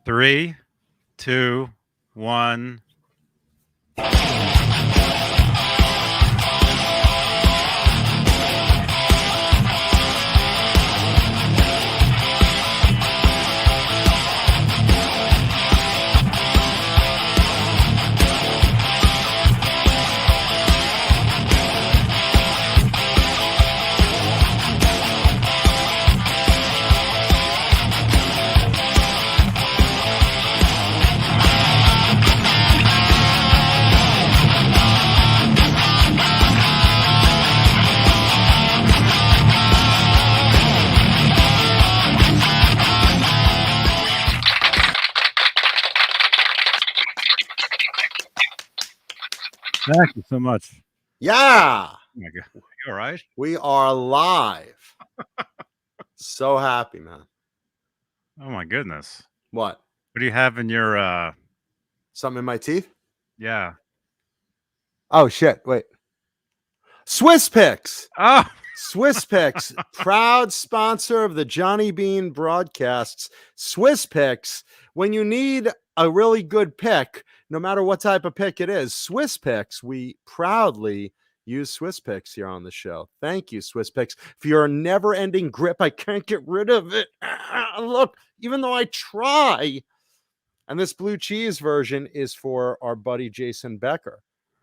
3, 2, 1. Thank you so much. Yeah. Oh my God. You all right? We are live. So happy, man. Oh my goodness. What? What do you have in your Something in my teeth? Yeah. Oh shit. Wait. Swiss Picks. Oh, Swiss Picks, proud sponsor of the Johnny Beane broadcasts. Swiss Picks, when you need a really good pick, no matter what type of pick it is, Swiss Picks, we proudly use Swiss Picks here on the show. Thank you, Swiss Picks, for your never-ending grip. I can't get rid of it. Look, even though I try. And this blue cheese version is for our buddy Jason Becker.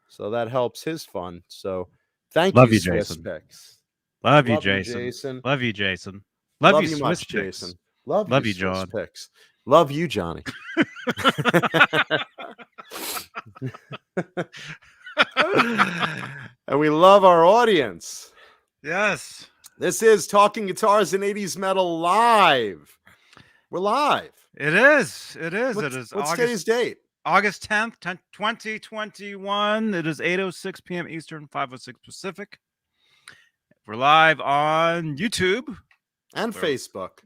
So that helps his fun. So thank Love you, you, Swiss Jason. Picks. love you, Love you, Jason. Jason. Love you, Jason. Love you, much, Swiss Picks. Jason. Love you, Swiss John. Picks. Love you, Johnny. And we love our audience. Yes. This is Talking Guitars and 80s Metal live. We're live. It is. It is. What's today's date? August 10th, 2021. It is 8:06 p.m. Eastern, 5:06 Pacific. We're live on YouTube. And Facebook.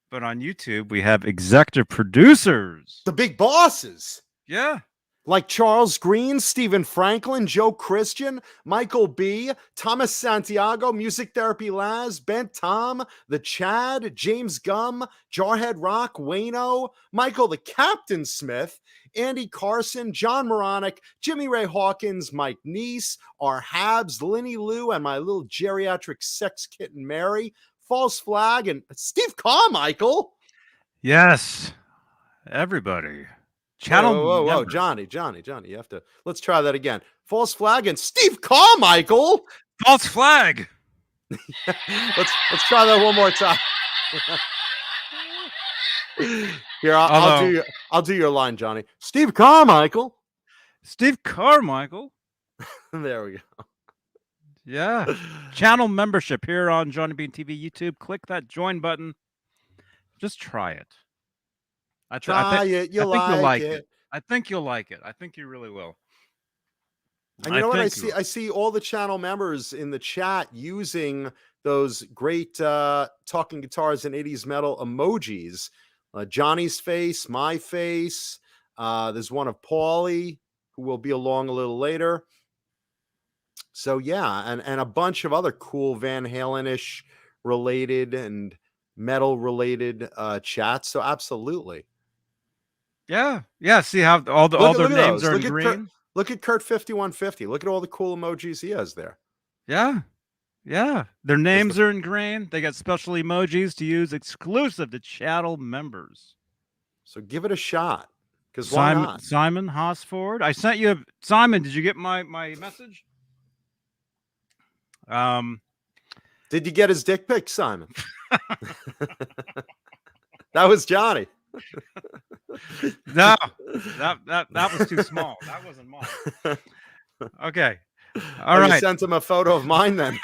But on YouTube, we have executive producers. The big bosses. Yeah. Like Charles Green, Stephen Franklin, Joe Christian, Michael B., Thomas Santiago, Music Therapy Laz, Bent Tom, The Chad, James Gum, Jarhead Rock, Wayno, Michael the Captain Smith, Andy Carson, John Moronic, Jimmy Ray Hawkins, Mike Neese, our Habs, Linny Lou, and my little geriatric sex kitten Mary, False Flag, and Steve Carmichael. Yes. Everybody. Channel. Whoa, Johnny, you have to, let's try that again. False Flag and Steve Carmichael. False Flag. let's try that one more time. Here, I'll do your line, Johnny. Steve Carmichael. There we go. Yeah. Channel membership here on Johnny Beane TV YouTube. Click that join button. Just try it. I think you'll like it. I think you'll like it. I think you really will. And you know what I see? I see all the channel members in the chat using those great Talking Guitars and 80s Metal emojis. Johnny's face, my face. There's one of Paulie, who will be along a little later. So yeah, and a bunch of other cool Van Halen-ish related and metal related chats. So absolutely. Yeah. See how all their names are in green. Look at Kurt 5150. Look at all the cool emojis he has there. Yeah. Their names are in green. They got special emojis to use exclusive to channel members. So give it a shot. Because why not? Simon Hosford. I sent you Simon. Did you get my message? Did you get his dick pic, Simon? That was Johnny. No, that was too small. That wasn't mine. Okay. All right. You sent him a photo of mine then.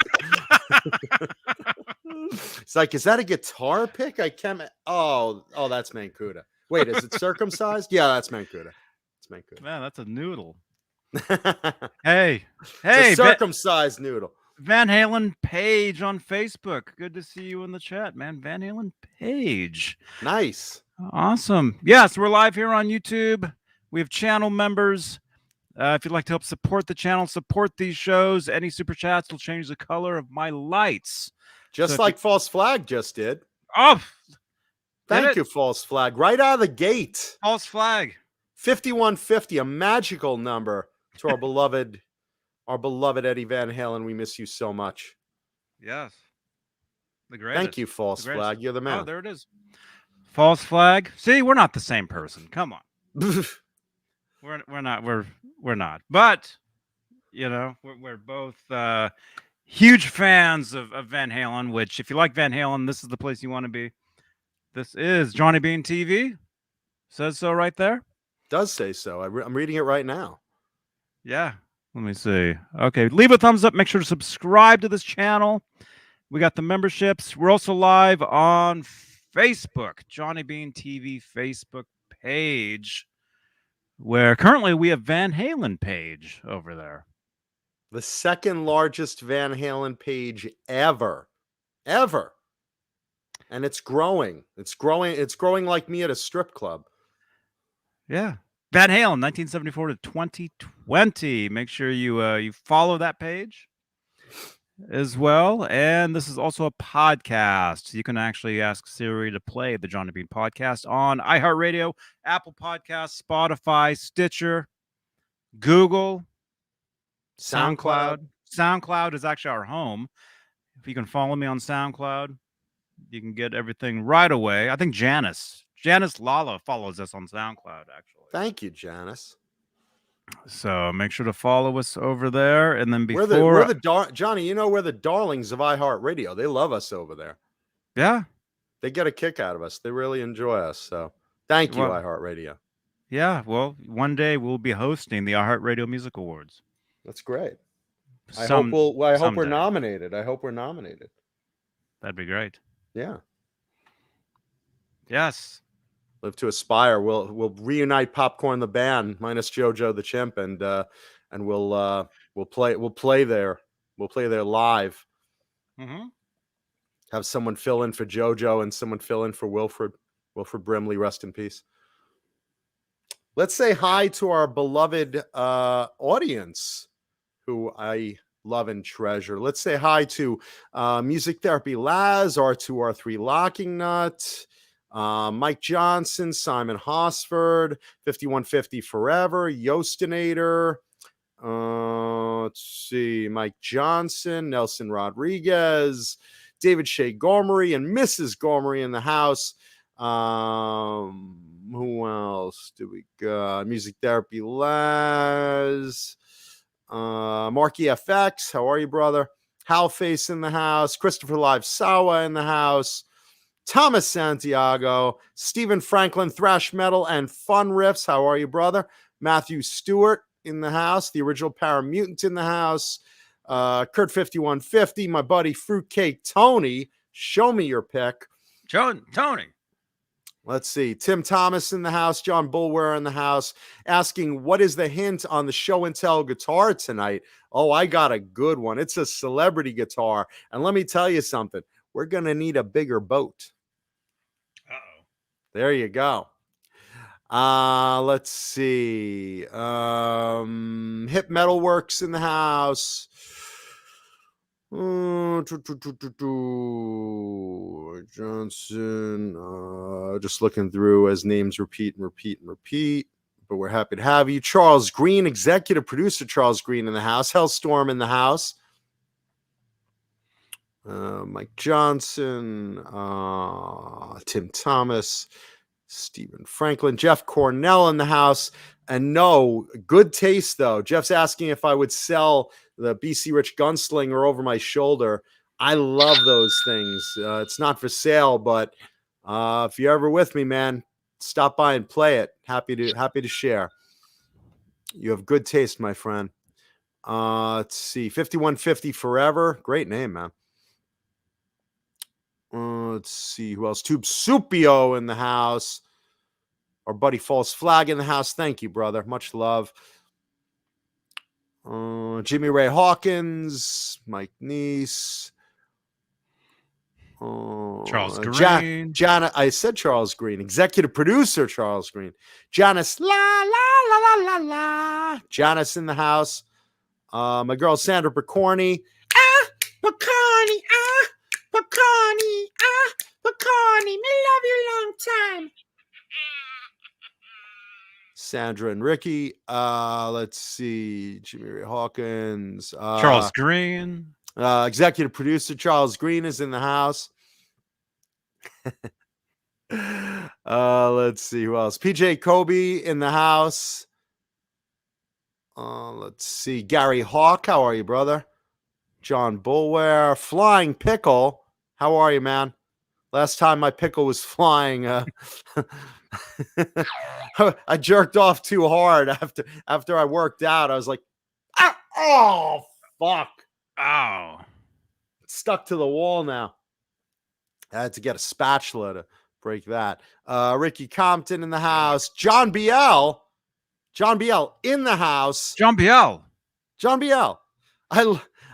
It's like, is that a guitar pick? I can't. Oh, that's Mancuda. Wait, is it circumcised? Yeah, that's Mancuda. It's Mancuda. Man, that's a noodle. Hey, it's a circumcised noodle. Van Halen Page on Facebook. Good to see you in the chat, man. Van Halen Page. Nice. Awesome. Yes, we're live here on YouTube. We have channel members. If you'd like to help support the channel, support these shows, any super chats will change the color of my lights. Just so like False Flag just did. Oh, Thank you, False Flag. Right out of the gate. False Flag. 5150, a magical number to our beloved Eddie Van Halen. We miss you so much. Yes. The greatest. Thank you, False Flag. You're the man. Oh, there it is. False Flag. See, we're not the same person. Come on. we're not. But we're both huge fans of Van Halen. Which, if you like Van Halen, this is the place you want to be. This is Johnny Beane TV. Says so right there. Does say so. I'm reading it right now. Yeah. Let me see. Okay, leave a thumbs up. Make sure to subscribe to this channel. We got the memberships. We're also live on Facebook, Johnny Beane TV Facebook page, where currently we have Van Halen page over there. The second largest Van Halen page ever. And it's growing. It's growing like me at a strip club. Yeah. Van Halen, 1974 to 2020. Make sure you follow that page as well. And this is also a podcast. You can actually ask Siri to play the Johnny Beane podcast on iHeartRadio, Apple Podcasts, Spotify, Stitcher, Google, SoundCloud. SoundCloud is actually our home. If you can follow me on SoundCloud, you can get everything right away. I think Janice Lala follows us on SoundCloud, actually. Thank you, Janice. So make sure to follow us over there. And then before Johnny, we're the darlings of iHeartRadio. They love us over there. Yeah. They get a kick out of us. They really enjoy us. So thank you, iHeartRadio. Yeah. Well, one day we'll be hosting the iHeartRadio Music Awards. That's great. I hope we're nominated. That'd be great. Yeah. Yes. Live to aspire. We'll reunite Popcorn the band minus JoJo the Chimp, and we'll play there. We'll play there live. Mm-hmm. Have someone fill in for JoJo and someone fill in for Wilfred Brimley. Rest in peace. Let's say hi to our beloved audience, who I love and treasure. Let's say hi to Music Therapy Laz, R2R3 Locking Nut, Mike Johnson, Simon Hosford, 5150 Forever, Yostinator, let's see, Mike Johnson, Nelson Rodriguez, David Shea Gormery, and Mrs. Gormery in the house. Who else do we got? Music Therapy Laz, Marky FX, how are you, brother? Hal Face in the house, Christopher Live Sawa in the house, Thomas Santiago, Stephen Franklin, Thrash Metal and Fun Riffs. How are you, brother? Matthew Stewart in the house. The original Paramutant in the house. Kurt 5150, my buddy Fruitcake Tony. Show me your pick. Tony. Let's see. Tim Thomas in the house. John Bulwer in the house. Asking, what is the hint on the show and tell guitar tonight? Oh, I got a good one. It's a celebrity guitar. And let me tell you something. We're going to need a bigger boat. Uh-oh. There you go. Let's see. Hip Metal Works in the house. Johnson. Just looking through as names repeat. But we're happy to have you. Charles Green, executive producer Charles Green in the house. Hellstorm in the house. Mike Johnson, Tim Thomas, Stephen Franklin, Jeff Cornell in the house. And no, good taste, though. Jeff's asking if I would sell the BC Rich Gunslinger over my shoulder. I love those things. It's not for sale, but if you're ever with me, man, stop by and play it. Happy to share. You have good taste, my friend. Let's see. 5150 Forever. Great name, man. Let's see who else. Tube Supio in the house. Our buddy False Flag in the house. Thank you, brother. Much love. Jimmy Ray Hawkins, Mike Neese. Charles Green. I said Charles Green. Executive producer Charles Green. Janice, la la la la la la. Janice in the house. My girl Sandra Picorni. Picorni. Bacardi, me love you long time. Sandra and Ricky. Let's see. Jimmy Ray Hawkins. Charles Green. Executive producer Charles Green is in the house. Let's see who else. PJ Kobe in the house. Let's see. Gary Hawk, how are you, brother? John Bulware. Flying Pickle. How are you, man? Last time my pickle was flying, I jerked off too hard after I worked out. I was like, oh, fuck. Oh. It's stuck to the wall now. I had to get a spatula to break that. Ricky Compton in the house. John Biel in the house. John Biel.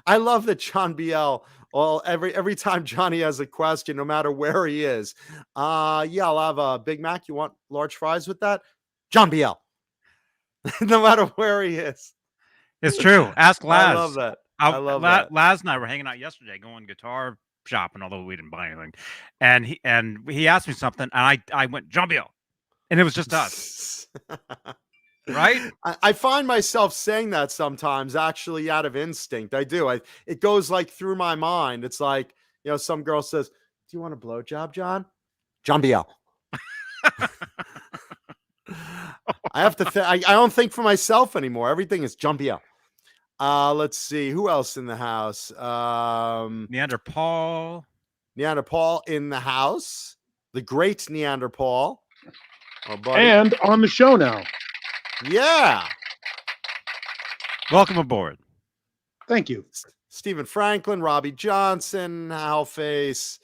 I love that John Biel. Well, every time Johnny has a question, no matter where he is, yeah, I'll have a Big Mac. You want large fries with that? John Biel. No matter where he is. It's true. Ask Laz. I love that. I love that. Laz and I were hanging out yesterday, going guitar shopping, although we didn't buy anything. And he asked me something, and I went, John Biel. And it was just us. Right? I find myself saying that sometimes, actually, out of instinct. I do. It goes like through my mind. It's like, some girl says, "Do you want a blowjob, John?" John Biel. I have to. I don't think for myself anymore. Everything is John Biel. Let's see who else in the house. Neanderthal in the house. The great Neanderthal. Oh, buddy. And on the show now. Yeah. Welcome aboard. Thank you. Stephen Franklin, Robbie Johnson, Halface,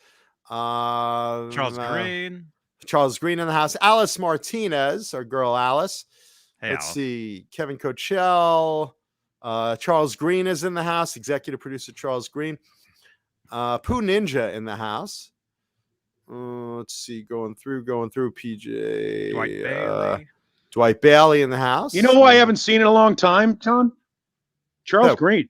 Charles Green in the house. Alice Martinez, our girl Alice. Hey, Let's see. Kevin Coachell. Charles Green is in the house. Executive producer Charles Green. Pooh Ninja in the house. Let's see. Going through. PJ. Dwight Bailey in the house. You know who I haven't seen in a long time, John? Charles Green.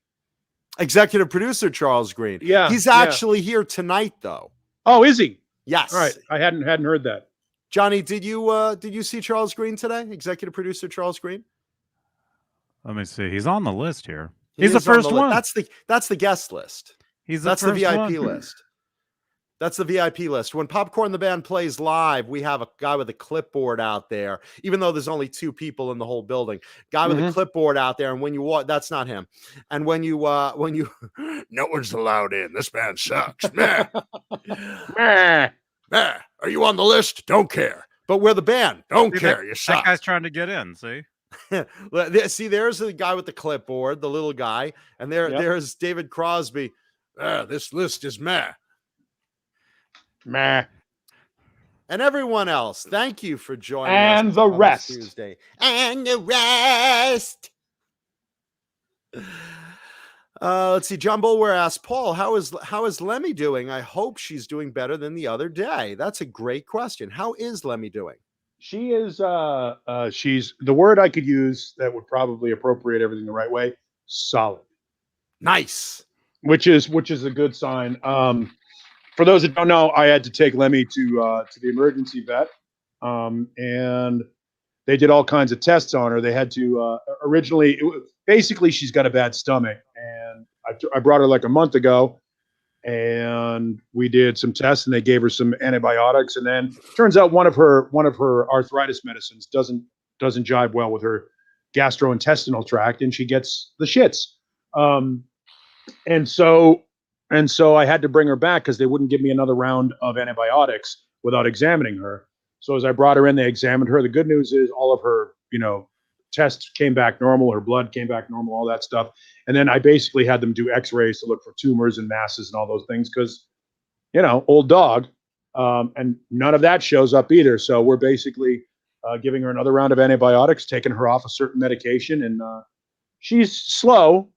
Executive producer Charles Green. Yeah. He's actually here tonight, though. Oh, is he? Yes. All right. I hadn't heard that. Johnny, did you see Charles Green today? Executive producer Charles Green? Let me see. He's on the list here. He's the first one. That's the guest list. That's the VIP list. That's the VIP list. When Popcorn the Band plays live, we have a guy with a clipboard out there, even though there's only 2 people in the whole building. Guy with a clipboard out there, and when you walk, that's not him. And when you no one's allowed in. This band sucks. Meh. Meh. Meh. Are you on the list? Don't care. But we're the band. Don't care. You suck. That guy's trying to get in, see? See, there's the guy with the clipboard, the little guy, and there's David Crosby. This list is meh. Meh. And everyone else, thank you for joining us. And the rest. Tuesday. And the rest. Let's see. John Bulwer asked Paul, how is Lemmy doing? I hope she's doing better than the other day. That's a great question. How is Lemmy doing? She is she's the word I could use that would probably appropriate everything the right way. Solid. Nice. Which is a good sign. For those that don't know, I had to take Lemmy to the emergency vet, and they did all kinds of tests on her. They had to basically she's got a bad stomach, and I brought her like a month ago, and we did some tests, and they gave her some antibiotics, and then turns out one of her arthritis medicines doesn't jive well with her gastrointestinal tract, and she gets the shits. And so I had to bring her back because they wouldn't give me another round of antibiotics without examining her. So as I brought her in, they examined her. The good news is all of her, tests came back normal. Her blood came back normal, all that stuff. And then I basically had them do x-rays to look for tumors and masses and all those things because, old dog. And none of that shows up either. So we're basically giving her another round of antibiotics, taking her off a certain medication. And she's slow.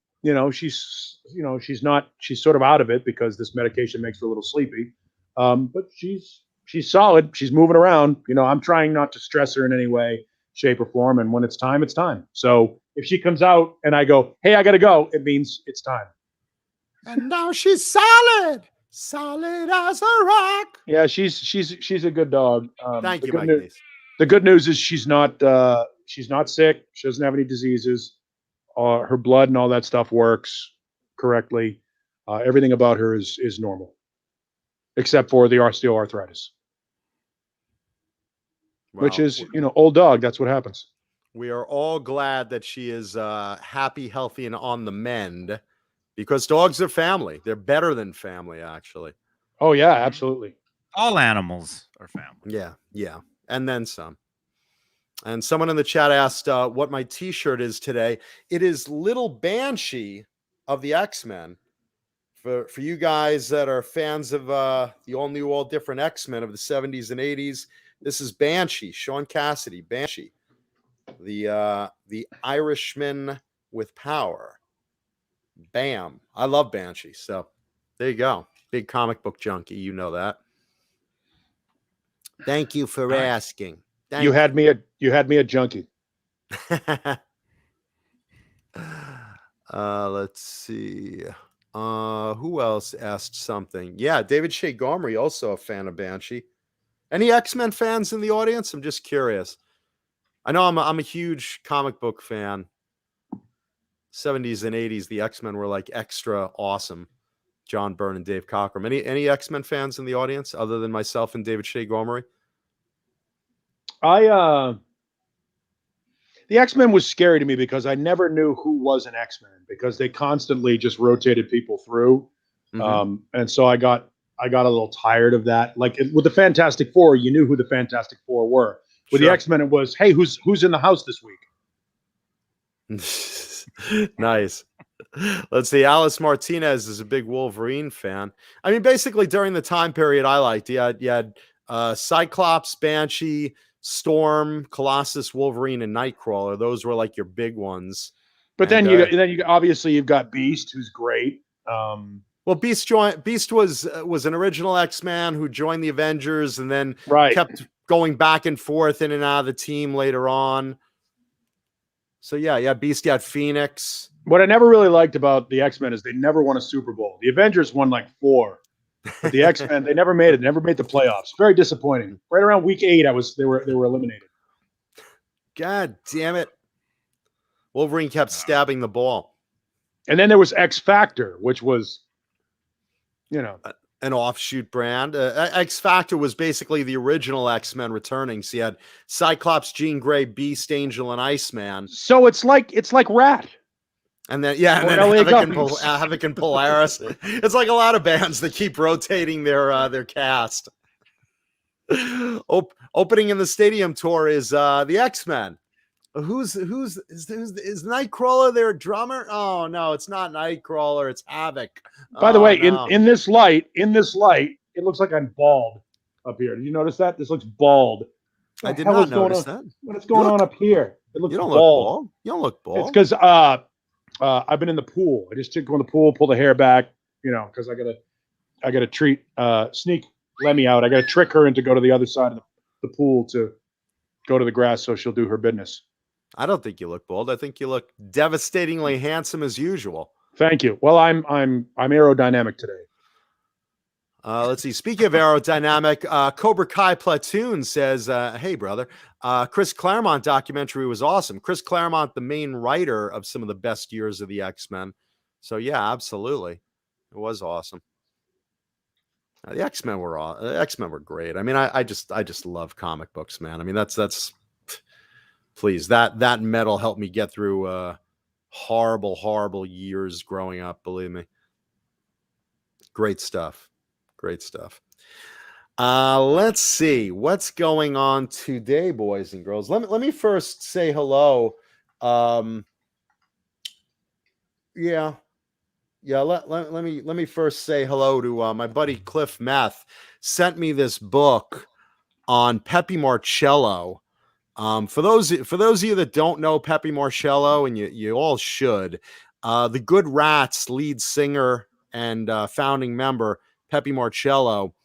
She's sort of out of it because this medication makes her a little sleepy. But she's solid. She's moving around. I'm trying not to stress her in any way, shape, or form. And when it's time, it's time. So if she comes out and I go, "Hey, I got to go," it means it's time. And now she's solid. Solid as a rock. Yeah, she's a good dog. Thank you, Mike Neese. The good news is she's not sick. She doesn't have any diseases. Her blood and all that stuff works correctly. Everything about her is normal, except for the osteoarthritis, which is, old dog. That's what happens. We are all glad that she is happy, healthy, and on the mend, because dogs are family. They're better than family, actually. Oh, yeah, absolutely. All animals are family. Yeah. And then some. And someone in the chat asked what my T-shirt is today. It is Little Banshee of the X-Men. For you guys that are fans of the all new, all different X-Men of the 70s and 80s, this is Banshee, Sean Cassidy, Banshee. The Irishman with power. Bam. I love Banshee. So there you go. Big comic book junkie. You know that. Thank you for asking. You had me a junkie. Let's see. Who else asked something? Yeah, David Shea Gomery, also a fan of Banshee. Any X-Men fans in the audience? I'm just curious. I know I'm a huge comic book fan. 70s and 80s, the X-Men were like extra awesome. John Byrne and Dave Cockrum. Any X-Men fans in the audience other than myself and David Shea Gomery? The X-Men was scary to me because I never knew who was an X-Men because they constantly just rotated people through. Mm-hmm. And so I got a little tired of that. Like with the Fantastic Four, you knew who the Fantastic Four were. With the X-Men, it was, hey, who's in the house this week? Nice. Let's see. Alice Martinez is a big Wolverine fan. I mean, basically during the time period I liked, you had Cyclops, Banshee, Storm, Colossus, Wolverine, and Nightcrawler. Those were like your big ones. But then you obviously you've got Beast, who's great. Well, Beast was an original X-Man who joined the Avengers and then kept going back and forth in and out of the team later on. So yeah, Beast, you had Phoenix. What I never really liked about the X-Men is they never won a Super Bowl. The Avengers won like 4. But the X-Men, they never made it. Never made the playoffs. Very disappointing. Right around week 8, they were eliminated. God damn it! Wolverine kept stabbing the ball. And then there was X Factor, which was, an offshoot brand. X Factor was basically the original X-Men returning. So you had Cyclops, Jean Grey, Beast, Angel, and Iceman. So it's like Rat. And then Havoc and Polaris. It's like a lot of bands that keep rotating their cast. Opening in the stadium tour is the X-Men. Is Nightcrawler their drummer? Oh no, it's not Nightcrawler, it's Havoc. By the way, no. in this light, it looks like I'm bald up here. Did you notice that? This looks bald. I did not notice that. What is going on up here? It looks bald. Look bald. You don't look bald. It's because I've been in the pool. I just took go in the pool, pull the hair back, because I gotta sneak Lemmy out. I gotta trick her into go to the other side of the pool to go to the grass so she'll do her business. I don't think you look bald. I think you look devastatingly handsome as usual. Thank you. Well, I'm aerodynamic today. Let's see. Speaking of aerodynamic, Cobra Kai Platoon says, hey, brother, Chris Claremont documentary was awesome. Chris Claremont, the main writer of some of the best years of the X-Men. So, yeah, absolutely. It was awesome. The X-Men were great. I mean, I just love comic books, man. I mean, that's please, that metal helped me get through horrible years growing up, believe me. Great stuff. Let's see what's going on today, boys and girls. Let me first say hello. Let me first say hello to my buddy Cliff Meth. Sent me this book on Pepe Marcello. For those of you that don't know Pepe Marcello, and you all should, the Good Rats lead singer and founding member Pepe Marcello.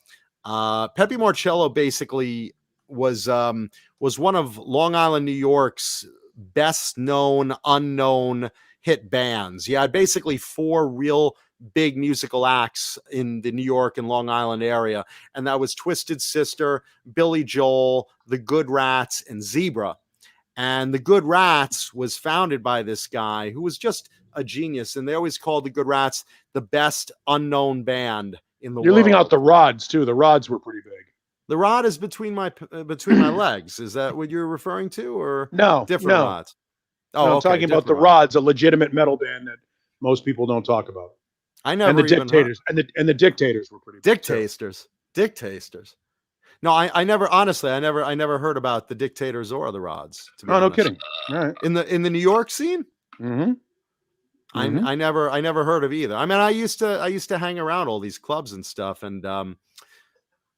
Pepe Marcello basically was one of Long Island, New York's best known unknown hit bands. He had basically 4 real big musical acts in the New York and Long Island area. And that was Twisted Sister, Billy Joel, the Good Rats, and Zebra. And the Good Rats was founded by this guy who was just a genius. And they always called the Good Rats the best unknown band in the world. You're leaving out the rods too. The rods were pretty big. The rod is between my legs. Is that what you're referring to, or different rods? Oh, no, I'm talking about the rods, a legitimate metal band that most people don't talk about. I never. And the Dictators and the Dictators were pretty big. Dictators. No, I never. Honestly, I never heard about the Dictators or the Rods. To be honest. No kidding. All right. In the New York scene. Mm-hmm. I never heard of either. I mean, I used to hang around all these clubs and stuff, and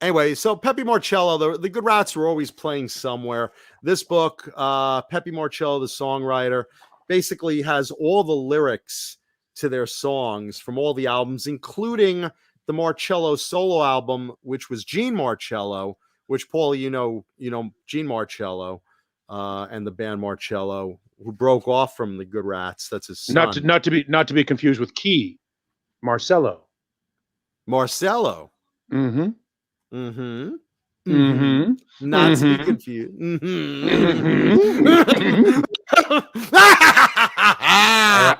anyway, so Pepe Marcello, the Good Rats were always playing somewhere. This book, Pepe Marcello, the songwriter, basically has all the lyrics to their songs from all the albums, including the Marcello solo album, which was Gene Marcello, which, Paulie, you know Gene Marcello and the band Marcello, who broke off from the Good Rats. That's his son. Not to be confused with Key Marcello. Marcello. Mm-hmm. Mm-hmm. Mm-hmm. Not to be confused.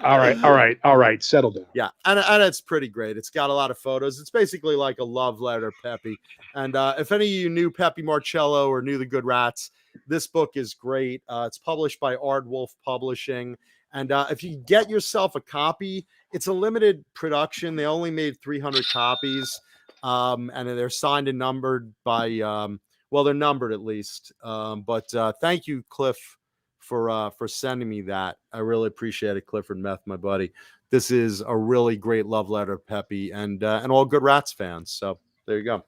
All right. Settle down. Yeah, and it's pretty great. It's got a lot of photos. It's basically like a love letter, Pepe. And if any of you knew Pepe Marcello or knew the Good Rats, this book is great. It's published by Aardwolf Publishing. And if you get yourself a copy, it's a limited production. They only made 300 copies. And they're signed and numbered by, they're numbered at least. But thank you, Cliff, for sending me that. I really appreciate it, Clifford Meth, my buddy. This is a really great love letter, Pepe, and all Good Rats fans. So there you go.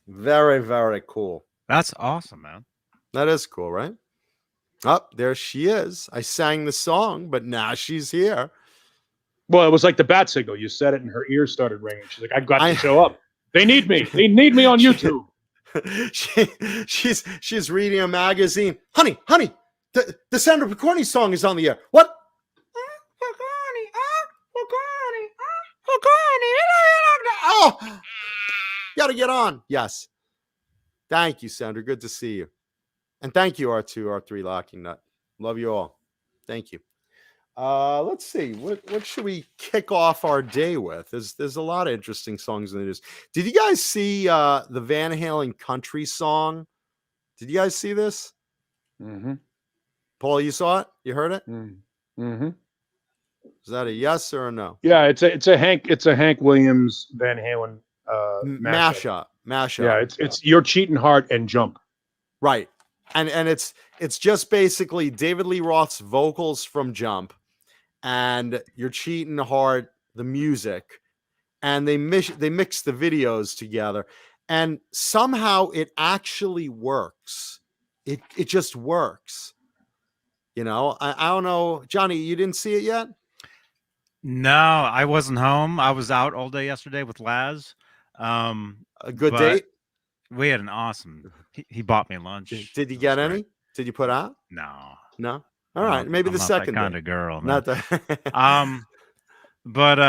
Very, very cool. That's awesome, man. That is cool, right? Oh, there she is. I sang the song, but now she's here. Well, it was like the bat signal. You said it, and her ears started ringing. She's like, "I've got to show up. They need me. They need me on YouTube." She's reading a magazine. Honey, the Sandra Picorni song is on the air. What? Oh, gotta get on. Yes. Thank you, Sandra. Good to see you. And thank you, R2, R3 Locking Nut. Love you all. Thank you. Let's see. What should we kick off our day with? There's a lot of interesting songs in the news. Did you guys see the Van Halen country song? Did you guys see this? Mm-hmm. Paul, you saw it? You heard it? Mm-hmm. Is that a yes or a no? Yeah, it's a Hank Williams Van Halen mashup. Yeah, it's Your Cheating Heart and Jump. Right. And it's just basically David Lee Roth's vocals from Jump and Your Cheating Heart, the music, and they mix the videos together, and somehow it actually works. It just works. You know, I don't know, Johnny, you didn't see it yet? No, I wasn't home. I was out all day yesterday with Laz. A good date? We had an awesome. He bought me lunch. Did you get any? Did you put out? No. All right, maybe the second kind of girl. Man. Not that. But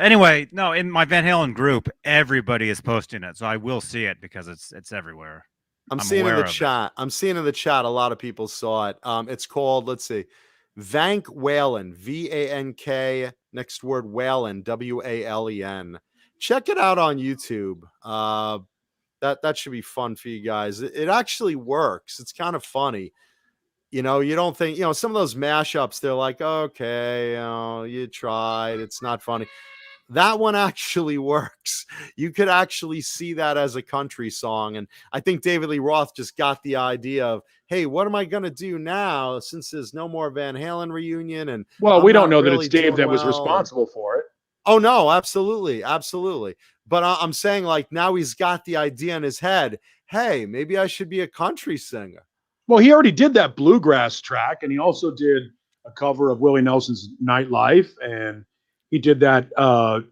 anyway, no. In my Van Halen group, everybody is posting it, so I will see it because it's everywhere. I'm seeing in the chat. I'm seeing in the chat a lot of people saw it. It's called, let's see, Vank Whalen, VANK. Next word Whalen, WALEN. Check it out on YouTube. That should be fun for you guys. It actually works. It's kind of funny. You know, you don't think, some of those mashups, they're like, okay, you tried. It's not funny. That one actually works. You could actually see that as a country song. And I think David Lee Roth just got the idea of, hey, what am I going to do now since there's no more Van Halen reunion? And we don't know that it's Dave that was responsible for it. Oh, no, absolutely. Absolutely. But I'm saying, like, now he's got the idea in his head. Hey, maybe I should be a country singer. Well, he already did that bluegrass track, and he also did a cover of Willie Nelson's Nightlife, and he did that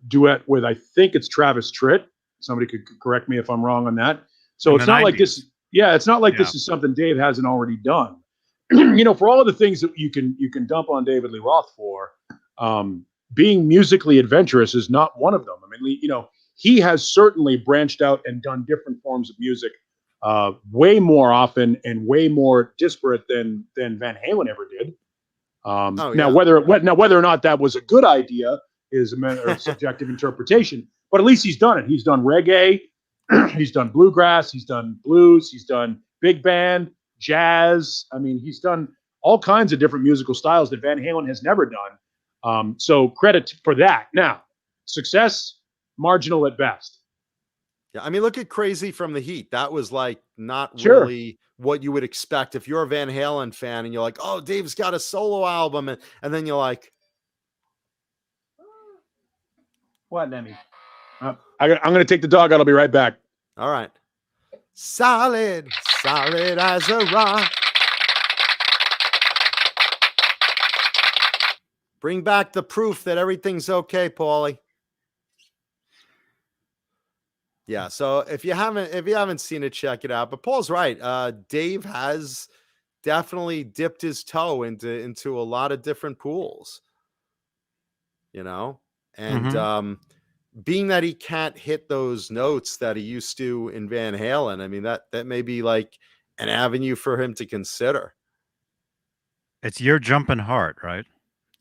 duet with, I think it's Travis Tritt. Somebody could correct me if I'm wrong on that. So it's not 90s. Like this. Yeah, it's not like this is something Dave hasn't already done. For all of the things that you can dump on David Lee Roth for, being musically adventurous is not one of them. I mean, you know, he has certainly branched out and done different forms of music way more often and way more disparate than Van Halen ever did. Now, whether or not that was a good idea is a matter of subjective interpretation. But at least he's done it. He's done reggae, he's done bluegrass, he's done blues, he's done big band, jazz. I mean, he's done all kinds of different musical styles that Van Halen has never done. So credit for that. Now, success, marginal at best. Yeah, I mean, look at Crazy from the Heat. That was like not really what you would expect if you're a Van Halen fan and you're like, oh, Dave's got a solo album. And then you're like, what, Lemmy? I'm going to take the dog out. I'll be right back. All right. Solid as a rock. Bring back the proof that everything's okay, Paulie. Yeah, so if you haven't seen it, check it out. But Paul's right. Dave has definitely dipped his toe into a lot of different pools. You know, and being that he can't hit those notes that he used to in Van Halen, I mean that may be like an avenue for him to consider. It's Your Jumpin' Heart, right?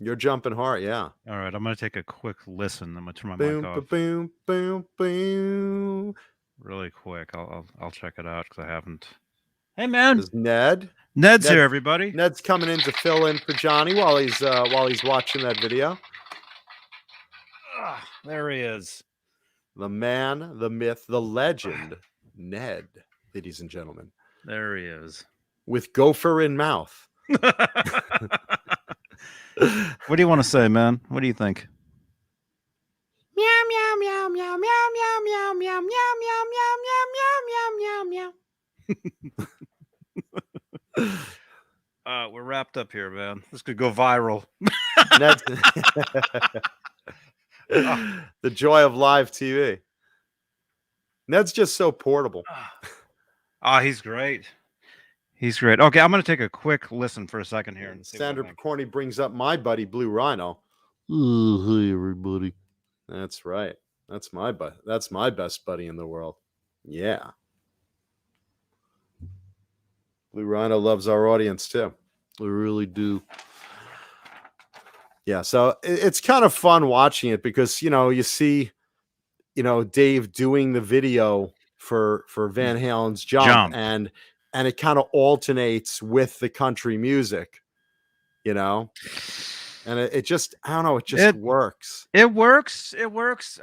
Your Jumpin' Heart, yeah. All right, I'm gonna take a quick listen. I'm gonna turn my boom, mic off. Boom, boom, boom. Really quick. I'll check it out because I haven't. Hey man, there's Ned. Ned's here, everybody. Ned's coming in to fill in for Johnny while he's watching that video. There he is. The man, the myth, the legend, Ned, ladies and gentlemen. There he is. With gopher in mouth. What do you want to say, man? What do you think? Meow meow meow meow meow meow meow meow meow meow meow meow meow meow meow. We're wrapped up here, man. This could go viral. The joy of live TV. Ned's just so portable. He's great. He's great. Okay, I'm going to take a quick listen for a second here. And see Sandra Picorni brings up my buddy, Blue Rhino. Hey, everybody. That's right. That's my best buddy in the world. Yeah. Blue Rhino loves our audience, too. We really do. Yeah, so it's kind of fun watching it because, you know, you see, you know, Dave doing the video for Van Halen's Jump. And it kind of alternates with the country music, you know, and it just, I don't know, it just works. It works.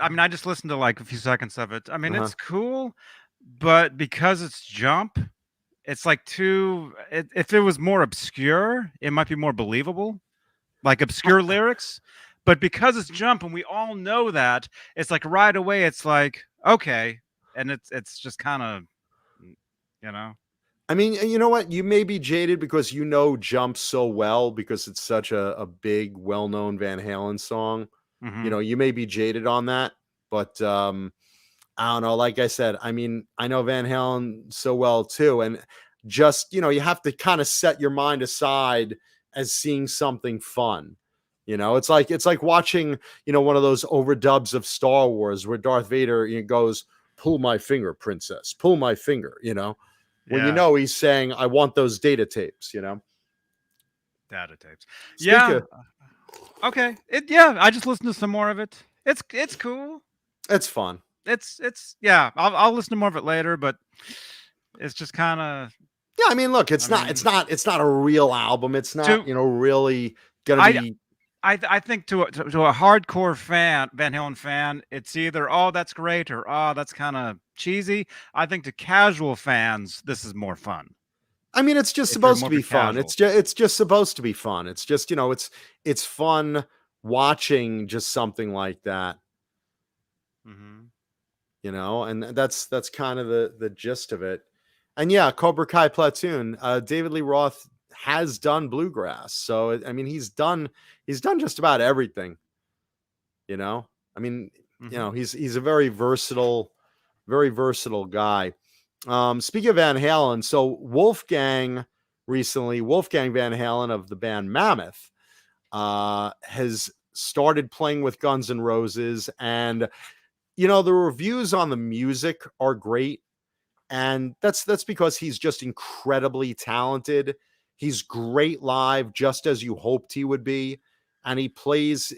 I mean, I just listened to like a few seconds of it. I mean, it's cool, but because it's Jump, it's like if it was more obscure, it might be more believable, like obscure lyrics. But because it's Jump and we all know that, it's like right away, it's like, okay. And it's just kind of, you know. I mean, you know what? You may be jaded because you know Jump so well because it's such a big, well-known Van Halen song. You know, you may be jaded on that, but I don't know. Like I said, I mean, I know Van Halen so well too, and just, you know, you have to kind of set your mind aside as seeing something fun. You know, it's like watching, you know, one of those overdubs of Star Wars where Darth Vader goes, "Pull my finger, princess, pull my finger," you know. When you know he's saying, "I want those data tapes," you know. Data tapes. Okay. I just listened to some more of it. It's cool. It's fun. It's I'll listen to more of it later, but it's just kind of. Yeah, I mean, look, it's not a real album. It's not, you know, really gonna be. I think to a hardcore fan, Van Halen fan, it's either, oh, that's great, or oh, that's kind of cheesy. I think to casual fans, this is more fun. I mean, it's just supposed to be fun. It's just supposed to be fun. It's just, you know, it's fun watching just something like that. You know, and that's kind of the gist of it. And yeah, Cobra Kai Platoon, David Lee Roth has done bluegrass. So I mean, he's done just about everything. You know, I mean, you know, he's a very versatile guy. Speaking of Van Halen, so Wolfgang Van Halen of the band Mammoth has started playing with Guns N' Roses. And, you know, the reviews on the music are great. And that's because he's just incredibly talented. He's great live, just as you hoped he would be. And he plays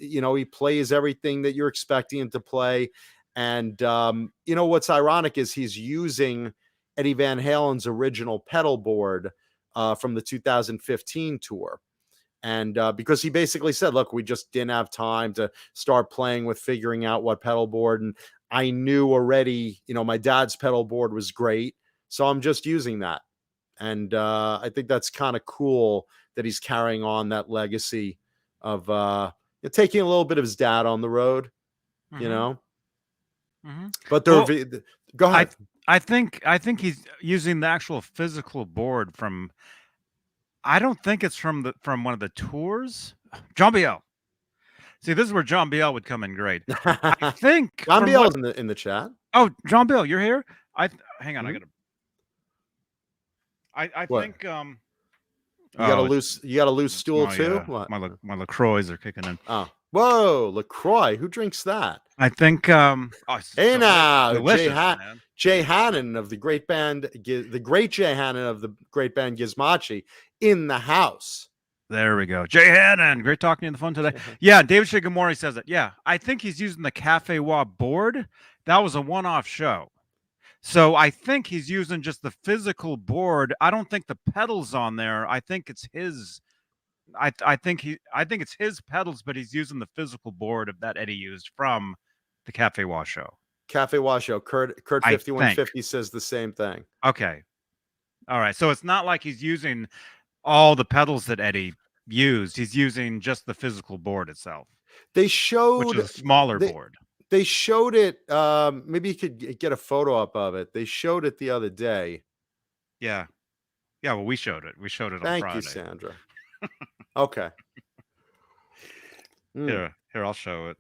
everything that you're expecting him to play. And, you know, what's ironic is he's using Eddie Van Halen's original pedal board from the 2015 tour. And because he basically said, look, we just didn't have time to start playing with figuring out what pedal board. And I knew already, you know, my dad's pedal board was great. So I'm just using that. And I think that's kind of cool that he's carrying on that legacy of taking a little bit of his dad on the road, you know. But go ahead. I think he's using the actual physical board from. I don't think it's from one of the tours. John Biel. See, this is where John Biel would come in great. I think John Biel's in the chat. Oh, John Biel, you're here? Hang on, I gotta. I think you got a loose stool too. My LaCroix are kicking in. Oh, whoa, LaCroix. Who drinks that? I think. Hey now, delicious, Jay Hannon of the great band, the great Jay Hannon of the great band Gizmachi in the house. There we go. Jay Hannon. Great talking to you on the phone today. Yeah, David Shigemori says it. Yeah, I think he's using the Cafe Wa board. That was a one-off show. So I think he's using just the physical board. I don't think the pedals on there. I think it's his. I think it's his pedals, but he's using the physical board of that Eddie used from the Cafe Wa show. Cafe Wa show. Kurt 5150 says the same thing. Okay. All right. So it's not like he's using all the pedals that Eddie used. He's using just the physical board itself. They showed which is a smaller board. They showed it. Maybe you could get a photo up of it. They showed it the other day. Yeah. Yeah. Well, we showed it. We showed it on Friday. Thank you, Sandra. Okay. Here, I'll show it.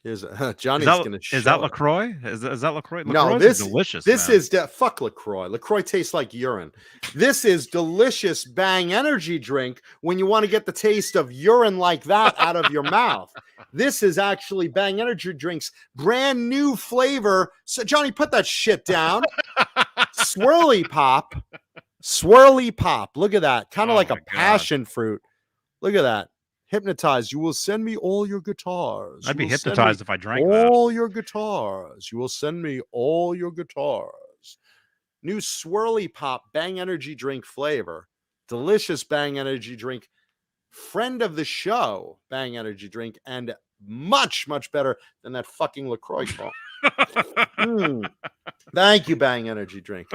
Here's Johnny's gonna show. Is that LaCroix? Is that LaCroix? No, this is delicious. This is fuck LaCroix. LaCroix tastes like urine. This is delicious Bang energy drink when you want to get the taste of urine like that out of your mouth. This is actually Bang energy drinks brand new flavor. So Johnny, put that shit down. Swirly pop. Look at that. Kind of like a passion fruit. Look at that. Hypnotized. You will send me all your guitars. I'd be hypnotized if I drank all your guitars. You will send me all your guitars. New Swirly Pop Bang Energy drink flavor. Delicious Bang Energy drink. Friend of the show Bang Energy drink. And much, much better than that fucking LaCroix call. Thank you, Bang Energy drink.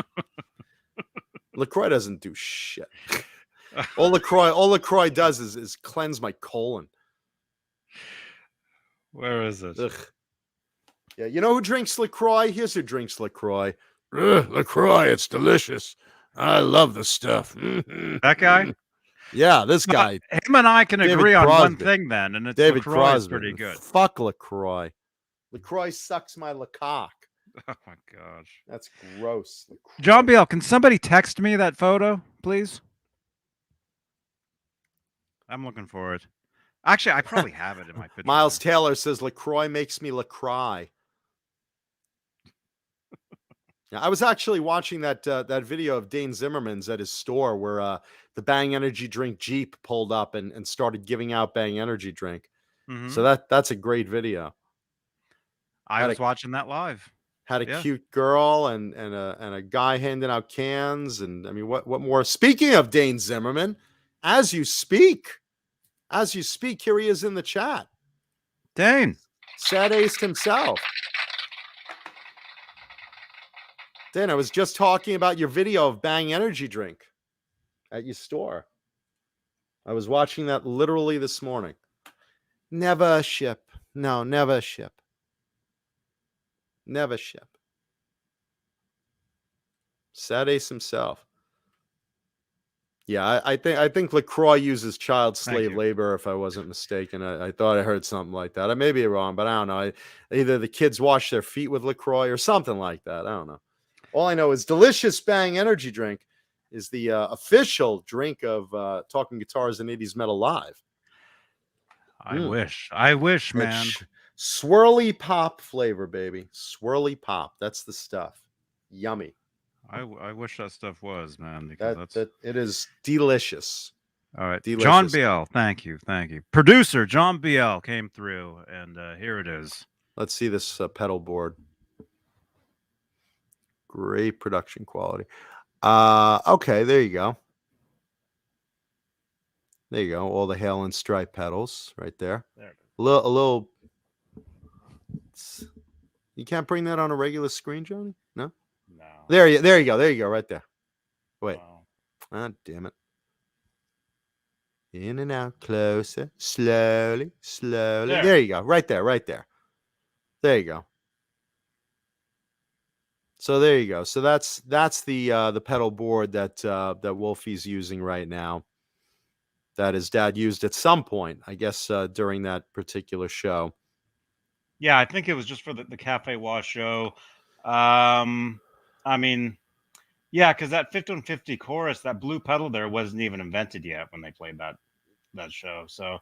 LaCroix doesn't do shit. All LaCroix does is cleanse my colon. Where is it? Ugh. Yeah, you know who drinks LaCroix? Here's who drinks LaCroix. LaCroix, it's delicious. I love the stuff. That guy? Yeah, this guy. Him and I can agree on one thing then, and it's David LaCroix is Crosby. pretty good. Fuck LaCroix. LaCroix sucks my LaCock. Oh my gosh. That's gross. LaCroix. John Biel, can somebody text me that photo, please? I'm looking for it. Actually, I probably have it in my picture. Miles Taylor says LaCroix makes me LaCry. I was actually watching that video of Dane Zimmerman's at his store where the Bang Energy drink Jeep pulled up and started giving out Bang Energy drink. Mm-hmm. So that's a great video. I was watching that live. Had a cute girl and a guy handing out cans. And I mean, what more? Speaking of Dane Zimmerman, as you speak, here he is in the chat. Dane. Sad Ace himself. Dan, I was just talking about your video of Bang Energy drink at your store. I was watching that literally this morning. Never ship. No, never ship. Never ship. Sad Ace himself. Yeah, I think LaCroix uses child slave labor, if I wasn't mistaken. I thought I heard something like that. I may be wrong, but I don't know. Either the kids wash their feet with LaCroix or something like that. I don't know. All I know is delicious Bang Energy drink is the official drink of Talking Guitars and 80s Metal Live. I wish, man. Swirly pop flavor, baby. Swirly pop. That's the stuff. Yummy. I wish that stuff was, man, because that it is delicious. All right. Delicious. John BL, thank you. Producer John BL came through, and here it is. Let's see this pedal board. Great production quality. Okay, there you go. There you go. All the Halen stripe pedals right there. There it is. A little. You can't bring that on a regular screen, Johnny? No. No. There you go. There you go. Right there. Wait. Wow. Ah, damn it. In and out, closer, slowly. There you go. Right there. There you go. So there you go. So that's the pedal board that Wolfie's using right now. That his dad used at some point, I guess, during that particular show. Yeah, I think it was just for the Cafe Wash show. I mean, yeah, because that 5150 chorus, that blue pedal there wasn't even invented yet when they played that show. So,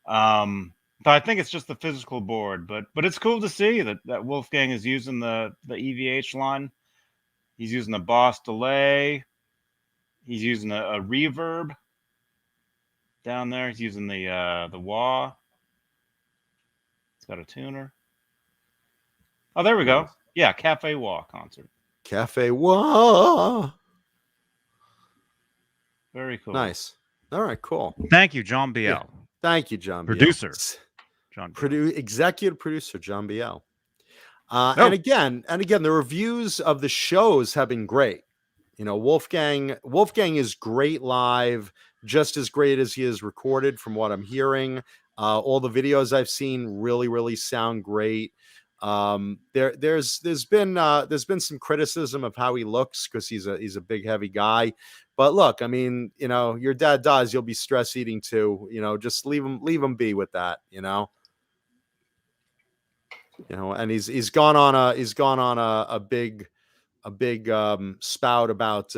but I think it's just the physical board. But it's cool to see that Wolfgang is using the EVH line. He's using the Boss delay. He's using a reverb down there. He's using the wah. It's got a tuner. Oh, there we go. Yeah, Cafe Wah concert. Cafe Wah. Very cool. Nice. All right, cool. Thank you, John BL. Yeah. Thank you, John BL. Producer. John BL. Executive producer, John BL. And again, the reviews of the shows have been great. You know, Wolfgang is great live, just as great as he is recorded from what I'm hearing. All the videos I've seen really, really sound great. There's been some criticism of how he looks because he's a big, heavy guy. But look, I mean, you know, your dad dies, you'll be stress eating too. You know, just leave him be with that. You know, and he's gone on a big spout about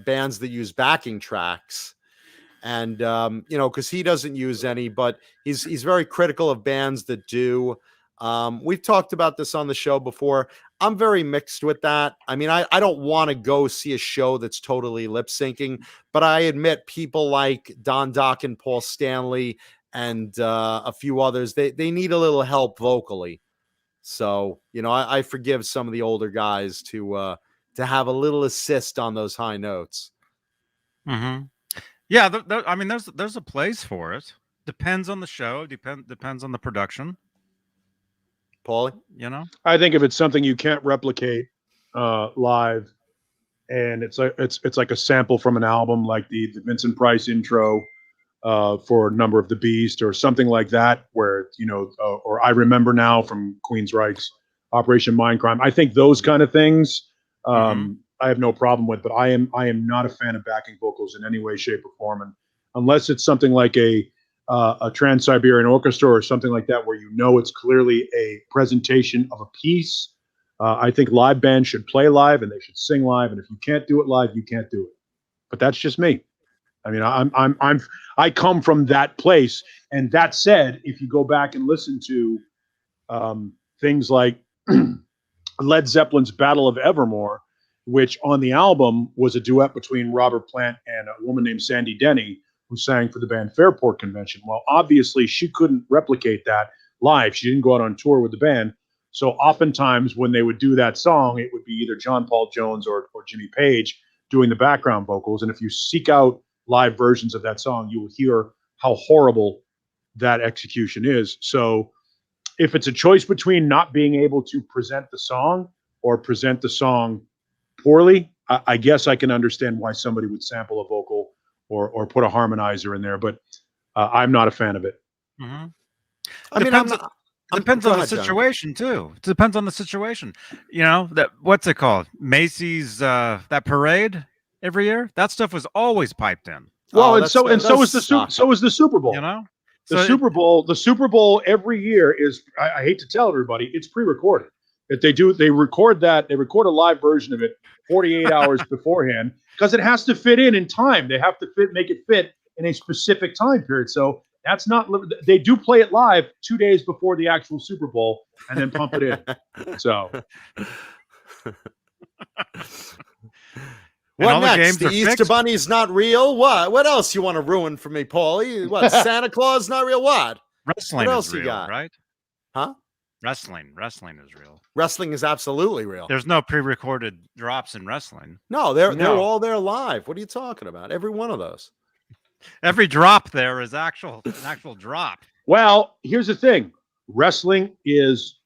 bands that use backing tracks. And, you know, because he doesn't use any, but he's very critical of bands that do. We've talked about this on the show before. I'm very mixed with that. I mean, I don't want to go see a show that's totally lip syncing, but I admit people like Don Dock and Paul Stanley and a few others, they need a little help vocally. So, you know, I forgive some of the older guys to have a little assist on those high notes. Mm-hmm. Yeah, I mean, there's a place for it. Depends on the show. Depends on the production. Paulie, you know, I think if it's something you can't replicate live, and it's like a sample from an album, like the Vincent Price intro for Number of the Beast, or something like that, where or I Remember Now from Queensryche's Operation Mindcrime. I think those kind of things. I have no problem with, but I am not a fan of backing vocals in any way, shape, or form, and unless it's something like a Trans-Siberian Orchestra or something like that, where it's clearly a presentation of a piece. I think live bands should play live and they should sing live, and if you can't do it live, you can't do it. But that's just me. I mean, I come from that place. And that said, if you go back and listen to things like Led Zeppelin's Battle of Evermore, which on the album was a duet between Robert Plant and a woman named Sandy Denny, who sang for the band Fairport Convention. Well, obviously she couldn't replicate that live. She didn't go out on tour with the band. So oftentimes when they would do that song, it would be either John Paul Jones or Jimmy Page doing the background vocals. And if you seek out live versions of that song, you will hear how horrible that execution is. So if it's a choice between not being able to present the song or present the song poorly, I guess I can understand why somebody would sample a vocal or put a harmonizer in there, but I'm not a fan of it. Mm-hmm. Depends on the situation too. It depends on the situation. You know, that what's it called? Macy's that parade every year. That stuff was always piped in. Well, so is the Super Bowl. You know, the Super Bowl every year is. I hate to tell everybody, it's pre-recorded. If they record a live version of it 48 hours beforehand, because it has to fit in time. They have to make it fit in a specific time period. So That's not. They do play it live 2 days before the actual Super Bowl and then pump it in. So. What next? The Easter Bunny's not real? What else you want to ruin for me, Paulie? What, Santa Claus not real? What? Wrestling what else is real, you got? right? Huh? Wrestling is real. Wrestling is absolutely real. There's no pre-recorded drops in wrestling. No, they're all there live. What are you talking about? Every one of those. Every drop there is an actual drop. Well, here's the thing. Wrestling is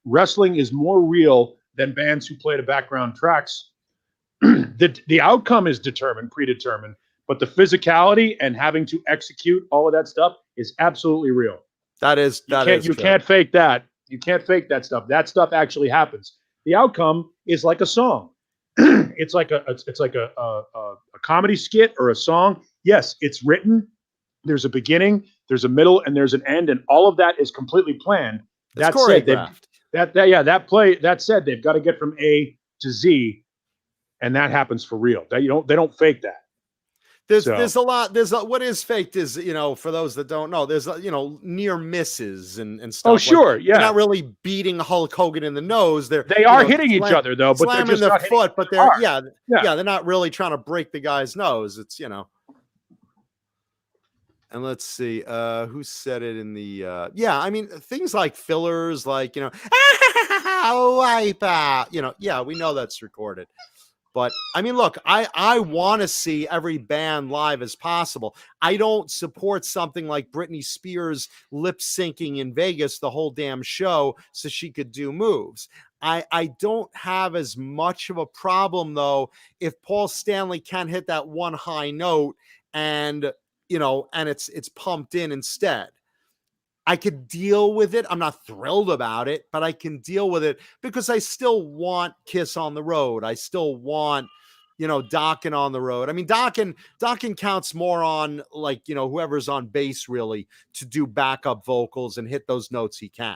more real than bands who play the background tracks. The outcome is predetermined, but the physicality and having to execute all of that stuff is absolutely real. You can't fake that. You can't fake that stuff. That stuff actually happens. The outcome is like a song. It's like a comedy skit or a song. Yes, it's written. There's a beginning, there's a middle, and there's an end, and all of that is completely planned. That said, they've got to get from A to Z. And that happens for real. They don't fake that. There's a lot. What is faked is, for those that don't know, there's near misses and stuff. Oh, sure. Yeah. They're not really beating Hulk Hogan in the nose. They are hitting each other though, but they're just slamming their foot, but they're they're not really trying to break the guy's nose. It's And let's see, who said it in the I mean, things like fillers, like, wipe out, we know that's recorded. But I mean, look, I want to see every band live as possible. I don't support something like Britney Spears lip syncing in Vegas the whole damn show so she could do moves. I don't have as much of a problem though if Paul Stanley can hit that one high note and it's pumped in instead. I could deal with it. I'm not thrilled about it, but I can deal with it because I still want Kiss on the road. I still want, Dokken on the road. I mean, Dokken counts more on whoever's on bass really to do backup vocals and hit those notes he can.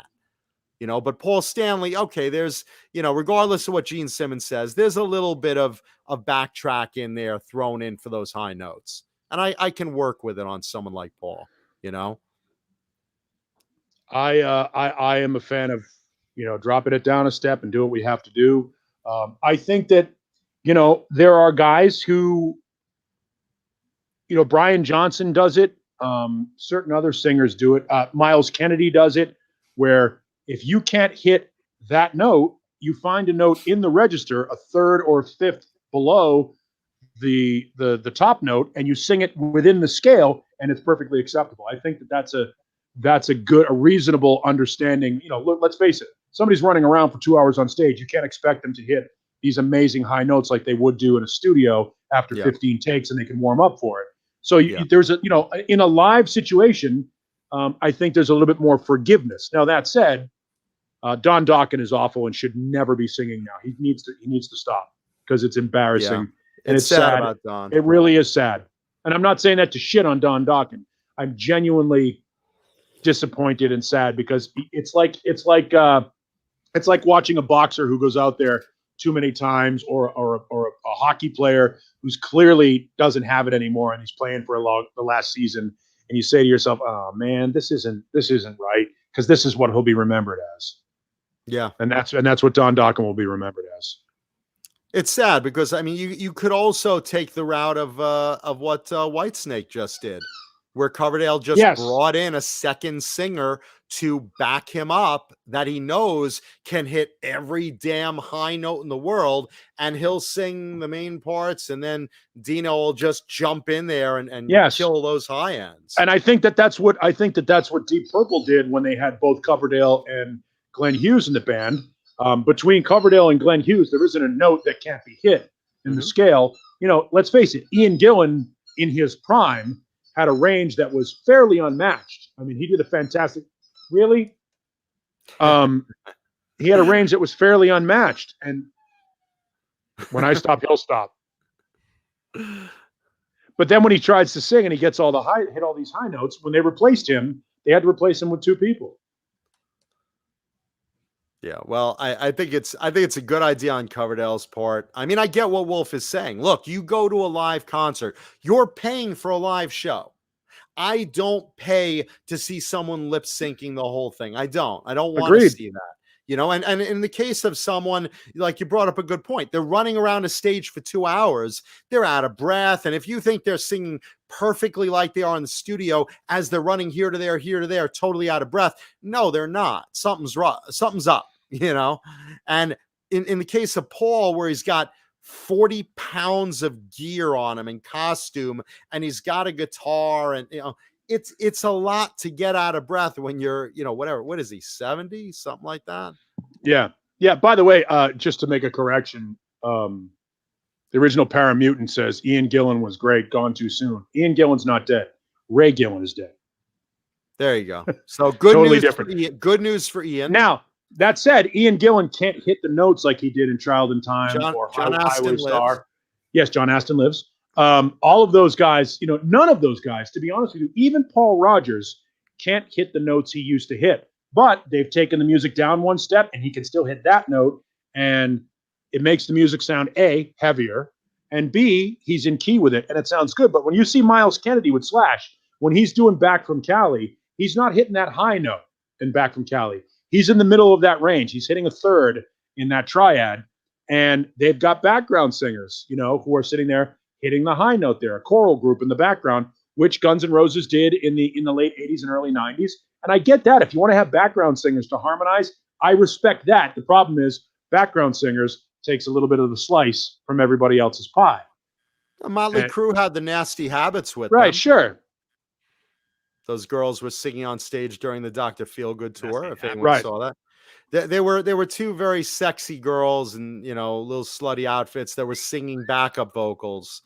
But Paul Stanley, okay, there's, regardless of what Gene Simmons says, there's a little bit of backtrack in there thrown in for those high notes. And I can work with it on someone like Paul, I am a fan of, dropping it down a step and do what we have to do. I think that, there are guys who, Brian Johnson does it. Certain other singers do it. Miles Kennedy does it, where if you can't hit that note, you find a note in the register, a third or fifth below the top note, and you sing it within the scale, and it's perfectly acceptable. I think that's a reasonable understanding. Look, let's face it. Somebody's running around for 2 hours on stage. You can't expect them to hit these amazing high notes like they would do in a studio after 15 takes, and they can warm up for it. So there's in a live situation, I think there's a little bit more forgiveness. Now that said, Don Dokken is awful and should never be singing now. He needs to stop because it's embarrassing. Yeah. And it's sad about Don. It really is sad. And I'm not saying that to shit on Don Dokken. I'm genuinely disappointed and sad because it's like watching a boxer who goes out there too many times or a hockey player who's clearly doesn't have it anymore and he's playing for the last season, and you say to yourself, oh man, this isn't right, because this is what he'll be remembered as. Yeah. And that's what Don Dokken will be remembered as. It's sad because I mean you could also take the route of what Whitesnake just did, where Coverdale just brought in a second singer to back him up that he knows can hit every damn high note in the world, and he'll sing the main parts, and then Dino will just jump in there and kill those high ends. And I think that's what Deep Purple did when they had both Coverdale and Glenn Hughes in the band. Between Coverdale and Glenn Hughes, there isn't a note that can't be hit in the scale. Let's face it, Ian Gillan in his prime had a range that was fairly unmatched. I mean, he did a fantastic. Really? He had a range that was fairly unmatched, and when I stop, he'll stop. But then when he tries to sing and he gets hit all these high notes, when they replaced him, they had to replace him with two people. Yeah, well, I think it's a good idea on Coverdale's part. I mean, I get what Wolf is saying. Look, you go to a live concert, you're paying for a live show. I don't pay to see someone lip syncing the whole thing. I don't want to Agreed. see that. You know, and in the case of someone, like you brought up a good point, they're running around a stage for 2 hours, they're out of breath. And if you think they're singing perfectly like they are in the studio as they're running here to there, totally out of breath, no, they're not. Something's wrong. Something's up, you know? And in the case of Paul, where he's got 40 pounds of gear on him and costume, and he's got a guitar, and, you know, it's a lot to get out of breath when you're, you know, whatever. What is he, 70, something like that? Yeah. Yeah. By the way, just to make a correction, the original Paramutant says Ian Gillan was great, gone too soon. Ian Gillan's not dead. Ray Gillan is dead. There you go. So good Totally news different. for Ian. Good news for Ian. Now, that said, Ian Gillan can't hit the notes like he did in Child in Time or John Aston Highway lives. Star. Yes, John Aston lives. All of those guys, you know, none of those guys, to be honest with you, even Paul Rogers can't hit the notes he used to hit. But they've taken the music down one step, and he can still hit that note, and it makes the music sound A, heavier, and B, he's in key with it, and it sounds good. But when you see Miles Kennedy with Slash, when he's doing Back from Cali, he's not hitting that high note in Back from Cali. He's in the middle of that range. He's hitting a third in that triad, and they've got background singers, you know, who are sitting there hitting the high note there, a choral group in the background, which Guns N' Roses did in the late 80s and early 90s. And I get that. If you want to have background singers to harmonize, I respect that. The problem is background singers takes a little bit of the slice from everybody else's pie. The Motley Crue had the Nasty Habits with right, them. Sure. Those girls were singing on stage during the Dr. Feelgood tour, if anyone right. saw that. They were two very sexy girls in, you know, little slutty outfits that were singing backup vocals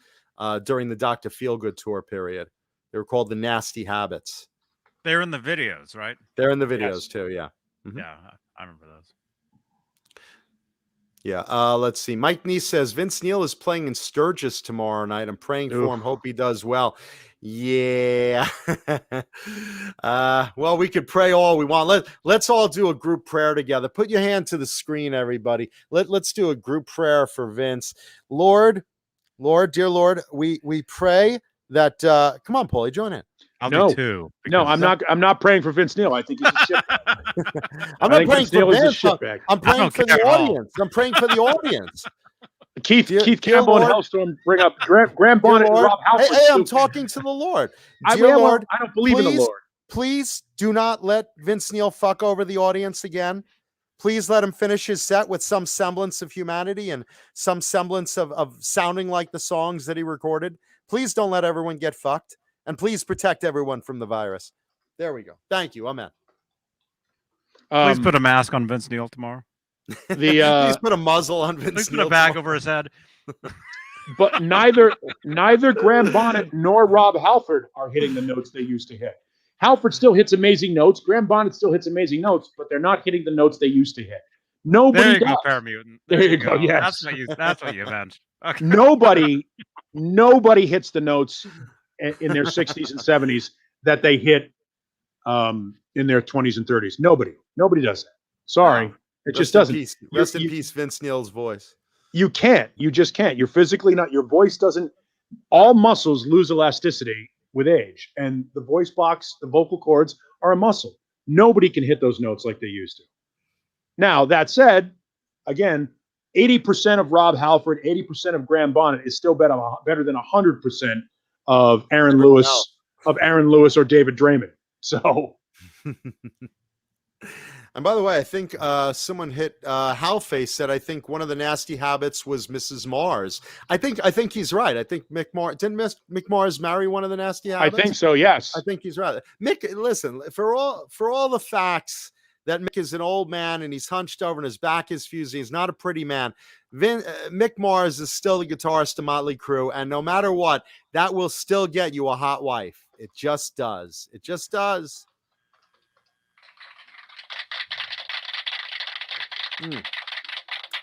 during the Dr. Feelgood tour period. They were called the Nasty Habits. They're in the videos, right? They're in the videos too, yeah. Mm-hmm. Yeah, I remember those. Yeah, let's see. Mike Neese says Vince Neil is playing in Sturgis tomorrow night. I'm praying for him. Hope he does well. Yeah. Well, we could pray all we want. Let's all do a group prayer together. Put your hand to the screen, everybody. Let's do a group prayer for Vince. Lord, dear Lord, we pray that come on, Paulie, join in. I'll do two. No, I'm not praying for Vince Neil. I think he's a shitbag. I'm not praying for Vince. I'm praying for the audience. I'm praying for the audience. Keith Campbell and Hellstorm bring up Graham Bonnet and Rob Halford. Hey, I'm talking to the Lord. Dear Lord, I don't believe in the Lord. Please do not let Vince Neil fuck over the audience again. Please let him finish his set with some semblance of humanity and some semblance of sounding like the songs that he recorded. Please don't let everyone get fucked. And please protect everyone from the virus. There we go. Thank you. Amen. Please put a mask on Vince Neil tomorrow. Please put a muzzle on Vince Please Neil. Put a bag over his head. But neither Graham Bonnet nor Rob Halford are hitting the notes they used to hit. Halford still hits amazing notes. Graham Bonnet still hits amazing notes, but they're not hitting the notes they used to hit. Nobody does. Paramutant. There you go. Yes. That's what you meant. Okay. Nobody hits the notes in their 60s and 70s that they hit in their 20s and 30s. Nobody does that. Sorry. It just doesn't. Rest in peace, Vince Neil's voice. You can't. You just can't. You're physically not. Your voice doesn't. All muscles lose elasticity with age, and the voice box, the vocal cords, are a muscle. Nobody can hit those notes like they used to. Now, that said, again, 80% of Rob Halford, 80% of Graham Bonnet is still better than 100% of Aaron Lewis or David Draymond. So. And by the way, I think someone hit Halface said, I think one of the Nasty Habits was Mrs. Mars. I think he's right. I think Mick Mars marry one of the Nasty Habits? I think so, yes. I think he's right. Mick, listen, for all the facts that Mick is an old man and he's hunched over and his back is fusing, he's not a pretty man. Mick Mars is still the guitarist of Motley Crue, and no matter what, that will still get you a hot wife. It just does. It just does.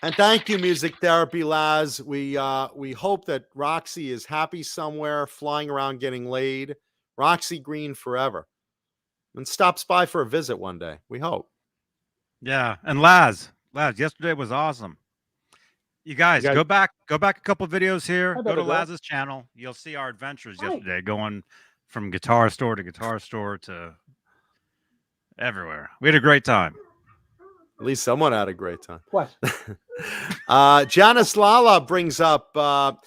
And thank you, Music Therapy Laz. We hope that Roxy is happy somewhere, flying around getting laid. Roxy Green forever. And stops by for a visit one day. We hope. Yeah, and Laz, yesterday was awesome. You guys go back a couple videos here. Go to Laz's channel. You'll see our adventures yesterday, going from guitar store to guitar store to everywhere. We had a great time. At least someone had a great time. What? Janice Lala brings up, for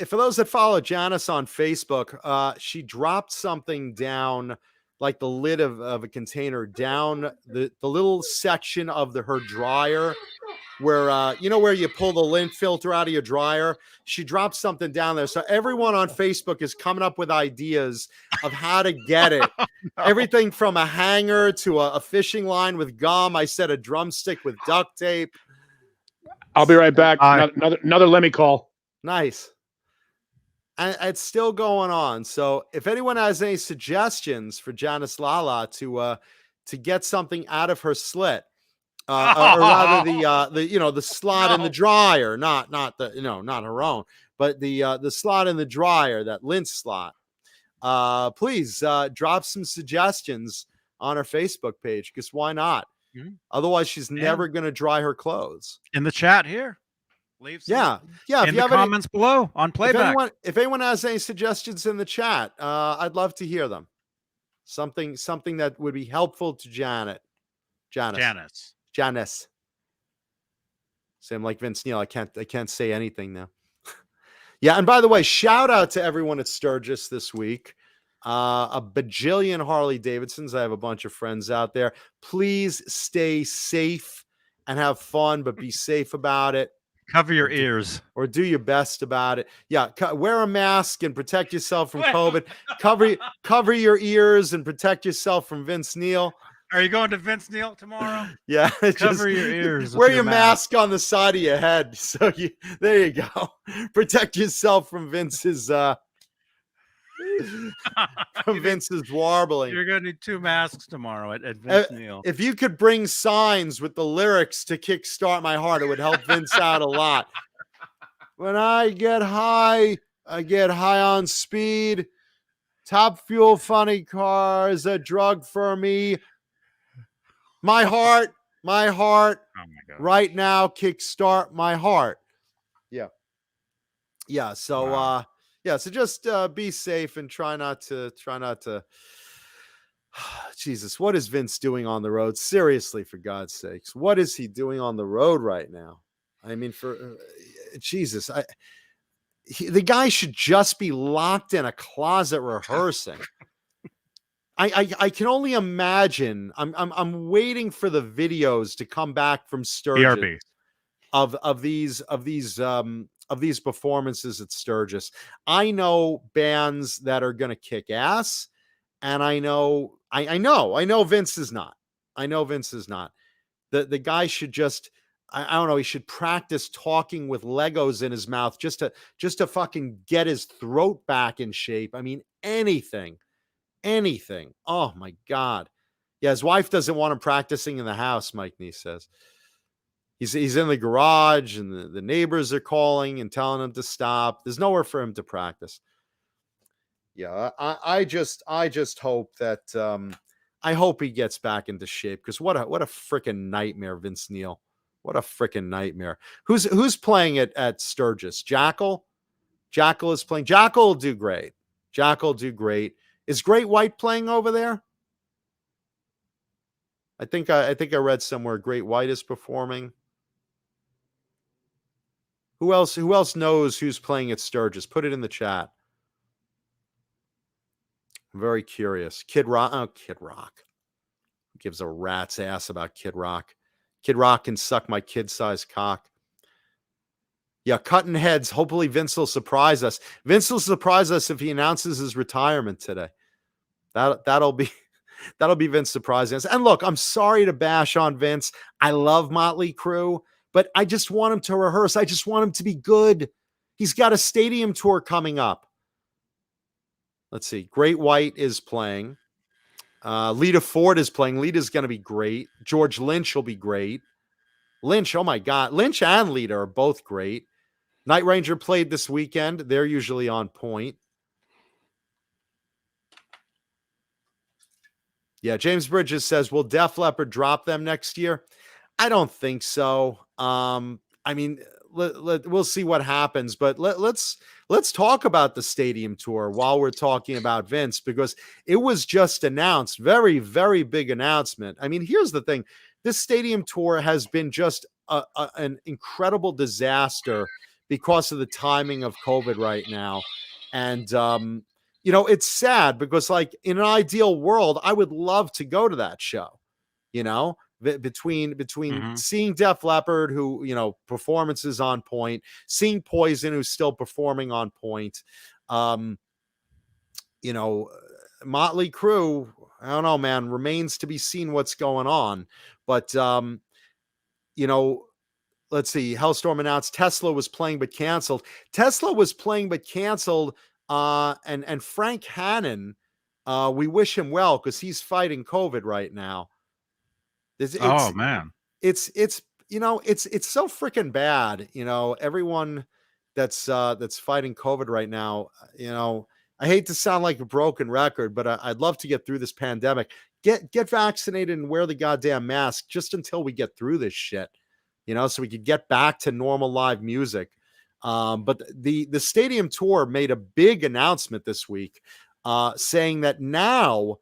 those that follow Janice on Facebook, she dropped something down, like the lid of a container, down the little section of her dryer where, where you pull the lint filter out of your dryer. She dropped something down there. So everyone on Facebook is coming up with ideas of how to get it. No. Everything from a hanger to a fishing line with gum. I said a drumstick with duct tape. I'll be right back. Another Lemmy call. Nice. And it's still going on. So if anyone has any suggestions for Janice Lala to get something out of her slit, or rather the slot in the dryer, not her own, but the slot in the dryer, that lint slot. Please drop some suggestions on our Facebook page, because why not? Mm-hmm. Otherwise, she's never going to dry her clothes. In the chat here, leave some in the comments below on playback. If anyone has any suggestions in the chat, I'd love to hear them. Something that would be helpful to Janice. Same like Vince Neil. I can't say anything now. Yeah, and by the way, shout out to everyone at Sturgis this week. A bajillion Harley Davidsons. I have a bunch of friends out there. Please stay safe and have fun, but be safe about it. Cover your ears. Or do your best about it. Yeah, wear a mask and protect yourself from COVID. Cover your ears and protect yourself from Vince Neil. Are you going to Vince Neil tomorrow? Yeah. Cover your ears. Wear your mask on the side of your head. So there you go. Protect yourself from Vince's Vince's warbling. You're going to need 2 masks tomorrow at Vince Neil. If you could bring signs with the lyrics to Kickstart My Heart, it would help Vince out a lot. When I get high on speed. Top fuel funny cars, a drug for me. My heart, oh my God. Right now, kickstart my heart. Yeah. So, wow. So just be safe and try not to. Jesus, what is Vince doing on the road? Seriously, for God's sakes, what is he doing on the road right now? I mean, for Jesus, the guy should just be locked in a closet rehearsing. I can only imagine. I'm waiting for the videos to come back from Sturgis of these performances at Sturgis. I know bands that are going to kick ass, and I know Vince is not. I know Vince is not. The guy should just, I don't know, he should practice talking with Legos in his mouth just to fucking get his throat back in shape. I mean, anything. Oh my God. Yeah, his wife doesn't want him practicing in the house, Mike Neese says. He's in the garage, and the neighbors are calling and telling him to stop. There's nowhere for him to practice. Yeah, I just hope that I hope he gets back into shape, because what a freaking nightmare, Vince Neil. What a freaking nightmare. Who's playing it at Sturgis? Jackal? Jackal is playing. Jackal will do great. Is Great White playing over there? I think I read somewhere Great White is performing. Who else knows who's playing at Sturgis? Put it in the chat. I'm very curious. Kid Rock. Oh, Kid Rock. Who gives a rat's ass about Kid Rock? Kid Rock can suck my kid-sized cock. Yeah, cutting heads. Hopefully Vince will surprise us. Vince will surprise us if he announces his retirement today. That'll be Vince surprising us. And look, I'm sorry to bash on Vince. I love Motley Crue, but I just want him to rehearse. I just want him to be good. He's got a stadium tour coming up. Let's see. Great White is playing. Lita Ford is playing. Lita's going to be great. George Lynch will be great. Lynch, oh my God. Lynch and Lita are both great. Night Ranger played this weekend. They're usually on point. Yeah, James Bridges says, will Def Leppard drop them next year? I don't think so. I mean, we'll see what happens. But let's talk about the stadium tour while we're talking about Vince, because it was just announced. Very, very big announcement. I mean, here's the thing: this stadium tour has been just an incredible disaster because of the timing of COVID right now, and it's sad because, like, in an ideal world, I would love to go to that show. Between seeing Def Leppard, who, performances on point, seeing Poison, who's still performing on point, Motley Crue, I don't know, man, remains to be seen what's going on. But, let's see, Hellstorm announced Tesla was playing but canceled. Tesla was playing but canceled, and Frank Hannon, we wish him well because he's fighting COVID right now. Oh man, it's so freaking bad. Everyone that's fighting COVID right now. I hate to sound like a broken record, but I'd love to get through this pandemic. Get vaccinated and wear the goddamn mask just until we get through this shit. So we could get back to normal live music. But the stadium tour made a big announcement this week, saying that now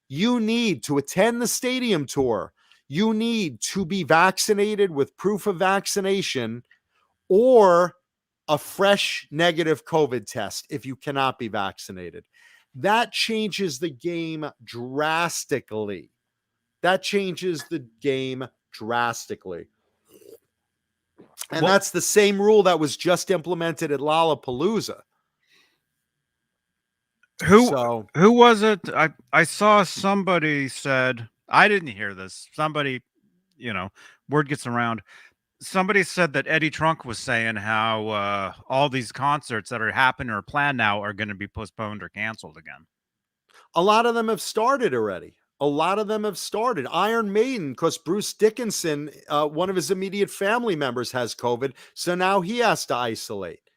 you need to attend the stadium tour. You need to be vaccinated with proof of vaccination or a fresh negative COVID test if you cannot be vaccinated. That changes the game drastically. And that's the same rule that was just implemented at Lollapalooza. Who was it? I saw somebody said, I didn't hear this. Somebody, word gets around. Somebody said that Eddie Trunk was saying how all these concerts that are happening or planned now are going to be postponed or canceled again. A lot of them have started already. Iron Maiden, because Bruce Dickinson, one of his immediate family members, has COVID, so now he has to isolate.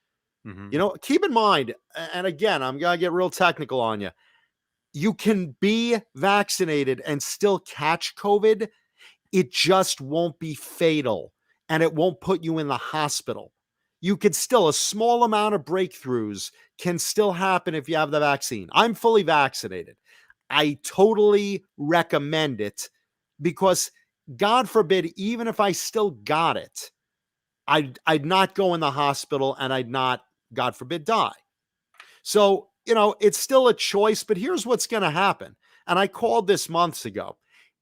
Mm-hmm. Keep in mind, and again, I'm going to get real technical on you. You can be vaccinated and still catch COVID. It just won't be fatal, and it won't put you in the hospital. You could still, a small amount of breakthroughs can still happen if you have the vaccine. I'm fully vaccinated. I totally recommend it because, God forbid, even if I still got it, I'd not go in the hospital and I'd not, God forbid, die. So, it's still a choice, but here's what's going to happen. And I called this months ago.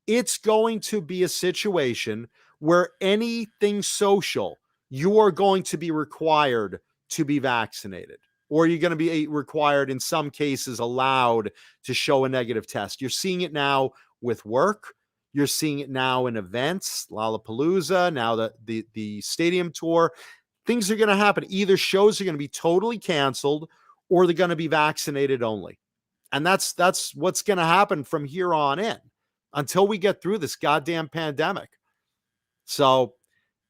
It's going to be a situation where anything social, you are going to be required to be vaccinated, or you're going to be required, in some cases, allowed to show a negative test. You're seeing it now with work. You're seeing it now in events, Lollapalooza, now the stadium tour. Things are going to happen. Either shows are going to be totally canceled or they're going to be vaccinated only. And that's what's going to happen from here on in until we get through this goddamn pandemic. So,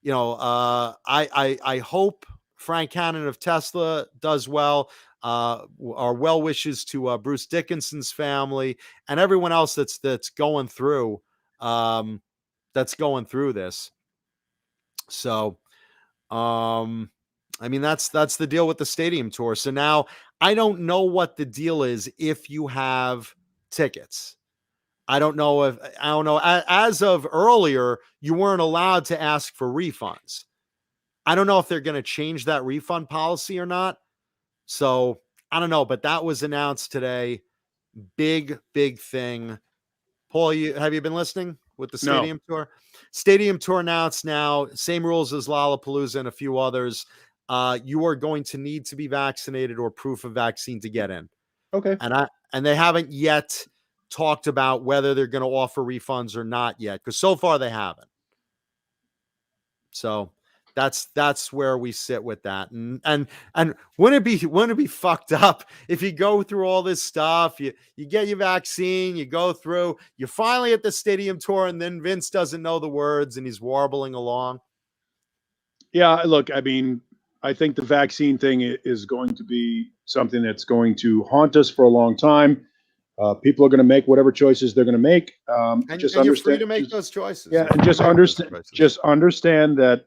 I hope Frank Hannon of Tesla does well. Our well wishes to Bruce Dickinson's family and everyone else that's going through this. So, I mean, that's the deal with the stadium tour. So now I don't know what the deal is if you have tickets. I don't know. As of earlier, you weren't allowed to ask for refunds. I don't know if they're going to change that refund policy or not. So I don't know, but that was announced today. Big thing. Paul, have you been listening with the stadium tour? Stadium tour announced now, same rules as Lollapalooza and a few others. You are going to need to be vaccinated or proof of vaccine to get in. Okay. And they haven't yet talked about whether they're going to offer refunds or not yet, because so far they haven't. So that's where we sit with that. And wouldn't it be fucked up if you go through all this stuff, you get your vaccine, you go through, you're finally at the stadium tour, and then Vince doesn't know the words and he's warbling along? Yeah, look, I mean, I think the vaccine thing is going to be something that's going to haunt us for a long time. People are going to make whatever choices they're going to make. And you're free to make those choices. Yeah, and just understand that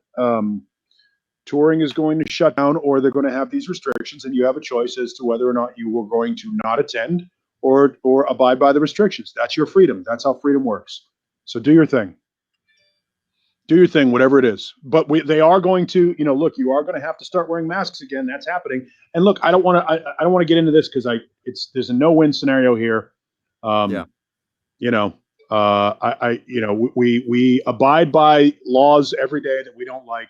touring is going to shut down or they're going to have these restrictions, and you have a choice as to whether or not you are going to not attend or abide by the restrictions. That's your freedom. That's how freedom works. So do your thing. Do your thing, whatever it is. But they are going to, look, you are going to have to start wearing masks again. That's happening. And look, I don't want to get into this because there's a no-win scenario here. We abide by laws every day that we don't like.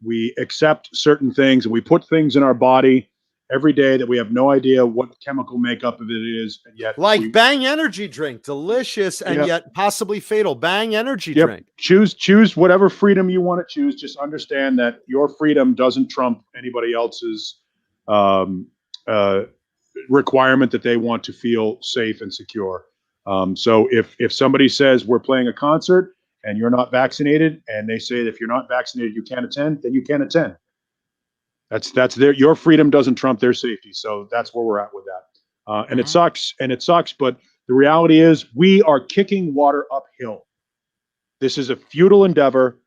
We accept certain things, and we put things in our body every day that we have no idea what chemical makeup of it is, and yet Bang energy drink, delicious and yet possibly fatal. Bang energy drink. Choose whatever freedom you want to choose. Just understand that your freedom doesn't trump anybody else's requirement that they want to feel safe and secure. So if somebody says we're playing a concert and you're not vaccinated, and they say that if you're not vaccinated you can't attend, then you can't attend. That's your freedom doesn't trump their safety. So that's where we're at with that. And it sucks, but the reality is we are kicking water uphill. This is a futile endeavor.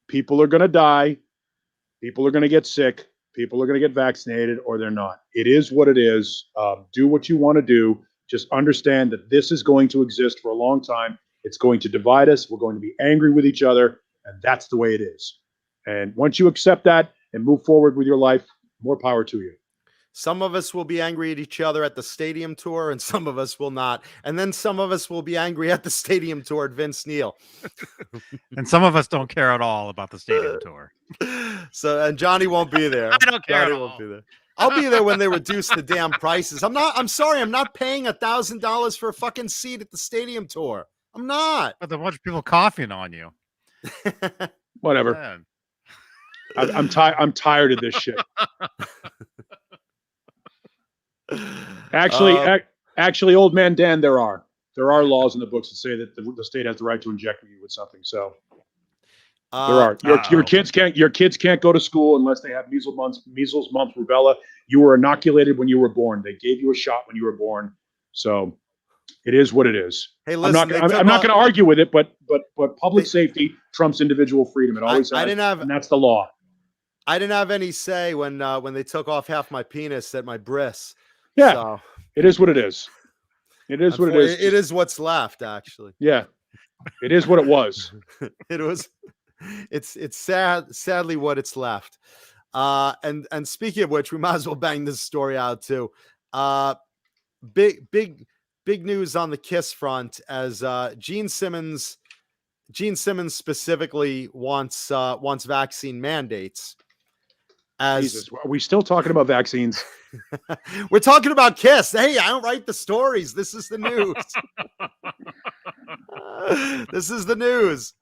People are going to die. People are going to get sick. People are going to get vaccinated, or they're not. It is what it is. Do what you want to do. Just understand that this is going to exist for a long time. It's going to divide us. We're going to be angry with each other, and that's the way it is. And once you accept that and move forward with your life, more power to you. Some of us will be angry at each other at the stadium tour, and some of us will not. And then some of us will be angry at the stadium tour at Vince Neil. And some of us don't care at all about the stadium tour. And Johnny won't be there. I don't care. Johnny won't be there. I'll be there when they reduce the damn prices. I'm sorry. I'm not paying $1,000 for a fucking seat at the stadium tour. I'm not. But there are a bunch of people coughing on you. Whatever. Man. I'm tired of this shit. Actually, old man Dan, there are laws in the books that say that the state has the right to inject you with something. So there are. Your kids can't go to school unless they have measles, mumps, rubella. You were inoculated when you were born. They gave you a shot when you were born. So it is what it is. Hey, listen, I'm not going to argue with it, but public safety trumps individual freedom. It always has, and that's the law. I didn't have any say when they took off half my penis at my bris. Yeah, so. It is what it is. It is what it is. It is what's left, actually. Yeah, it is what it was. It was. It's sadly what it's left. And speaking of which, we might as well bang this story out too. Big news on the KISS front as Gene Simmons specifically wants vaccine mandates. Jesus, are we still talking about vaccines? We're talking about KISS. Hey, I don't write the stories. This is the news. This is the news.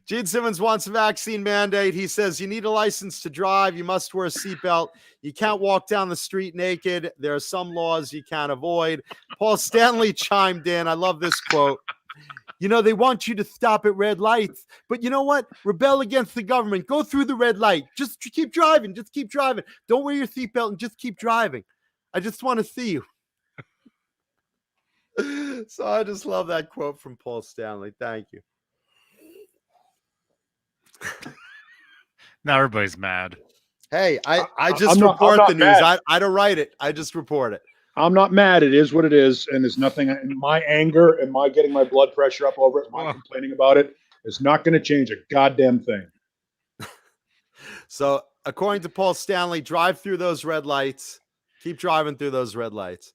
Gene Simmons wants a vaccine mandate. He says you need a license to drive. You must wear a seatbelt. You can't walk down the street naked. There are some laws you can't avoid. Paul Stanley chimed in. I love this quote. They want you to stop at red lights. But you know what? Rebel against the government. Go through the red light. Just keep driving. Just keep driving. Don't wear your seatbelt and just keep driving. I just want to see you. So I just love that quote from Paul Stanley. Thank you. Now everybody's mad. Hey, I just report the news. I don't write it. I just report it. I'm not mad. It is what it is. And there's nothing in my anger and my getting my blood pressure up over it, my complaining about it is not going to change a goddamn thing. So according to Paul Stanley, drive through those red lights. Keep driving through those red lights.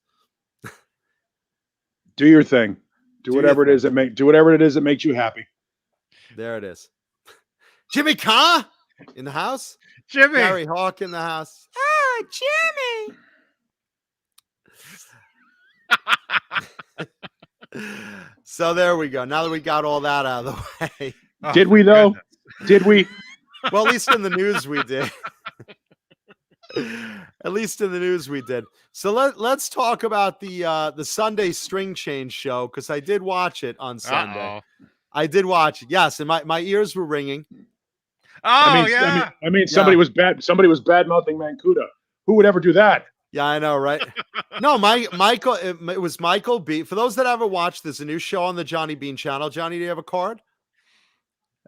Do your thing. Do whatever it is that makes you happy. There it is. Jimmy Carr in the house. Jimmy. Gary Hawk in the house. Oh, Jimmy. So there we go. Now that we got all that out of the way. Did we though? Goodness. Did we? Well, at least in the news we did. At least in the news we did. So let's talk about the Sunday String Change show, because I did watch it on Sunday. Uh-oh. I did watch it. Yes, and my ears were ringing. Oh, somebody was bad mouthing Mancuda. Who would ever do that? Yeah, I know, right? No, Michael. It was Michael B. For those that haven't watched, there's a new show on the Johnny Beane channel. Johnny, do you have a card?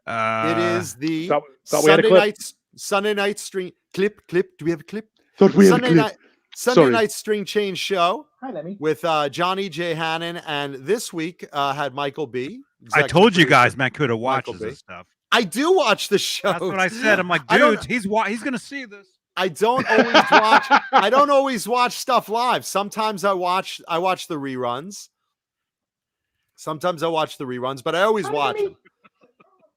It is the Sunday night string clip. Do we have a clip? Sunday night string change show. Hi, Lemmy. With Johnny J. Hannon, and this week had Michael B. I told you guys, Mancuda watches this stuff. I do watch the show. That's what I said. I'm like, dude, he's gonna see this. I don't always watch. I don't always watch stuff live. Sometimes I watch the reruns. But I always watch them.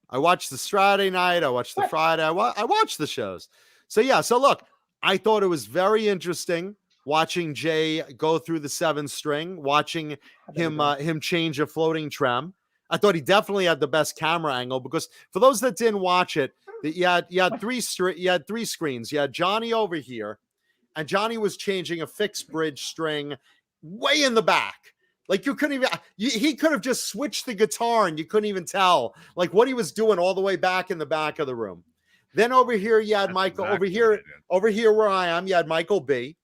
I watch the Saturday night. I watch the Friday. I watch the shows. So yeah. So look, I thought it was very interesting watching Jay go through the 7-string, watching him change a floating trem. I thought he definitely had the best camera angle, because for those that didn't watch it, you had three screens. You had Johnny over here, and Johnny was changing a fixed bridge string way in the back. Like you couldn't even, he could have just switched the guitar and you couldn't even tell like what he was doing all the way back in the back of the room. Then over here, you had Michael. Over here where I am, you had Michael B.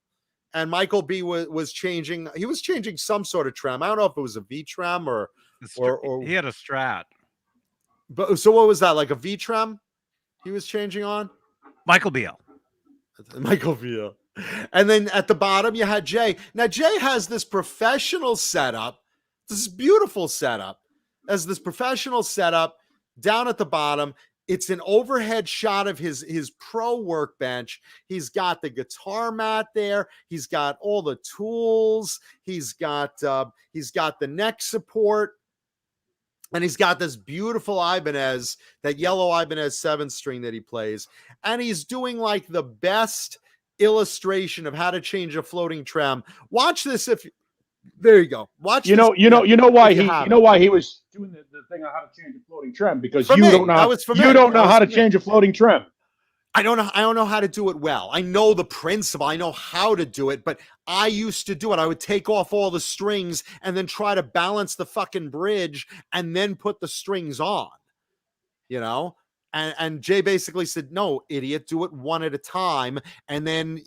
And Michael B was changing. He was changing some sort of trem. I don't know if it was a V trem or he had a Strat. But so what was that? Like a V trem? He was changing on Michael BL. And then at the bottom you had Jay. Now Jay has this professional setup. This is beautiful setup. As this professional setup down at the bottom. It's an overhead shot of his pro workbench. He's got the guitar mat there. He's got all the tools. He's got the neck support. And he's got this beautiful Ibanez, that yellow Ibanez 7-string that he plays. And he's doing like the best illustration of how to change a floating trem. Watch this there you go. Watch. You know why he was doing the thing on how to change a floating trem, because you don't know how to change a floating trem. I don't know how to do it well. I know the principle. I know how to do it, but I used to do it. I would take off all the strings and then try to balance the fucking bridge and then put the strings on. You know? And Jay basically said, "No, idiot, do it one at a time, and then,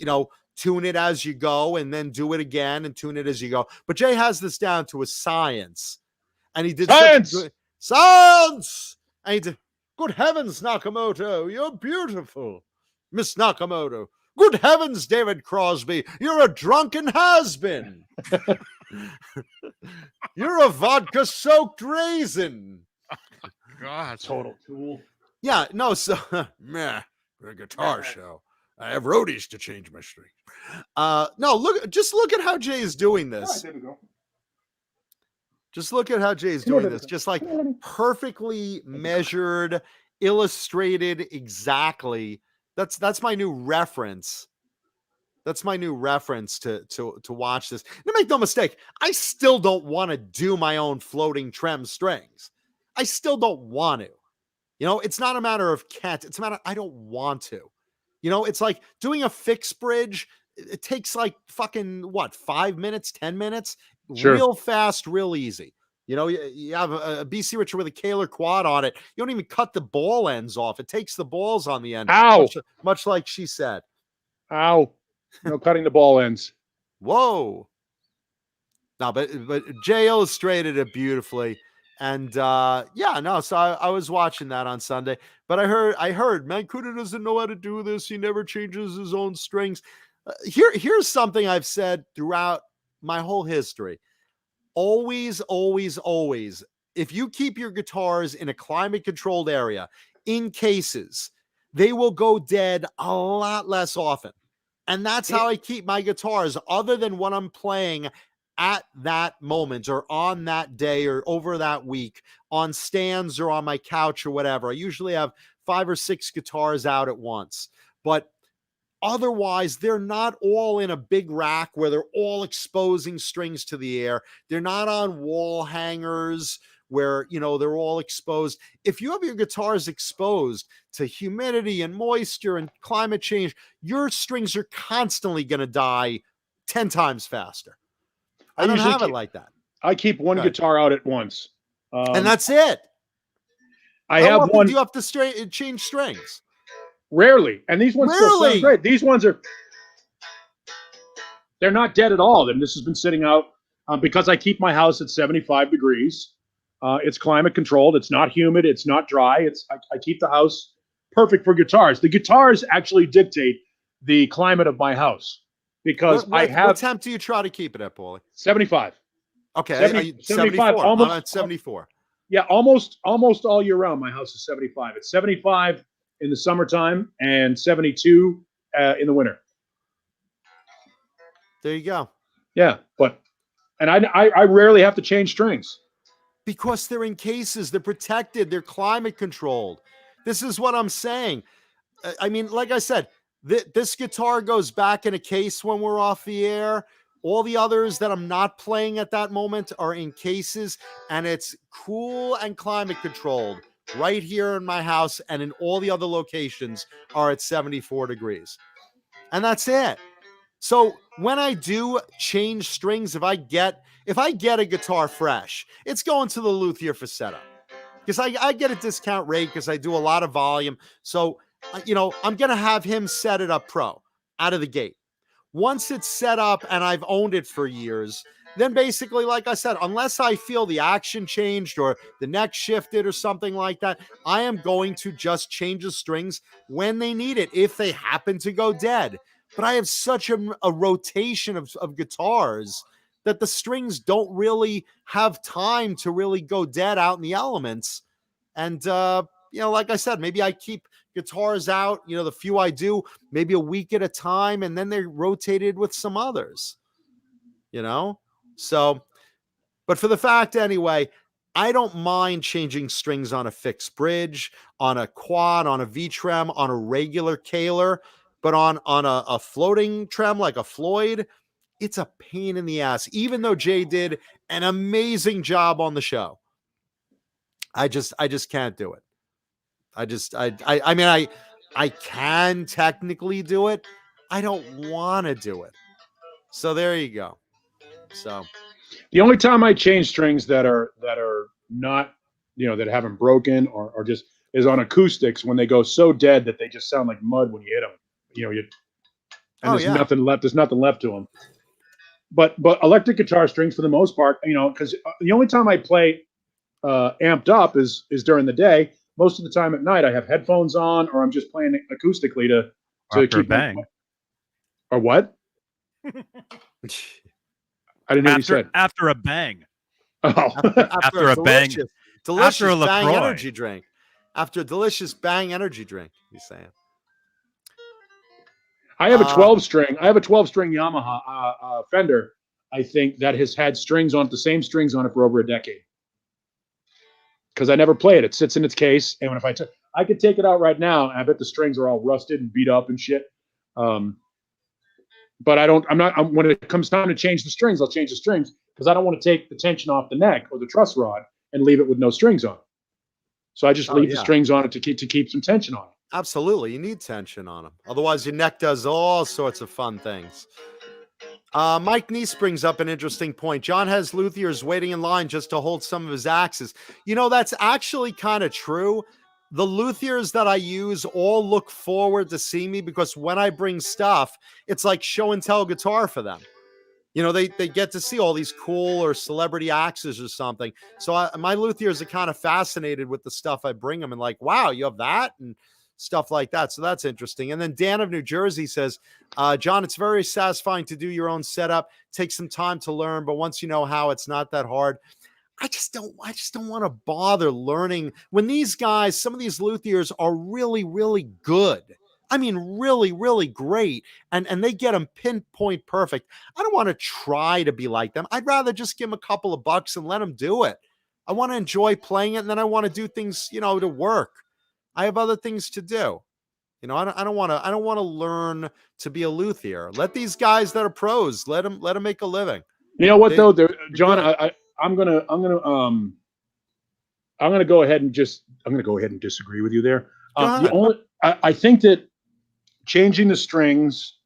tune it as you go, and then do it again and tune it as you go." But Jay has this down to a science. And he did science. And he did, "Good heavens, Nakamoto, you're beautiful. Miss Nakamoto. Good heavens, David Crosby, you're a drunken has-been. You're a vodka-soaked raisin." God, total tool. Yeah, no, so a guitar show. I have roadies to change my strings. No, look at how Jay is doing this. Right, there we go. Just look at how Jay's doing this. Just like perfectly measured, illustrated exactly. That's my new reference. That's my new reference to watch this. Now, make no mistake, I still don't want to do my own floating trem strings. I still don't want to. It's not a matter of can't. It's a matter I don't want to. It's like doing a fixed bridge. It takes like fucking 5 minutes, 10 minutes, sure. Real fast, real easy. You have a BC Richard with a Kaler quad on it. You don't even cut the ball ends off. It takes the balls on the end. Ow! Much like she said. Ow! No cutting the ball ends. Whoa! No, but Jay illustrated it beautifully. And so I was watching that on Sunday, but I heard Mancuda doesn't know how to do this. He never changes his own strings. Here's something I've said throughout my whole history. Always, always, always, if you keep your guitars in a climate controlled area, in cases, they will go dead a lot less often. And that's how I keep my guitars, other than when I'm playing at that moment or on that day or over that week on stands or on my couch or whatever. I usually have 5 or 6 guitars out at once, but otherwise they're not all in a big rack where they're all exposing strings to the air. They're not on wall hangers where, they're all exposed. If you have your guitars exposed to humidity and moisture and climate change, your strings are constantly going to die 10 times faster. I don't have it like that. I keep one guitar out at once. And that's it. How often do you have to change strings? Rarely. And these ones still sound great. These ones they're not dead at all. And this has been sitting out because I keep my house at 75 degrees. It's climate controlled. It's not humid. It's not dry. I keep the house perfect for guitars. The guitars actually dictate the climate of my house because what temp do you try to keep it at, Paulie? 75. Okay, 75. Almost, I'm at 74. Yeah, almost all year round. My house is 75. It's 75 in the summertime and 72 in the winter. There you go. Yeah, and I rarely have to change strings. Because they're in cases, they're protected, they're climate controlled. This is what I'm saying. I mean, like I said, this guitar goes back in a case when we're off the air. All the others that I'm not playing at that moment are in cases, and it's cool and climate controlled right here in my house, and in all the other locations are at 74 degrees. And that's it. So when I do change strings, if I get a guitar fresh, it's going to the luthier for setup, because I get a discount rate because I do a lot of volume. So, I'm going to have him set it up pro out of the gate. Once it's set up and I've owned it for years, then basically, like I said, unless I feel the action changed or the neck shifted or something like that, I am going to just change the strings when they need it, if they happen to go dead. But I have such a rotation of guitars that the strings don't really have time to really go dead out in the elements. And, like I said, maybe I keep guitars out, the few I do, maybe a week at a time, and then they're rotated with some others, So, but for the fact anyway, I don't mind changing strings on a fixed bridge, on a quad, on a V-trem, on a regular Kaler, but on a floating trem like a Floyd, it's a pain in the ass, even though Jay did an amazing job on the show. I just can't do it. I mean, I can technically do it. I don't want to do it. So there you go. So the only time I change strings that are not, that haven't broken or just is on acoustics, when they go so dead that they just sound like mud when you hit them. There's nothing left. There's nothing left to them. But electric guitar strings, for the most part, because the only time I play amped up is during the day. Most of the time at night, I have headphones on, or I'm just playing acoustically to keep a bang. Or what? I didn't hear what you said. After a bang. Oh, after a bang. Delicious after a bang LaCroix. energy drink. After a delicious bang energy drink, he's saying. I have a 12-string. I have a 12-string Yamaha Fender, I think, that has had strings on it, the same strings on it for over a decade. Because I never play it. It sits in its case, and if I could take it out right now, and I bet the strings are all rusted and beat up and shit. But when it comes time to change the strings, I'll change the strings, because I don't want to take the tension off the neck or the truss rod and leave it with no strings on it. So I just leave the strings on it to keep some tension on it. Absolutely. You need tension on them. Otherwise, your neck does all sorts of fun things. Mike Neese brings up an interesting point. John has luthiers waiting in line just to hold some of his axes. That's actually kind of true. The luthiers that I use all look forward to see me, because when I bring stuff, it's like show and tell guitar for them. They get to see all these cool or celebrity axes or something. So my luthiers are kind of fascinated with the stuff I bring them, and like, wow, you have that? And stuff like that. So that's interesting. And then Dan of New Jersey says, John, it's very satisfying to do your own setup. Take some time to learn, but once you know how, it's not that hard. I just don't want to bother learning when these guys, some of these luthiers are really, really good. I mean, really, really great. And they get them pinpoint perfect. I don't want to try to be like them. I'd rather just give them a couple of bucks and let them do it. I want to enjoy playing it. And then I want to do things, to work. I have other things to do. I don't want to learn to be a luthier. Let these guys that are pros, let them make a living. You know what, though, John, I'm gonna go ahead and disagree with you there. I think that changing the strings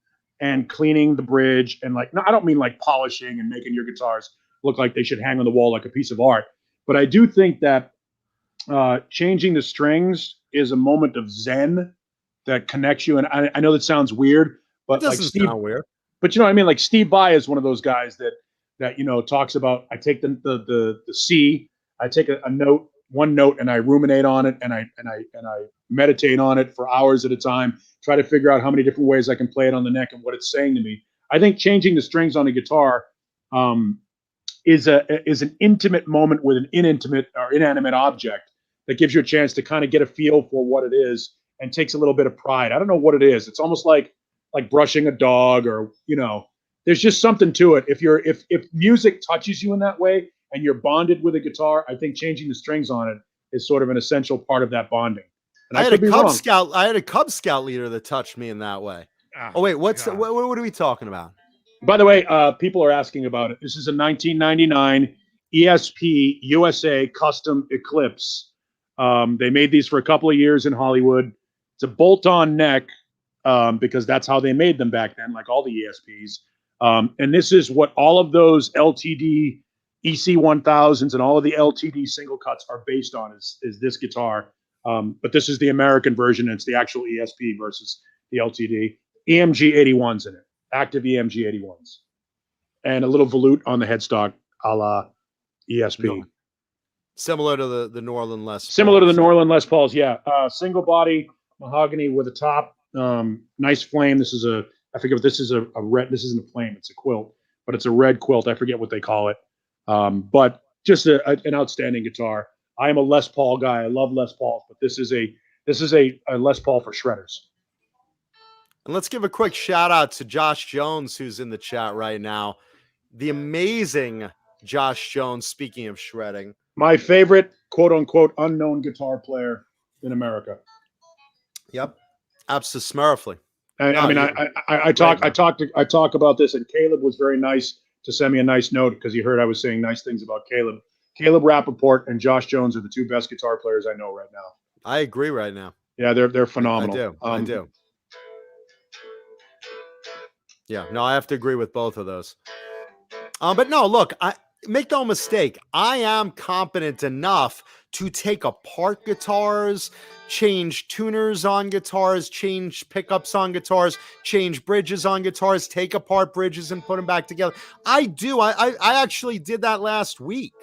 and cleaning the bridge and I don't mean like polishing and making your guitars look like they should hang on the wall like a piece of art, but I do think that changing the strings is a moment of zen that connects you. And I know that sounds weird, but it doesn't sound weird. But what I mean? Like Steve Vai is one of those guys that talks about, I take the C, I take a note, one note, and I ruminate on it, and I meditate on it for hours at a time. Try to figure out how many different ways I can play it on the neck and what it's saying to me. I think changing the strings on a guitar is an intimate moment with an inanimate object that gives you a chance to kind of get a feel for what it is and takes a little bit of pride. I don't know what it is. It's almost like brushing a dog, or there's just something to it. If music touches you in that way and you're bonded with a guitar, I think changing the strings on it is sort of an essential part of that bonding. And I had a Cub Scout leader that touched me in that way. Oh wait, what are we talking about? By the way, people are asking about it. This is a 1999 ESP USA custom Eclipse. They made these for a couple of years in Hollywood. It's a bolt-on neck because that's how they made them back then, like all the ESPs. And this is what all of those LTD EC1000s and all of the LTD single cuts are based on, is this guitar. But this is the American version, and it's the actual ESP versus the LTD. EMG 81s in it, active EMG 81s, and a little volute on the headstock, a la ESP. No. Similar to the Norland Les Pauls. Similar to the Norland Les Pauls, yeah. Single body mahogany with a top, nice flame. This is I forget what this is, a red. This isn't a flame, it's a quilt, but it's a red quilt. I forget what they call it. But just an outstanding guitar. I am a Les Paul guy. I love Les Pauls, but this is a Les Paul for shredders. And let's give a quick shout out to Josh Jones, who's in the chat right now. The amazing Josh Jones, speaking of shredding. My favorite, quote unquote, unknown guitar player in America. Yep. Absolutely. I talk about this, and Caleb was very nice to send me a nice note because he heard I was saying nice things about Caleb. Caleb Rappaport and Josh Jones are the two best guitar players I know right now. I agree right now. Yeah, they're phenomenal. I do. Yeah, no, I have to agree with both of those. But no, look, make no mistake. I am competent enough to take apart guitars, change tuners on guitars, change pickups on guitars, change bridges on guitars, take apart bridges and put them back together. I do. I actually did that last week.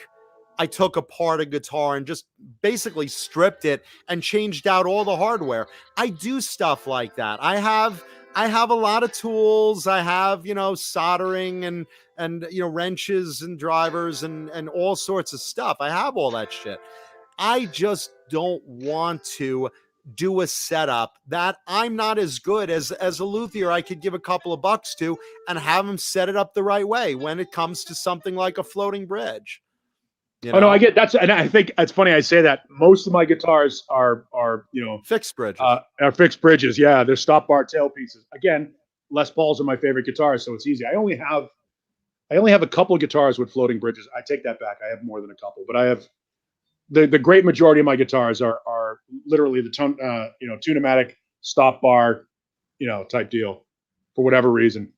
I took apart a guitar and just basically stripped it and changed out all the hardware. I do stuff like that. I have a lot of tools. I have, soldering and wrenches and drivers and all sorts of stuff. I have all that shit. I just don't want to do a setup that I'm not as good as a luthier I could give a couple of bucks to and have him set it up the right way when it comes to something like a floating bridge. Oh no, I get that's, and I think it's funny I say that. Most of my guitars are fixed bridges. Are fixed bridges. Yeah, they're stop bar tailpieces. Again, Les Pauls are my favorite guitars, so it's easy. I only have a couple of guitars with floating bridges. I take that back. I have more than a couple, but I have the great majority of my guitars are literally the Tune-o-matic stop bar, type deal for whatever reason.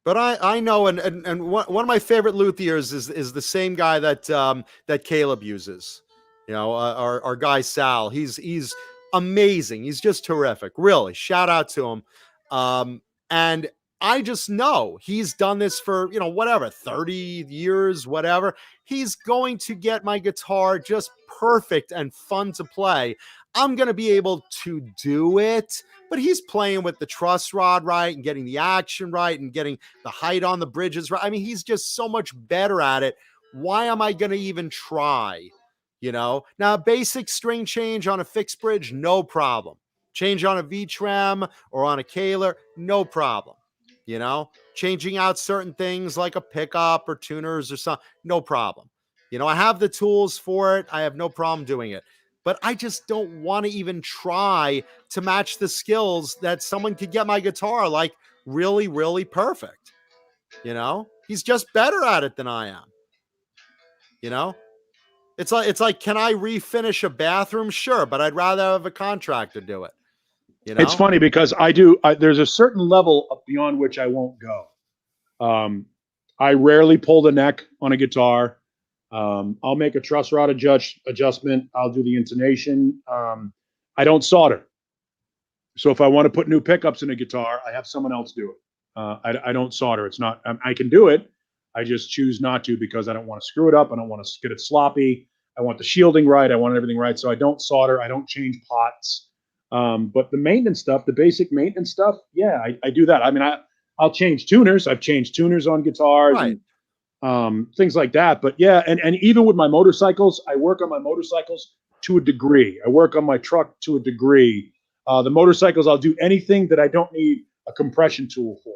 But I know, and one of my favorite luthiers is the same guy that Caleb uses. Our guy Sal. He's amazing. He's just terrific. Really, shout out to him. And I just know he's done this for 30 years, whatever. He's going to get my guitar just perfect and fun to play. I'm going to be able to do it, but he's playing with the truss rod right and getting the action right and getting the height on the bridges right. I mean, he's just so much better at it. Why am I going to even try? Now, a basic string change on a fixed bridge, no problem. Change on a V-Trem or on a Kahler, no problem. Changing out certain things like a pickup or tuners or something, no problem. I have the tools for it. I have no problem doing it. But I just don't want to even try to match the skills that someone could get my guitar like really, really perfect. He's just better at it than I am. It's like, can I refinish a bathroom? Sure, but I'd rather have a contractor do it. It's funny because there's a certain level beyond which I won't go. I rarely pull the neck on a guitar. I'll make a truss rod adjustment. I'll do the intonation. I don't solder. So if I want to put new pickups in a guitar, I have someone else do it. I don't solder. It's not, I can do it. I just choose not to because I don't want to screw it up. I don't want to get it sloppy. I want the shielding right. I want everything right. So I don't solder. I don't change pots. But the maintenance stuff, the basic maintenance stuff, yeah, I do that. I mean, I'll change tuners. I've changed tuners on guitars and things like that. But yeah, and even with my motorcycles, I work on my motorcycles to a degree. I work on my truck to a degree. The motorcycles, I'll do anything that I don't need a compression tool for.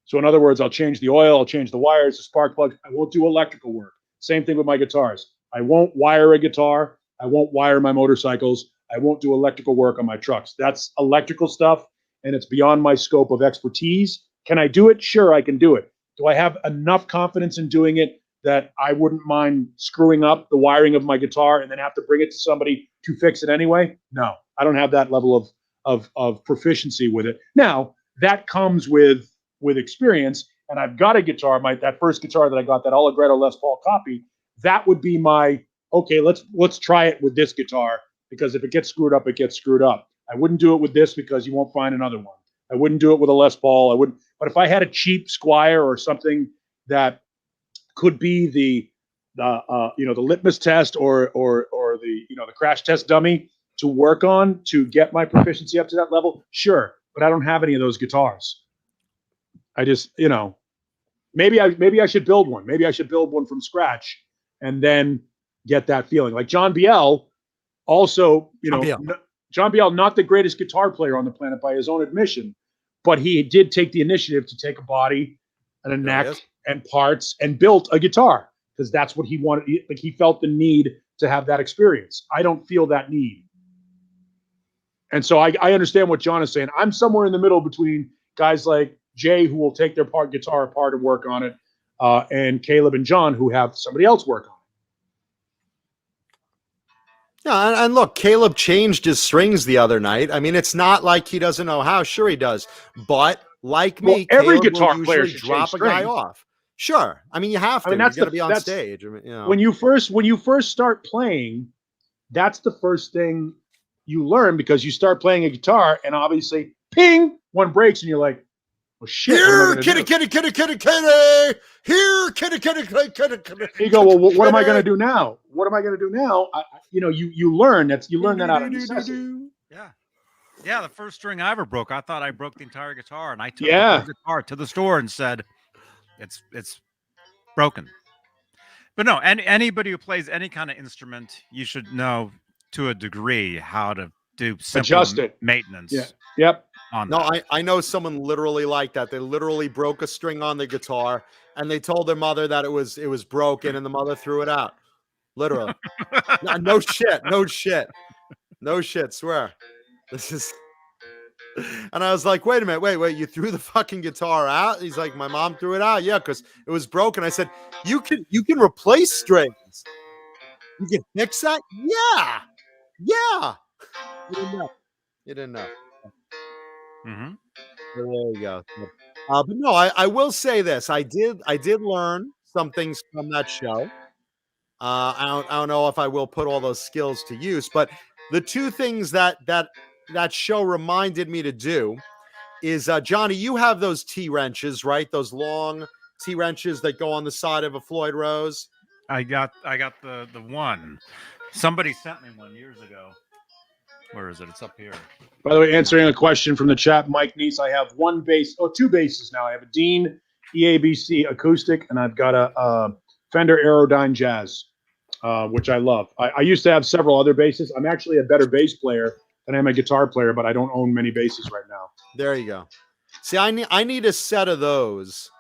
So in other words, I'll change the oil, I'll change the wires, the spark plugs. I won't do electrical work. Same thing with my guitars. I won't wire a guitar. I won't wire my motorcycles. I won't do electrical work on my trucks. That's electrical stuff, and it's beyond my scope of expertise. Can I do it? Sure, I can do it. Do I have enough confidence in doing it that I wouldn't mind screwing up the wiring of my guitar and then have to bring it to somebody to fix it anyway? No, I don't have that level of proficiency with it. Now, that comes with experience, and I've got a guitar, that first guitar that I got, that Allegretto Les Paul copy, that would be my, okay, let's try it with this guitar, because if it gets screwed up, it gets screwed up. I wouldn't do it with this because you won't find another one. I wouldn't do it with a Les Paul. I wouldn't. But if I had a cheap Squire or something that could be the litmus test or the the crash test dummy to work on to get my proficiency up to that level, sure. But I don't have any of those guitars. I just, maybe I should build one. Maybe I should build one from scratch and then get that feeling. Like John Biel, also, John Biel, not the greatest guitar player on the planet by his own admission, but he did take the initiative to take a body and a neck and parts and built a guitar because that's what he wanted. Like he felt the need to have that experience. I don't feel that need. And so I understand what John is saying. I'm somewhere in the middle between guys like Jay, who will take their guitar apart and work on it, and Caleb and John, who have somebody else work on it. Yeah, and look, Caleb changed his strings the other night. I mean, it's not like he doesn't know how. Sure, he does. But like me, every Caleb guitar will player usually drop a guy off. Sure. I mean, you have to. You got to be on stage. When you first start playing, that's the first thing you learn, because you start playing a guitar and obviously, ping, one breaks and you're like, well, shit. Here, kitty. Here, kitty. You go, well, what am I going to do now? What am I going to do now? You learn that. You learn that out of necessity. Yeah. The first string I ever broke, I thought I broke the entire guitar, and I took the guitar to the store and said, "It's broken." But no, anybody who plays any kind of instrument, you should know to a degree how to do simple maintenance. Yeah. Yep. I know someone literally like that. They literally broke a string on the guitar and they told their mother that it was broken, and the mother threw it out. Literally. No shit. Swear. This is. And I was like, wait a minute, wait, you threw the fucking guitar out? He's like, my mom threw it out. Yeah, because it was broken. I said, you can replace strings. You can fix that? Yeah. You didn't know. Mm-hmm. There you go. But no, I will say this. I did learn some things from that show. I don't know if I will put all those skills to use, but the two things that show reminded me to do is, Johnny, you have those T-wrenches, right? Those long T-wrenches that go on the side of a Floyd Rose. I got the one. Somebody sent me one years ago. Where is it? It's up here. By the way, answering a question from the chat, Mike Neese, I have two basses now. I have a Deane EABC acoustic, and I've got a Fender Aerodyne Jazz, which I love. I used to have several other basses. I'm actually a better bass player than I am a guitar player, but I don't own many basses right now. There you go. See, I need a set of those.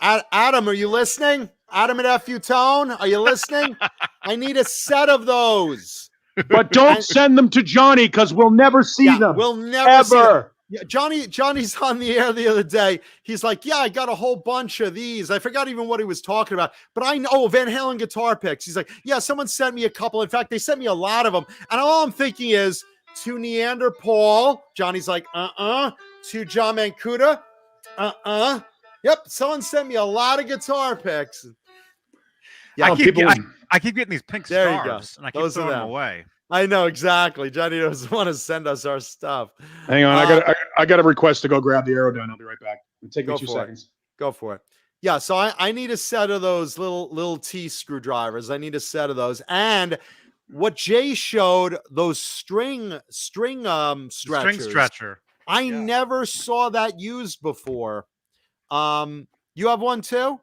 Adam, are you listening? Adam at FU Tone, are you listening? I need a set of those. But don't send them to Johnny, because we'll never see them. We'll never see them. Yeah, Johnny's on the air the other day. He's like, yeah, I got a whole bunch of these. I forgot even what he was talking about. But I know Van Halen guitar picks. He's like, yeah, someone sent me a couple. In fact, they sent me a lot of them. And all I'm thinking is, to Neanderthal. Johnny's like, To John Mancuda. Yep, someone sent me a lot of guitar picks. Yeah, I keep getting these pink scarves, and I keep throwing them away. I know, exactly. Johnny doesn't want to send us our stuff. Hang on, I got a request to go grab the Aerodyne. I'll be right back. It'll take me 2 seconds. Go for it. Yeah, so I need a set of those little T screwdrivers. I need a set of those. And what Jay showed, those string stretchers. String stretcher. I never saw that used before. You have one too?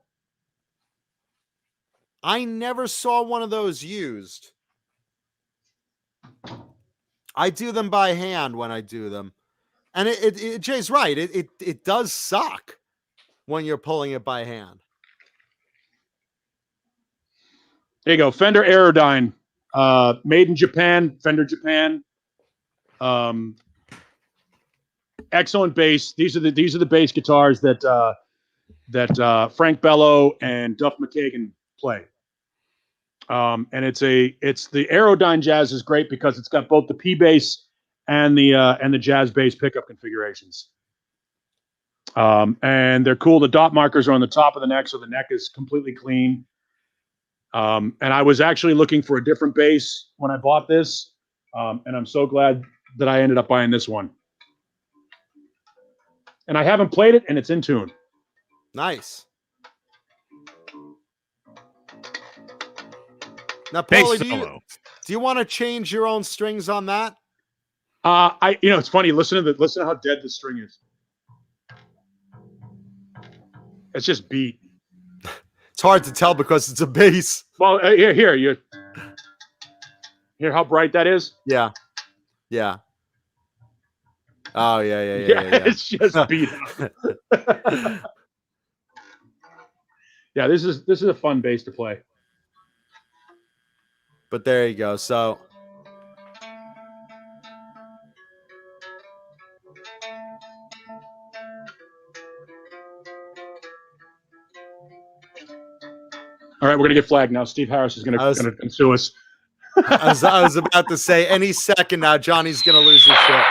I never saw one of those used. I do them by hand when I do them. And Jay's right. It does suck when you're pulling it by hand. There you go. Fender Aerodyne. Made in Japan, Fender Japan. Excellent bass. These are the bass guitars that Frank Bello and Duff McKagan play. And it's the Aerodyne Jazz is great because it's got both the P bass and the jazz bass pickup configurations. And they're cool. The dot markers are on the top of the neck, so the neck is completely clean. And I was actually looking for a different bass when I bought this, and I'm so glad that I ended up buying this one. And I haven't played it, and it's in tune. Nice. Now, Paulie, do you want to change your own strings on that? It's funny. Listen to how dead this string is. It's just beat. It's hard to tell because it's a bass. Well, here, you hear how bright that is? Yeah. Oh yeah. It's just beat up. Yeah, this is a fun bass to play. But there you go. So all right, we're gonna get flagged now. Steve Harris is gonna sue us. I was about to say any second now, Johnny's gonna lose his shit.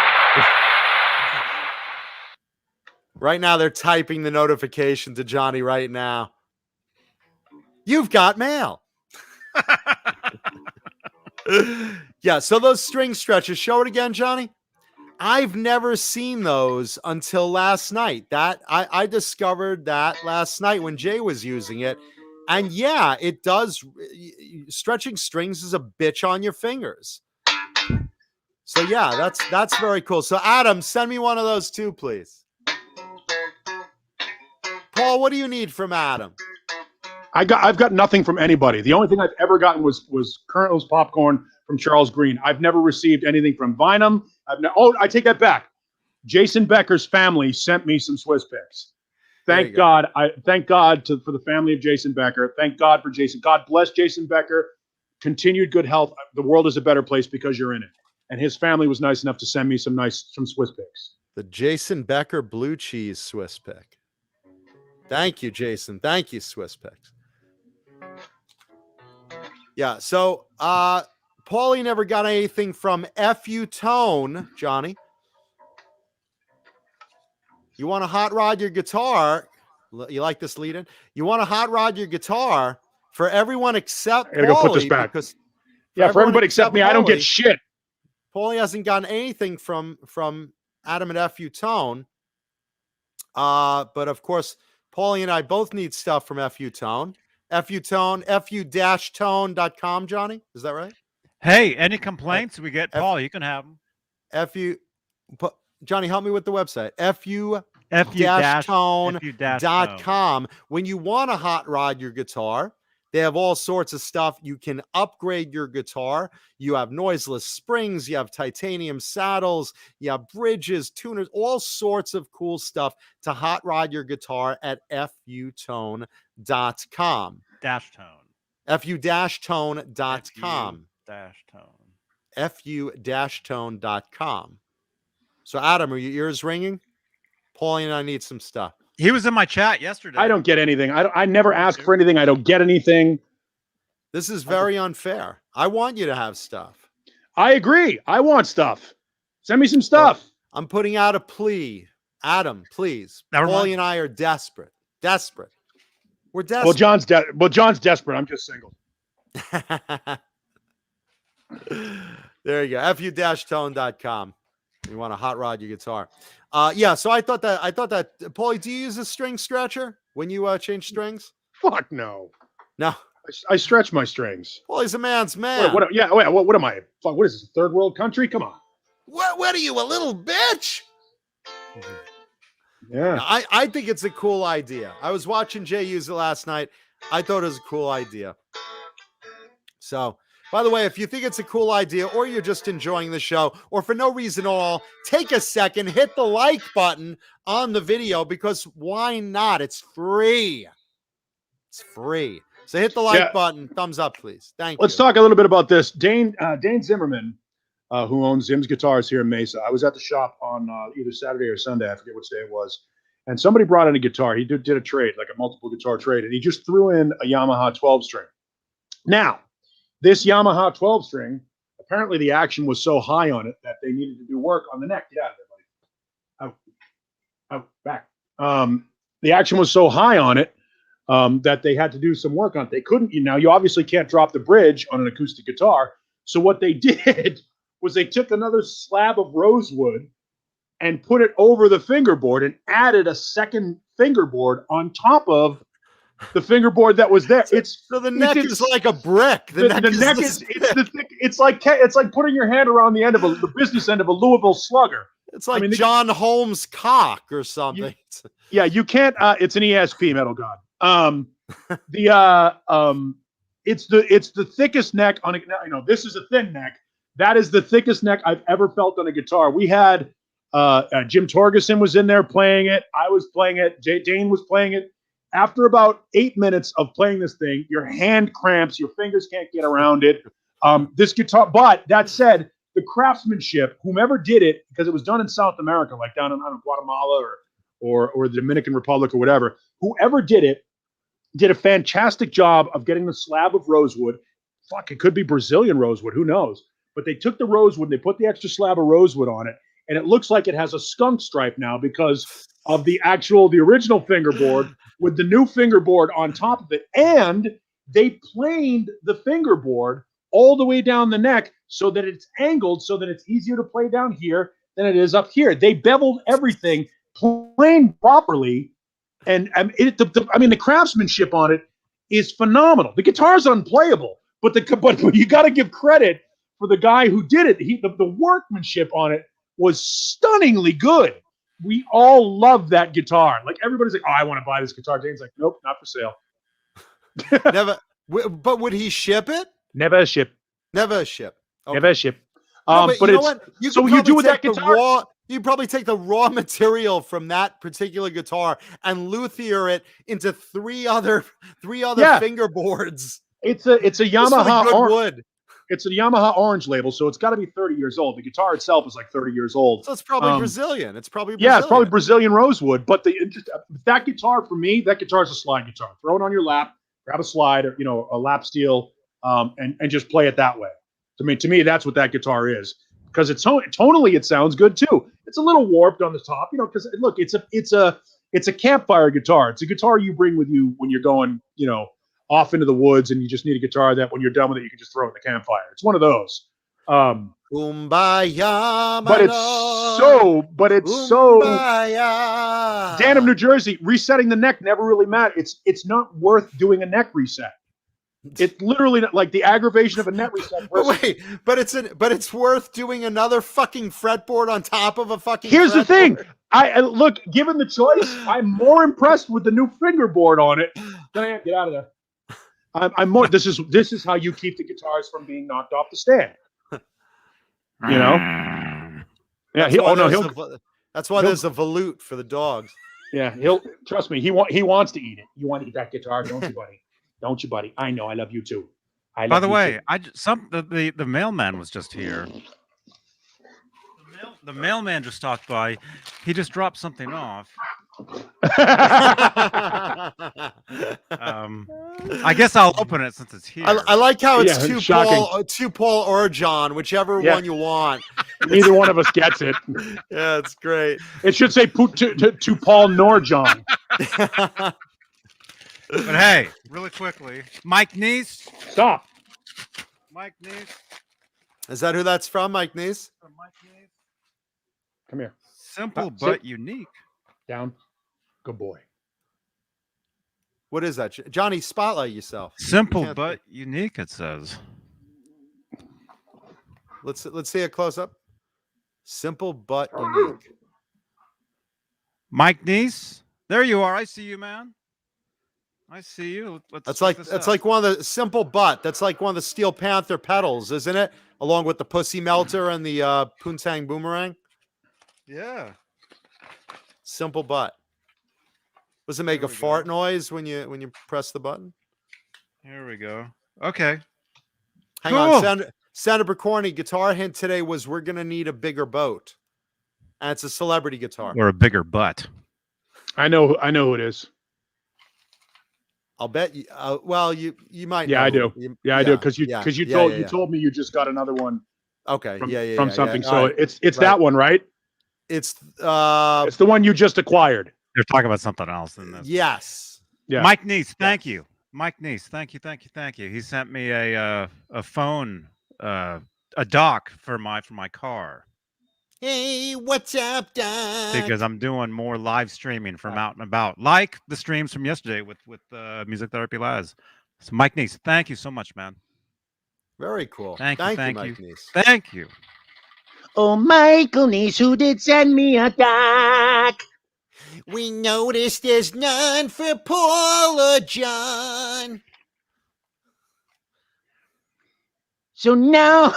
Right now, they're typing the notification to Johnny right now. You've got mail. Yeah, so those string stretchers, show it again, Johnny. I've never seen those until last night. That I discovered that last night when Jay was using it. And yeah, it does. Stretching strings is a bitch on your fingers. So yeah, that's very cool. So Adam, send me one of those too, please. Paul, what do you need from Adam? I've got nothing from anybody. The only thing I've ever gotten was Colonel's popcorn from Charles Green. I've never received anything from Vinum. I take that back. Jason Becker's family sent me some Swiss picks. Thank God. Thank God for the family of Jason Becker. Thank God for Jason. God bless Jason Becker. Continued good health. The world is a better place because you're in it. And his family was nice enough to send me some Swiss picks. The Jason Becker blue cheese Swiss pick. Thank you, Jason. Thank you, Swiss picks. Yeah. So, Paulie never got anything from FU Tone, Johnny. You want to hot rod your guitar? You like this lead in? You want to hot rod your guitar for everyone except Paulie? Go put this back. Because for everybody except me, Paulie, I don't get shit. Paulie hasn't gotten anything from Adam at FU Tone. But of course, Paulie and I both need stuff from FU Tone. FU Tone, fu-tone.com, Johnny. Is that right? Hey, any complaints we get, Paul, you can have them. Johnny, help me with the website. fu-tone.com. When you want to hot rod your guitar, they have all sorts of stuff. You can upgrade your guitar. You have noiseless springs. You have titanium saddles. You have bridges, tuners, all sorts of cool stuff to hot rod your guitar at fu-tone.com. fu-tone.com. fu-tone.com. So, Adam, are your ears ringing? Paulie and I need some stuff. He was in my chat yesterday. I don't get anything. I never ask for anything. I don't get anything. This is very unfair. I want you to have stuff. I agree. I want stuff. Send me some stuff. I'm putting out a plea. Adam, please. Paulie and I are desperate. Desperate. We're desperate. Well, John's desperate. I'm just single. There you go. fu-tone.com. You want to hot rod your guitar. Yeah. So I thought that, Paulie, do you use a string stretcher when you change strings? Fuck no. No. I stretch my strings. Well, he's a man's man. What am I? Fuck, what is this, a third world country? Come on. What are you, a little bitch? Yeah. Now, I think it's a cool idea. I was watching Jay use it last night. I thought it was a cool idea. So, by the way, if you think it's a cool idea or you're just enjoying the show or for no reason at all, take a second, hit the like button on the video because why not? It's free. It's free. So hit the like button. Thumbs up, please. Thank you. Let's talk a little bit about this. Dane Zimmerman, who owns Zim's Guitars here in Mesa. I was at the shop on either Saturday or Sunday. I forget which day it was. And somebody brought in a guitar. He did a trade, like a multiple guitar trade. And he just threw in a Yamaha 12 string. Now, this Yamaha 12 string, apparently the action was so high on it that they needed to do work on the neck. Get out of there, buddy. Out, back. The action was so high on it that they had to do some work on it. They couldn't, now you obviously can't drop the bridge on an acoustic guitar. So what they did was they took another slab of rosewood and put it over the fingerboard and added a second fingerboard on top of the fingerboard that was there. So the neck is like a brick. The neck is it's like putting your hand around the end of the business end of a Louisville Slugger. It's like John Holmes' cock or something. You can't. It's an ESP, Metal God. It's the thickest neck on a. This is a thin neck. That is the thickest neck I've ever felt on a guitar. We had Jim Torgerson was in there playing it. I was playing it. Dane was playing it. After about 8 minutes of playing this thing, your hand cramps, your fingers can't get around it. This guitar, but that said, the craftsmanship, whomever did it, because it was done in South America, like down in Guatemala or the Dominican Republic or whatever, whoever did it did a fantastic job of getting the slab of rosewood. Fuck, it could be Brazilian rosewood, who knows? But they took the rosewood, they put the extra slab of rosewood on it, and it looks like it has a skunk stripe now because of the original fingerboard with the new fingerboard on top of it. And they planed the fingerboard all the way down the neck so that it's angled so that it's easier to play down here than it is up here. They beveled everything, planed properly. And the craftsmanship on it is phenomenal. The guitar's unplayable, but you got to give credit for the guy who did it. The workmanship on it was stunningly good. We all love that guitar. Like everybody's like, "Oh, I want to buy this guitar." Dane's like, "Nope, not for sale." Never. But would he ship it? Never ship. Never ship. Okay. Never ship. But you know what? You do with that guitar. You probably take the raw material from that particular guitar and luthier it into three other fingerboards. It's a Yamaha good wood. It's a Yamaha orange label, so it's got to be 30 years old. The guitar itself is like 30 years old. So it's probably Brazilian. It's probably Brazilian rosewood. But that guitar, for me, that guitar is a slide guitar. Throw it on your lap, grab a slide, or a lap steel, and just play it that way. To me, that's what that guitar is. Because tonally, it sounds good too. It's a little warped on the top, because look, it's a campfire guitar. It's a guitar you bring with you when you're going, off into the woods, and you just need a guitar that when you're done with it, you can just throw it in the campfire. It's one of those. Kumbaya, but it's so. Dan of New Jersey, resetting the neck never really mattered. It's not worth doing a neck reset. It's literally like the aggravation of a net reset. But it's worth doing another fucking fretboard on top of a fucking. Here's the thing. I look, given the choice, I'm more impressed with the new fingerboard on it than I am. Get out of there. I'm more. This is how you keep the guitars from being knocked off the stand. Yeah. That's why there's a volute for the dogs. Yeah. Trust me. He wants to eat it. You want to eat that guitar, don't you, buddy? Don't you, buddy? I know. I love you too. By the way, the mailman was just here. The mailman just stopped by. He just dropped something off. I guess I'll open it since it's here. I like how it's two Paul or John, whichever one you want. Neither one of us gets it. Yeah, it's great. It should say to Paul nor John. But hey, really quickly, Mike Neese. Stop. Mike Neese. Is that who that's from, Mike Neese? From Mike Neese. Come here. Simple but unique. Down. Good boy. What is that, Johnny? Spotlight yourself. Simple but unique. It says. Let's see a close up. Simple but unique. Mike Neese, there you are. I see you, man. I see you. That's like one of the simple but. That's like one of the Steel Panther pedals, isn't it? Along with the Pussy Melter and the Poontang Boomerang. Yeah. Simple but. Does it make a fart noise when you press the button? Here we go. Okay. Hang on. Senator Corney, guitar hint today was we're gonna need a bigger boat. And it's a celebrity guitar. Or a bigger butt. I know who it is. I'll bet you. Well, you might. Yeah, know. I do. I do because you told me you just got another one. Okay. From something. So right. It's that one, right? It's the one you just acquired. They're talking about something else in this. Yes. Yeah. Mike Neese, thank you. Mike Neese, thank you. He sent me a phone, a dock for my car. Hey, what's up, Doc? Because I'm doing more live streaming from out and about, like the streams from yesterday with Music Therapy Labs. So Mike Neese, thank you so much, man. Very cool. Thank you, Mike Neese. Thank you. Oh, Michael Neese, who did send me a doc. We noticed there's none for Paul or John. So now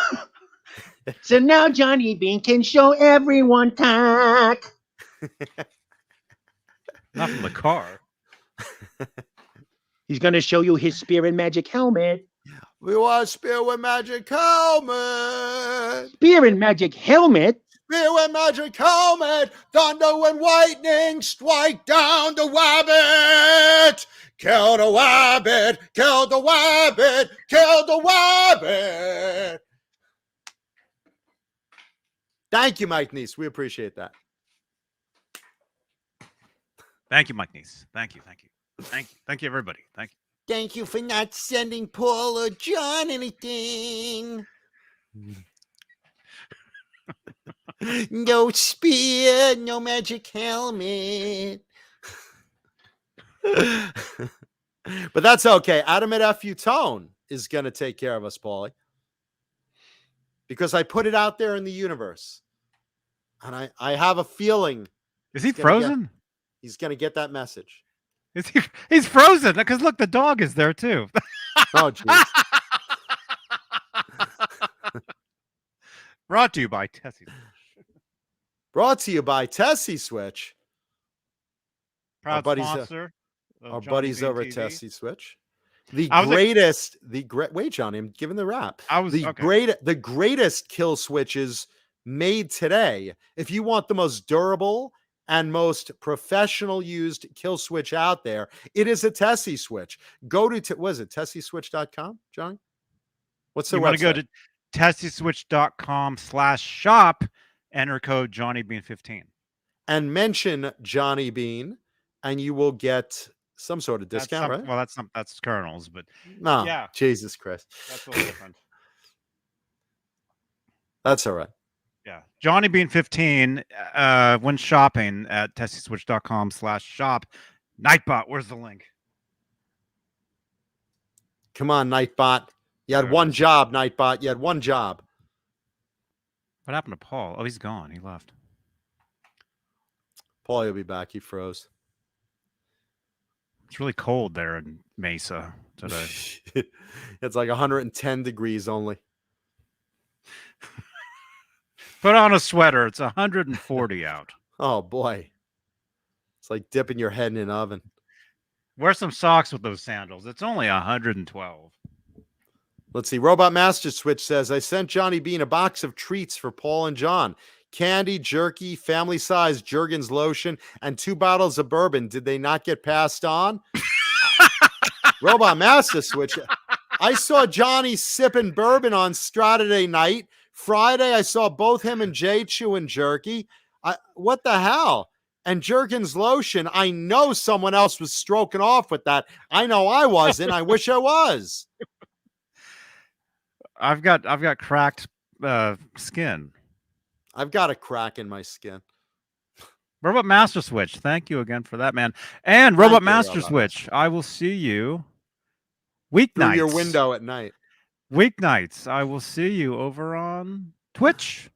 Johnny Beane can show everyone talk. Not from the car. He's going to show you his spear and magic helmet. We want spear with magic helmet. Spear and magic helmet? Spear with magic helmet. Thunder and lightning strike down the wabbit. Kill the wabbit. Kill the wabbit. Kill the wabbit. Thank you, Mike Neese. We appreciate that. Thank you, Mike Neese. Thank you, everybody. Thank you. Thank you for not sending Paul or John anything. No spear, no magic helmet. But that's okay. Adam at FU Tone is going to take care of us, Paulie. Because I put it out there in the universe. And I have a feeling. Is he frozen? He's going to get that message. He's frozen because look, the dog is there too. Oh, jeez. Brought to you by Tessie. Brought to you by Tessie Switch. Proud sponsor. Our buddies over at Tessie Switch. Wait, Johnny, I'm giving the rap. The greatest kill switches made today. If you want the most durable and most professional used kill switch out there, it is a Tessie Switch. Go to what is it? TessieSwitch.com, Johnny? What's the website? You want to go to TessieSwitch.com/shop, enter code JohnnyBean15. And mention Johnny Bean, and you will get some sort of discount, right? Well, that's kernels, but no, yeah. Jesus Christ. That's a little different. That's all right. Yeah. Johnny Bean 15 when shopping at TessieSwitch.com/shop. Nightbot, where's the link? Come on, Nightbot. You had one job, Nightbot. You had one job. What happened to Paul? Oh, he's gone. He left. Paul will be back. He froze. It's really cold there in Mesa today. It's like 110 degrees only. Put on a sweater. It's 140 out. Oh, boy. It's like dipping your head in an oven. Wear some socks with those sandals. It's only 112. Let's see. Robot Master Switch says, I sent Johnny Bean a box of treats for Paul and John. Candy, jerky, family-sized Jergens lotion, and 2 bottles of bourbon. Did they not get passed on? Robot Master Switch. I saw Johnny sipping bourbon on Saturday night. Friday, I saw both him and Jay chewing jerky. What the hell? And Jergens lotion. I know someone else was stroking off with that. I know I wasn't. I wish I was. I've got cracked skin. I've got a crack in my skin. Robot Master Switch, thank you again for that, man. And Robot Master Switch, I will see you weeknights. Through your window at night. Weeknights, I will see you over on Twitch.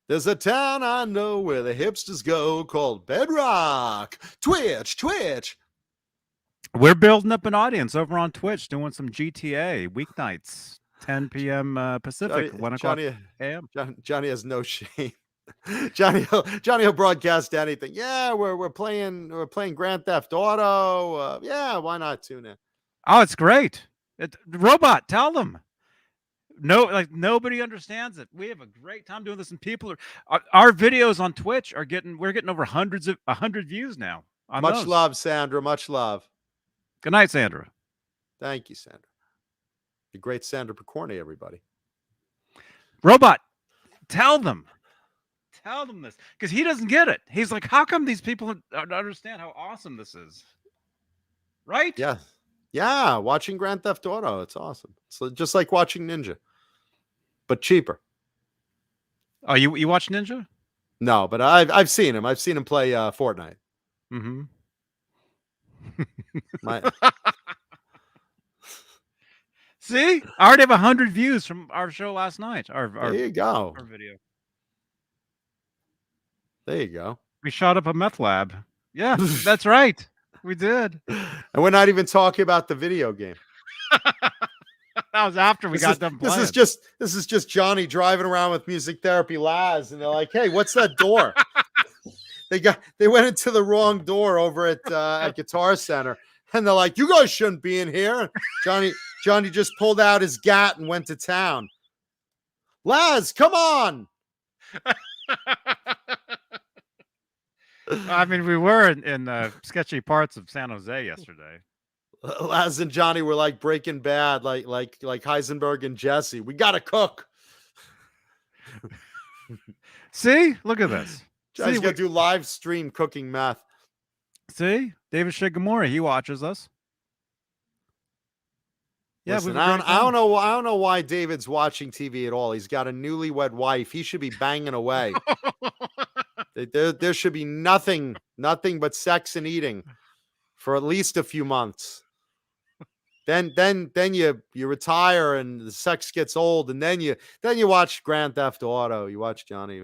There's a town I know where the hipsters go called Bedrock. Twitch. We're building up an audience over on Twitch, doing some GTA weeknights, 10 p.m. Pacific, 1 o'clock a.m. Johnny has no shame. Johnny will broadcast anything. Yeah, we're playing Grand Theft Auto. Yeah, why not tune in? Oh, it's great. Robot, tell them. No, like nobody understands it. We have a great time doing this, and people are our videos on Twitch we're getting over 100 views now. Much love, Sandra. Much love. Good night, Sandra. Thank you, Sandra. The great Sandra Picorni, everybody. Robot, tell them this, because he doesn't get it. He's like, how come these people don't understand how awesome this is? Right? Yeah. Watching Grand Theft Auto, it's awesome. It's just like watching Ninja, but cheaper. Oh, you watch Ninja? No, but I've seen him. I've seen him play Fortnite. Mm-hmm. See, I already have 100 views from our show last night. There you go. Our video. There you go. We shot up a meth lab. Yeah, that's right. We did. And we're not even talking about the video game. That was after we got done playing. This is just Johnny driving around with Music Therapy Laz, and they're like, "Hey, what's that door?" They went into the wrong door over at Guitar Center, and they're like, "You guys shouldn't be in here." Johnny just pulled out his gat and went to town. Laz, come on. I mean, we were in sketchy parts of San Jose yesterday. Laz and Johnny were like Breaking Bad, like Heisenberg and Jesse. We gotta cook. See, look at this. Johnny's gonna do live stream cooking meth. See, David Shigemori, he watches us. Yeah, listen, I don't know why David's watching TV at all. He's got a newlywed wife. He should be banging away. There should be nothing but sex and eating for at least a few months. Then you retire and the sex gets old, and then you watch Grand Theft Auto. You watch Johnny.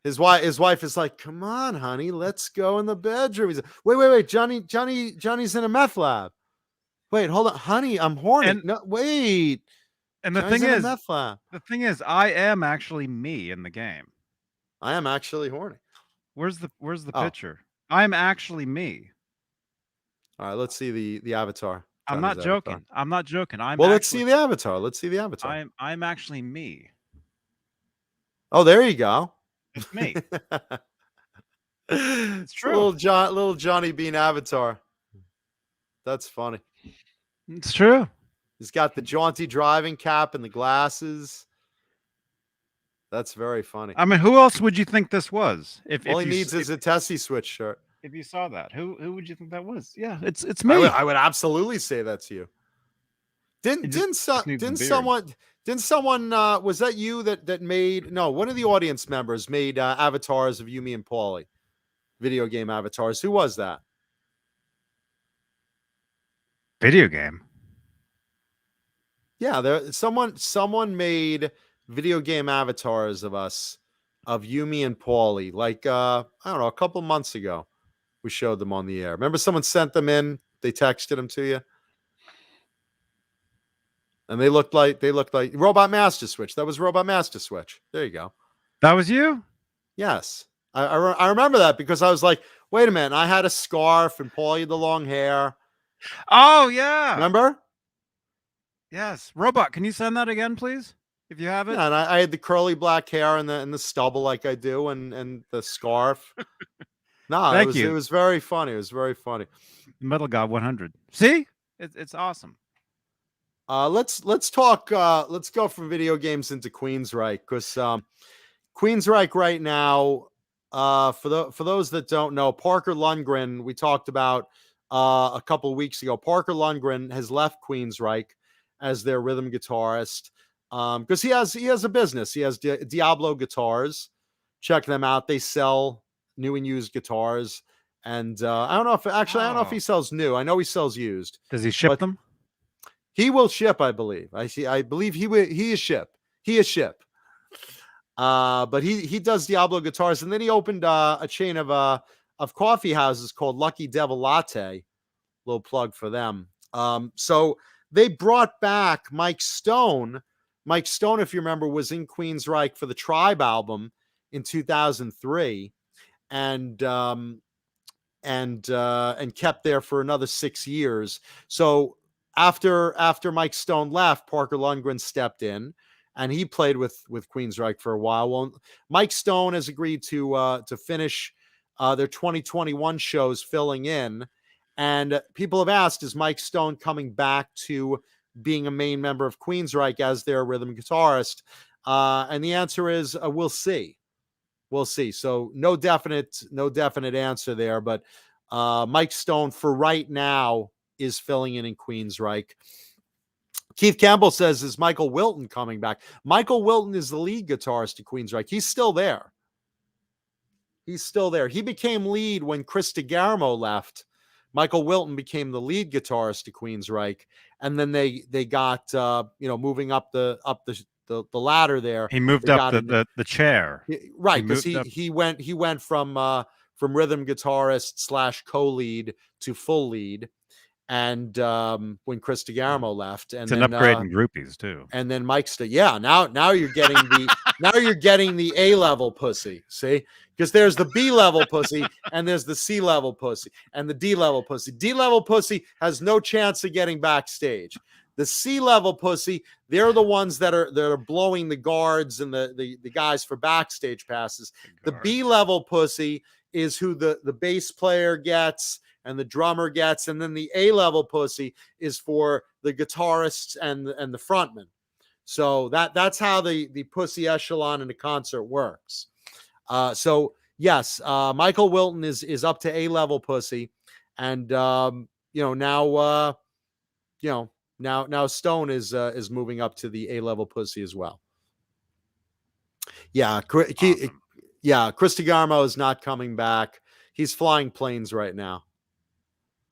His wife is like, "Come on, honey, let's go in the bedroom." He's like, wait, Johnny's in a meth lab. Wait, hold on, honey, I'm horny. No, wait. And the thing is, I am actually me in the game. I am actually horny. Where's the picture? I'm actually me. All right, let's see the avatar. I'm not joking. Avatar. I'm not joking. Let's see the avatar. Let's see the avatar. I'm actually me. Oh, there you go. It's me. It's true. Little Johnny Beane avatar. That's funny. It's true. He's got the jaunty driving cap and the glasses. That's very funny. I mean, who else would you think this was? All he needs is a Tessie Switch shirt. If you saw that, who would you think that was? Yeah, it's me. I would absolutely say that's you. Didn't someone was that you that made one of the audience members made avatars of you, me, and Paulie, video game avatars? Who was that? Video game. Yeah, someone made video game avatars of us, of Yumi and Paulie, like I don't know, a couple months ago. We showed them on the air. Remember, someone sent them in. They texted them to you, and they looked like Robot Master Switch. That was Robot Master Switch. There you go. That was you. Yes, I remember that because I was like, wait a minute, I had a scarf and Paulie had the long hair. Oh yeah, remember? Yes, Robot. Can you send that again, please? If you have it. Yeah, and I had the curly black hair and the stubble like I do, and the scarf. No, it was very funny. It was very funny. Metal God 100. See, it's awesome. Let's talk. Let's go from video games into Queensryche, because Queensryche right now. For those that don't know, Parker Lundgren, we talked about a couple of weeks ago. Parker Lundgren has left Queensryche as their rhythm guitarist. because he has a business. He has Diablo Guitars. Check them out. They sell new and used guitars. And I don't know if he sells new. I know he sells used. Does he ship them? He will ship, I believe. I believe he is ship. He is ship. But he does Diablo Guitars, and then he opened a chain of coffee houses called Lucky Devil Latte. Little plug for them. So they brought back Mike Stone. Mike Stone, if you remember, was in Queensryche for the Tribe album in 2003, and kept there for another 6 years. So after Mike Stone left, Parker Lundgren stepped in, and he played with Queensryche for a while. Well, Mike Stone has agreed to finish their 2021 shows filling in, and people have asked, is Mike Stone coming back to being a main member of Queensryche as their rhythm guitarist? And the answer is we'll see. We'll see. So no definite answer there, but Mike Stone for right now is filling in Queensryche. Keith Campbell says, is Michael Wilton coming back? Michael Wilton is the lead guitarist at Queensryche. He's still there. He became lead when Chris DeGarmo left. Michael Wilton became the lead guitarist at Queensryche, and then they got moving up the ladder there. He moved up the chair. Right, because he went from rhythm guitarist / co-lead to full lead, and when Chris DeGarmo left, and it's an upgrade in groupies too. And then Mike now you're getting the A-level pussy. See, because there's the B-level pussy and there's the C-level pussy and the D-level pussy. D-level pussy has no chance of getting backstage. The C-level pussy, they're the ones that are blowing the guards and the guys for backstage passes. The B-level pussy is who the bass player gets and the drummer gets, and then the A-level pussy is for the guitarists and the frontmen. So that's how the pussy echelon in the concert works. So yes, Michael Wilton is up to A-level pussy, and now Stone is moving up to the A-level pussy as well. Yeah, awesome. Chris DeGarmo is not coming back. He's flying planes right now.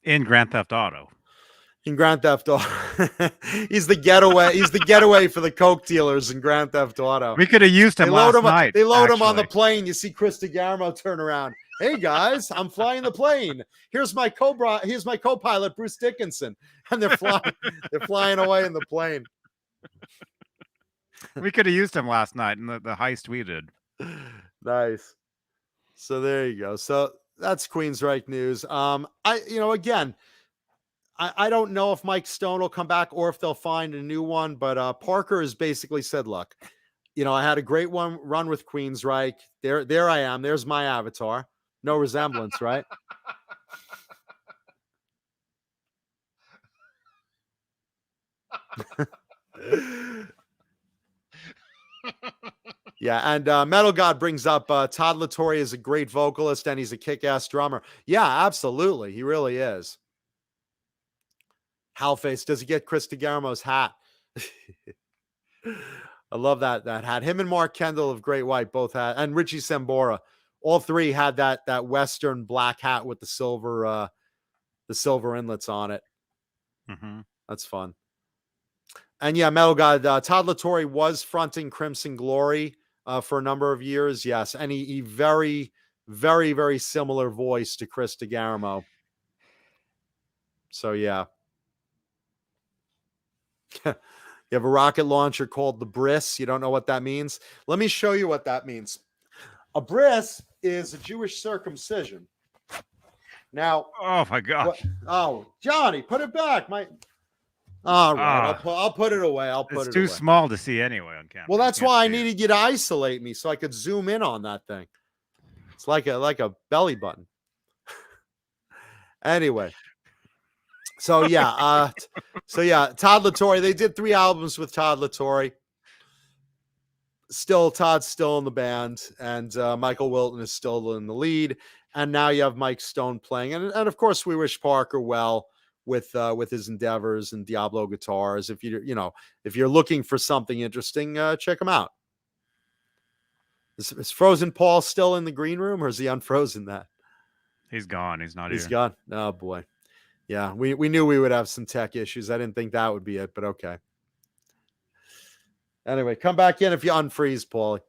In Grand Theft Auto. He's the getaway. He's the getaway for the coke dealers in Grand Theft Auto. We could have used him last night. They load him on the plane. You see Chris DeGarmo turn around. Hey guys, I'm flying the plane. Here's my co-pilot Bruce Dickinson, and they're flying away in the plane. We could have used him last night in the heist we did. Nice. So there you go. So that's Queensryche news. I don't know if Mike Stone will come back or if they'll find a new one, but Parker has basically said, look, I had a great run with Queensryche. There I am. There's my avatar. No resemblance, right? Yeah, and Metal God brings up Todd LaTorre is a great vocalist and he's a kick-ass drummer. Yeah, absolutely. He really is. Halface, does he get Chris DeGarmo's hat? I love that hat. Him and Mark Kendall of Great White both had, and Richie Sambora, all three had that Western black hat with the silver inlets on it. Mm-hmm. That's fun. And yeah, Metal God, Todd LaTorre was fronting Crimson Glory for a number of years. Yes, and he very, very, very similar voice to Chris DeGarmo. So yeah. You have a rocket launcher called the Bris. You don't know what that means? Let me show you what that means. A bris is a Jewish circumcision. Now, oh my gosh! Johnny, put it back. All right, I'll put it away. It's too small to see anyway on camera. Well, that's why I needed you to isolate me so I could zoom in on that thing. It's like a belly button. Anyway. So yeah, Todd LaTorre. They did 3 albums with Todd LaTorre. Todd's still in the band, and Michael Wilton is still in the lead. And now you have Mike Stone playing, and of course we wish Parker well with his endeavors and Diablo guitars. If you're looking for something interesting, check him out. Is Frozen Paul still in the green room, or is he unfrozen that? He's gone. He's not He's here. gone. Oh boy. Yeah, we knew we would have some tech issues. I didn't think that would be it, but okay. Anyway, come back in if you unfreeze, Paulie.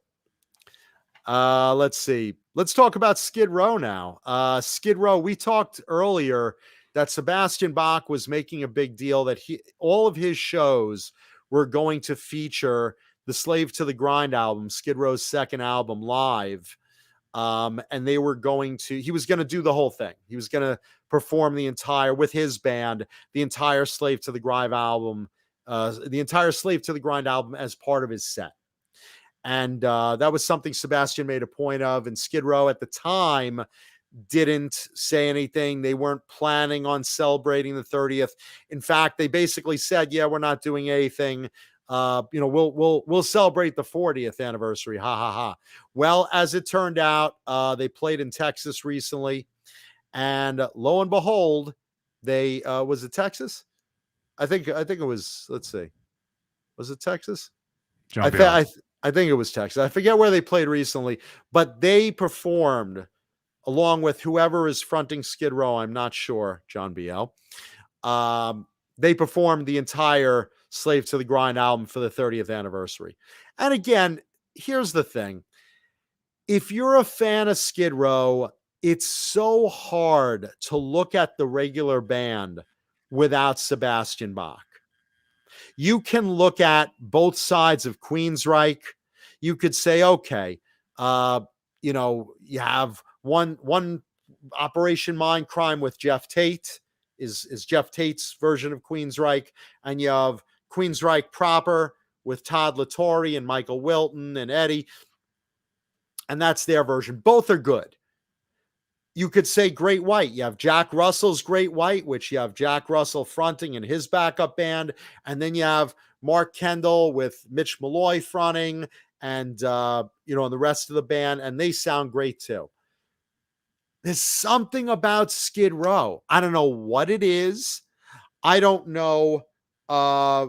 Let's see. Let's talk about Skid Row now. Skid Row, we talked earlier that Sebastian Bach was making a big deal that all of his shows were going to feature the Slave to the Grind album, Skid Row's second album, live. And he was going to do the whole thing. He was going to perform with his band, the entire Slave to the Grind album, as part of his set. And that was something Sebastian made a point of. And Skid Row at the time didn't say anything. They weren't planning on celebrating the 30th. In fact, they basically said, yeah, we're not doing anything. We'll celebrate the 40th anniversary. Ha ha ha. Well, as it turned out, they played in Texas recently, and lo and behold, they was it Texas? I think it was. Let's see, was it Texas? I think it was Texas. I forget where they played recently, but they performed along with whoever is fronting Skid Row. I'm not sure, John BL. They performed the entire Slave to the Grind album for the 30th anniversary. And again, here's the thing. If you're a fan of Skid Row, it's so hard to look at the regular band without Sebastian Bach. You can look at both sides of Queensryche. You could say, okay, you have one Operation Mindcrime with Jeff Tate is Jeff Tate's version of Queensryche, and you have Queensryche proper with Todd LaTorre and Michael Wilton and Eddie, and that's their version. Both are good. You could say Great White. You have Jack Russell's Great White, which you have Jack Russell fronting and his backup band, and then you have Mark Kendall with Mitch Malloy fronting, and the rest of the band, and they sound great too. There's something about Skid Row. I don't know what it is. I don't know. I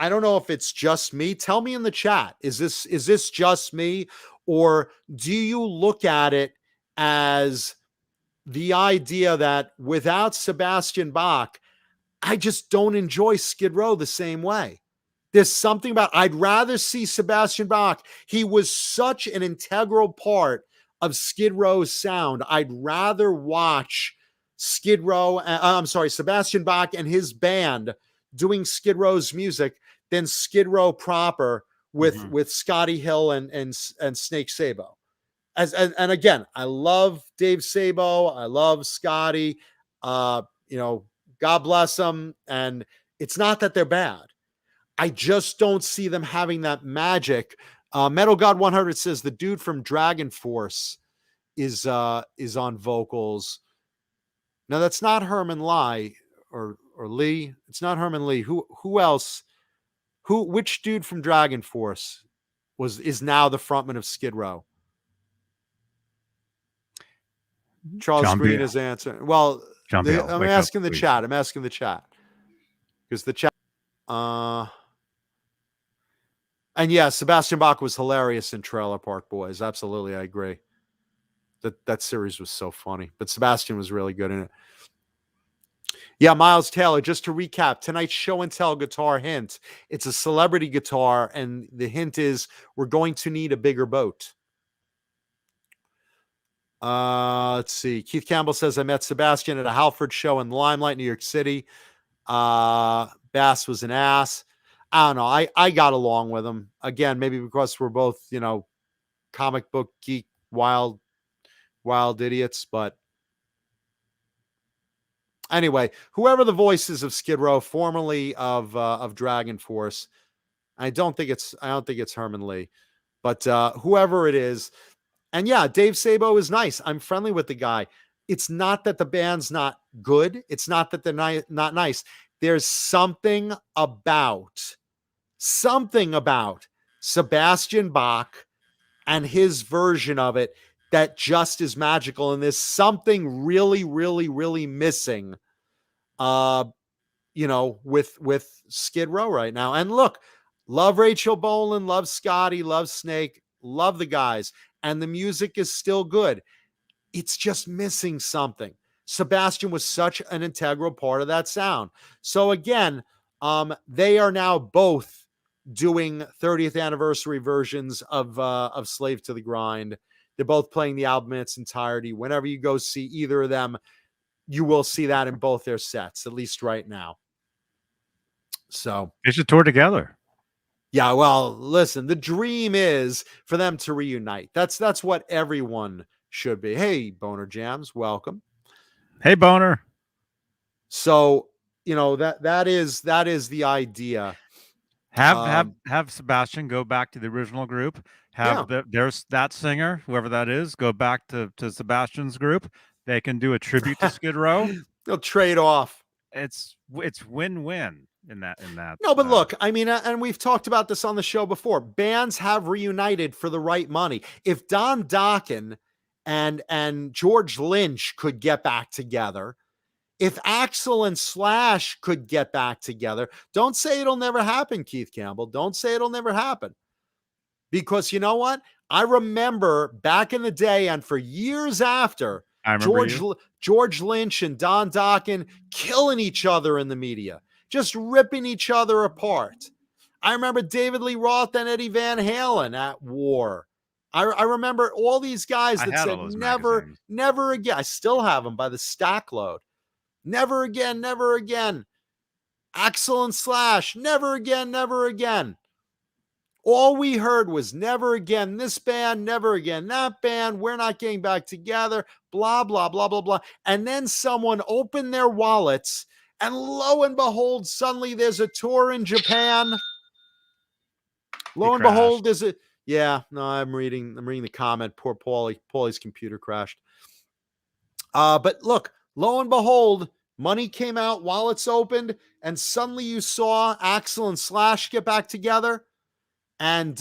don't know if it's just me. Tell me in the chat. Is this just me, or do you look at it as the idea that without Sebastian Bach, I just don't enjoy Skid Row the same way? There's something about, I'd rather see Sebastian Bach. He was such an integral part of Skid Row's sound. I'd rather watch Sebastian Bach and his band doing Skid Row's music than Skid Row proper with Scotty Hill and Snake Sabo. And again, I love Dave Sabo. I love Scotty. God bless them. And it's not that they're bad. I just don't see them having that magic. Metal God 100 says the dude from Dragon Force is on vocals. No, that's not Herman Lee or Lee. It's not Herman Lee. Who else? Which dude from Dragon Force is now the frontman of Skid Row? Charles John Green B. is answering. Well, John B. I'm asking the chat. I'm asking the chat because the chat. And yeah, Sebastian Bach was hilarious in Trailer Park Boys. Absolutely, I agree. That series was so funny. But Sebastian was really good in it. Yeah, Miles Taylor, just to recap, tonight's show and tell guitar hint. It's a celebrity guitar, and the hint is we're going to need a bigger boat. Let's see. Keith Campbell says, I met Sebastian at a Halford show in Limelight, New York City. Bass was an ass. I don't know. I got along with him. Again, maybe because we're both, comic book geek, wild idiots. But anyway, whoever the voices of Skid Row, formerly of Dragon Force, I don't think it's Herman Lee, but whoever it is. And yeah, Dave Sabo is nice. I'm friendly with the guy. It's not that the band's not good. It's not that they're not nice. There's something about Sebastian Bach and his version of it that just is magical. And there's something really, really, really missing with Skid Row right now. And look, love Rachel Bolan, love Scotty, love Snake, love the guys, and the music is still good. It's just missing something. Sebastian was such an integral part of that sound. So again, they are now both doing 30th anniversary versions of Slave to the Grind. They're both playing the album in its entirety. Whenever you go see either of them, you will see that in both their sets, at least right now. So they should tour together. Yeah, well, listen, the dream is for them to reunite. That's what everyone should be. Hey, Boner Jams, welcome. Hey, Boner. So, that is the idea. Have Sebastian go back to the original group. There's that singer, whoever that is, go back to Sebastian's group. They can do a tribute to Skid Row. They'll trade off. It's win-win in that. No, but look, I mean, and we've talked about this on the show before. Bands have reunited for the right money. If Don Dokken and George Lynch could get back together, if Axl and Slash could get back together, don't say it'll never happen, Keith Campbell. Don't say it'll never happen. Because you know what? I remember back in the day and for years after, George Lynch and Don Dokken killing each other in the media, just ripping each other apart. I remember David Lee Roth and Eddie Van Halen at war. I remember all these guys that said never again. I still have them by the stack load. Never again, never again. Axl and Slash, never again, never again. All we heard was never again this band, never again that band. We're not getting back together, blah, blah, blah, blah, blah. And then someone opened their wallets and lo and behold, suddenly there's a tour in Japan. Lo and behold, there's a... Yeah, no, I'm reading the comment. Poor Paulie. Paulie's computer crashed. But look, lo and behold, money came out, wallets opened, and suddenly you saw Axl and Slash get back together. And,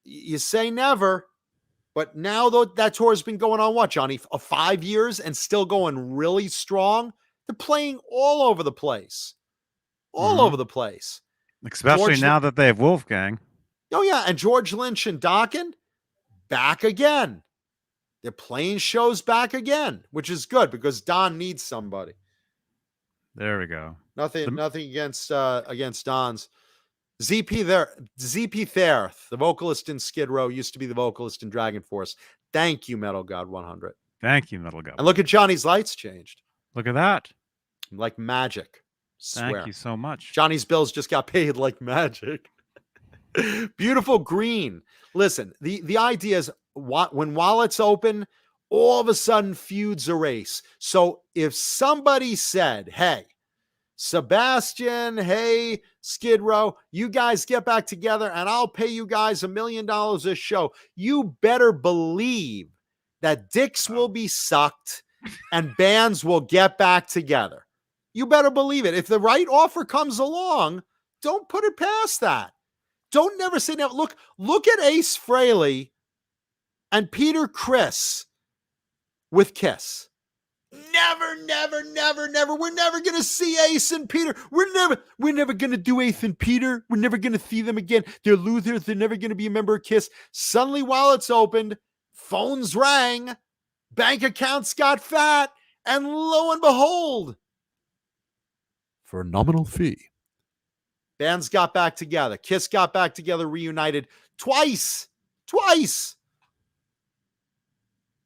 you say never, but now that tour has been going on, what, Johnny, 5 years and still going really strong? They're playing all over the place. All over the place. Especially now that they have Wolfgang. Oh, yeah. And George Lynch and Dokken, back again. They're playing shows back again, which is good because Don needs somebody. There we go. Nothing against Don's. ZP Therth, the vocalist in Skid Row, used to be the vocalist in Dragon Force. Thank you, Metal God 100. Thank you, Metal God. And look at Johnny's lights changed. Look at that. Like magic. Thank you so much. Johnny's bills just got paid like magic. Beautiful green. Listen, the idea is when wallets open, all of a sudden feuds erase. So if somebody said, hey, Sebastian, hey, Skid Row, you guys get back together and I'll pay you guys $1 million a show, you better believe that dicks will be sucked and bands will get back together. You better believe it. If the right offer comes along, don't put it past that. Don't never say never. Look at Ace Frehley and Peter Criss with Kiss. Never. We're never going to see Ace and Peter. We're never going to do Ace and Peter. We're never going to see them again. They're Luthiers. They're never going to be a member of Kiss. Suddenly, wallets opened, phones rang, bank accounts got fat, and lo and behold, for a nominal fee, bands got back together. Kiss got back together, reunited twice.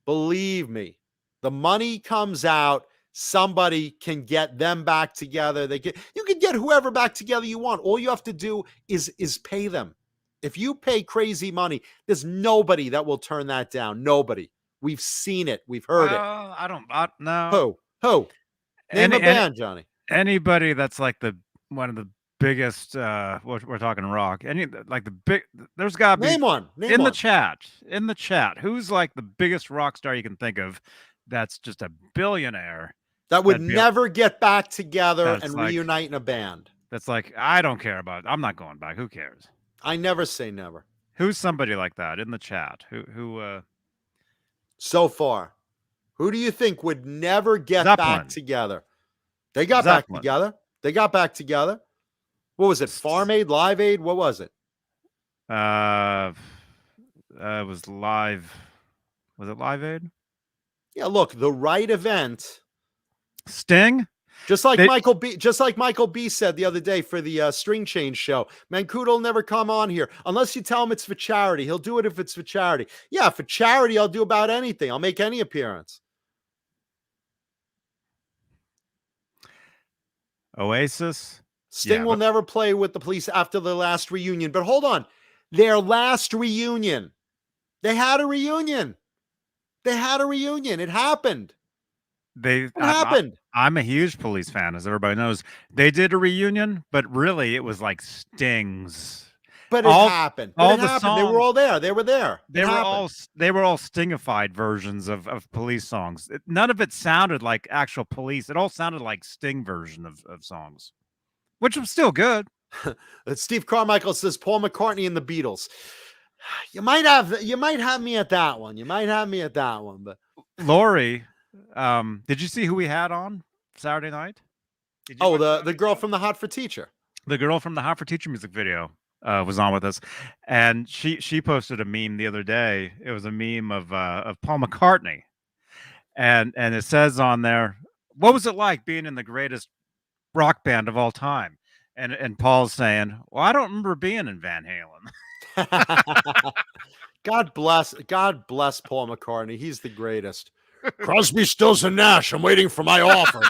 Believe me, the money comes out. Somebody can get them back together. You can get whoever back together you want. All you have to do is pay them. If you pay crazy money, there's nobody that will turn that down. Nobody. We've seen it. We've heard it. No. Who? Name a band, Johnny. Anybody that's like one of the biggest, we're talking rock. There's got to be. Name one. In the chat. Who's like the biggest rock star you can think of that's just a billionaire? That would never get back together and reunite in a band. That's like, I don't care about it. I'm not going back. Who cares? I never say never. Who's somebody like that in the chat? Who so far, who do you think would never get back together? They got back together. They got back together. What was it? Farm Aid, Live Aid? What was it? It was Live. Was it Live Aid? Yeah, look, the right event. Sting? Just like Michael B said the other day for the String Change show, Mancudo will never come on here unless you tell him it's for charity. He'll do it if it's for charity. Yeah, for charity, I'll do about anything. I'll make any appearance. Oasis? Sting will never play with the Police after their last reunion. But hold on. Their last reunion. They had a reunion. It happened. It happened. I'm a huge Police fan, as everybody knows. They did a reunion, but really it was like Sting's. But it happened. They were all there. They were there. They were all Stingified versions of Police songs. None of it sounded like actual Police. It all sounded like Sting version of songs, which was still good. Steve Carmichael says Paul McCartney and the Beatles. You might have me at that one. But Lori, did you see who we had on Saturday night? The girl from the Hot for Teacher. The girl from the Hot for Teacher music video was on with us, and she posted a meme the other day. It was a meme of Paul McCartney, and it says on there, "What was it like being in the greatest rock band of all time?" And Paul's saying, "Well, I don't remember being in Van Halen." God bless Paul McCartney. He's the greatest. Crosby, Stills, and Nash. I'm waiting for my offer.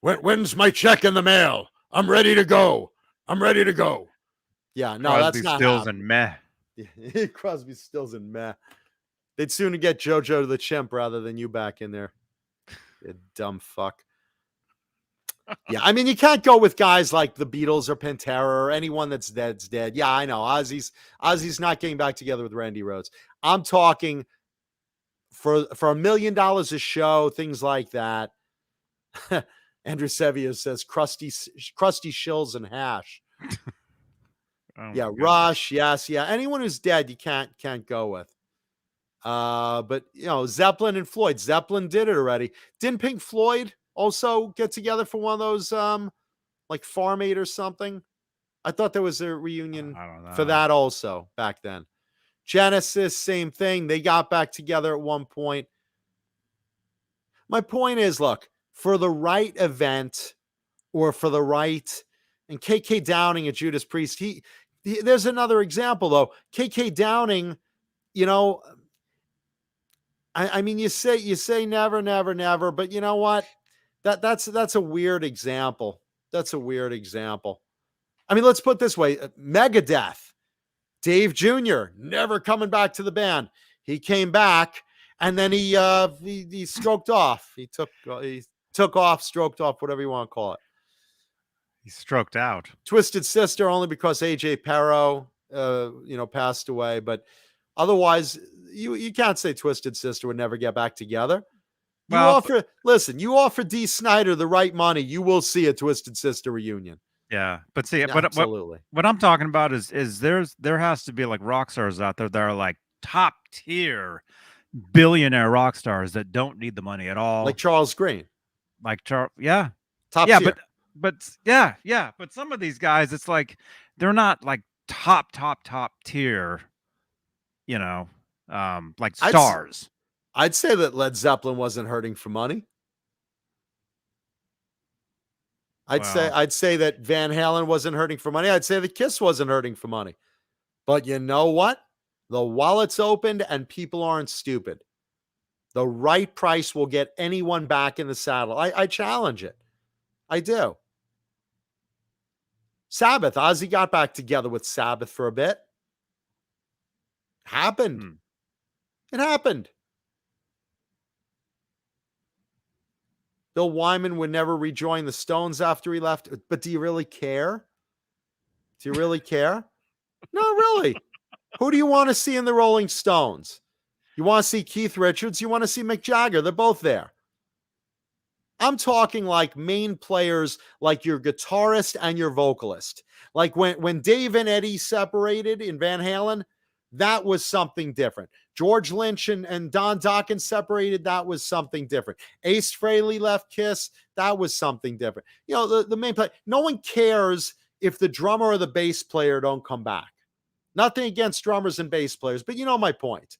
When's my check in the mail? I'm ready to go. Yeah, no, Crosby, that's not Stills, happening. and meh. Crosby, Stills, and meh. They'd sooner get JoJo the Chimp rather than you back in there. You dumb fuck. Yeah, I mean, you can't go with guys like the Beatles or Pantera or anyone that's dead. Yeah, I know. Ozzy's not getting back together with Randy Rhoads. I'm talking for $1 million a show, things like that. Andrew Sevier says crusty shills and hash. Yeah, Rush, yes, yeah. Anyone who's dead, you can't go with. But Zeppelin and Floyd. Zeppelin did it already. Didn't Pink Floyd also get together for one of those like Farm Aid or something? I thought there was a reunion for that also back then. Genesis, same thing. They got back together at one point. My point is, look, for the right event or for the right, and KK Downing and Judas Priest, he there's another example though. KK Downing, I mean, you say never, but you know what? That's a weird example. I mean, let's put it this way. Megadeth, Dave Jr. never coming back to the band. He came back and then he stroked off. He took off, stroked off, whatever you want to call it. He stroked out. Twisted Sister only because AJ Pero passed away, but otherwise you can't say Twisted Sister would never get back together. You offer Dee Snider the right money, you will see a Twisted Sister reunion. Yeah, but see, absolutely. What I'm talking about is there has to be like rock stars out there that are like top tier billionaire rock stars that don't need the money at all. Like Charles Green. Top tier. But some of these guys, it's like they're not like top tier, like stars. I'd say that Led Zeppelin wasn't hurting for money. I'd say that Van Halen wasn't hurting for money. I'd say that Kiss wasn't hurting for money. But you know what? The wallet's opened and people aren't stupid. The right price will get anyone back in the saddle. I challenge it. I do. Sabbath. Ozzy got back together with Sabbath for a bit. Happened. It happened. Bill Wyman would never rejoin the Stones after he left. But do you really care? Not really. Who do you want to see in the Rolling Stones? You want to see Keith Richards? You want to see Mick Jagger? They're both there. I'm talking like main players, like your guitarist and your vocalist. Like when Dave and Eddie separated in Van Halen, that was something different. George Lynch and Don Dokken separated, that was something different. Ace Frehley left Kiss, that was something different. You know, the main play, no one cares if the drummer or the bass player don't come back. Nothing against drummers and bass players, but you know my point.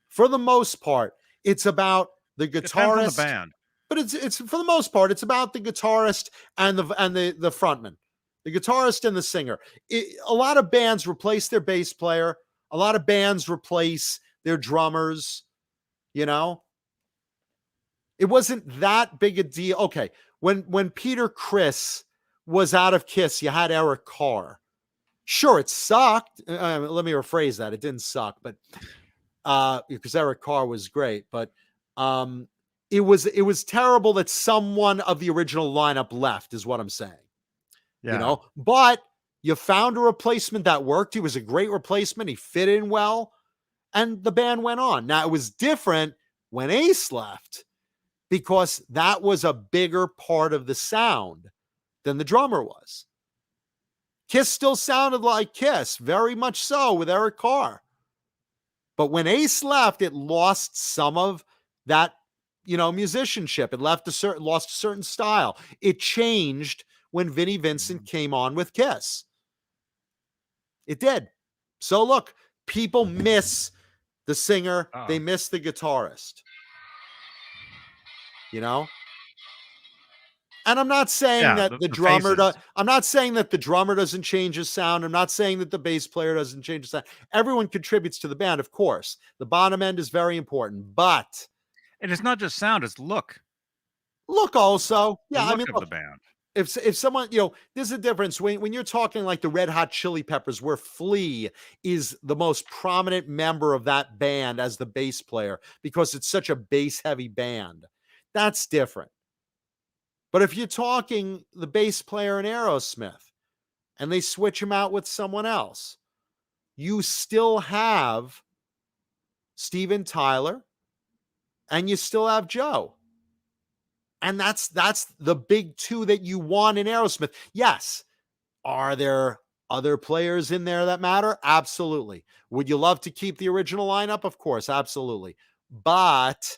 For the most part, it's about the guitarist. Depends on the band. But it's for the most part, it's about the guitarist and the frontman, the guitarist and the singer. A lot of bands replace their bass player. A lot of bands replace their drummers. You know, it wasn't that big a deal. Okay, when Peter Criss was out of Kiss, you had Eric Carr. Sure, it sucked. Let me rephrase that. It didn't suck, but because Eric Carr was great, but it was terrible that someone of the original lineup left, is what I'm saying. Yeah. You know, but you found a replacement that worked. He was a great replacement. He fit in well, and the band went on. Now, it was different when Ace left because that was a bigger part of the sound than the drummer was. Kiss still sounded like Kiss, very much so, with Eric Carr. But when Ace left, it lost some of that, you know, musicianship. It lost a certain style. It changed when Vinnie Vincent came on with Kiss. It did. So look, people miss the singer. They miss the guitarist. You know? And I'm not saying that the drummer I'm not saying that the drummer doesn't change his sound. I'm not saying that the bass player doesn't change his sound. Everyone contributes to the band, of course. The bottom end is very important, but and it's not just sound, it's look. Look also. Yeah, I mean, look, the band. If someone, you know, there's a difference when you're talking like the Red Hot Chili Peppers, where Flea is the most prominent member of that band as the bass player because it's such a bass heavy band. That's different. But if you're talking the bass player in Aerosmith and they switch him out with someone else, you still have Steven Tyler and you still have Joe. And that's the big two that you want in Aerosmith. Yes. Are there other players in there that matter? Absolutely. Would you love to keep the original lineup? Of course, absolutely. But,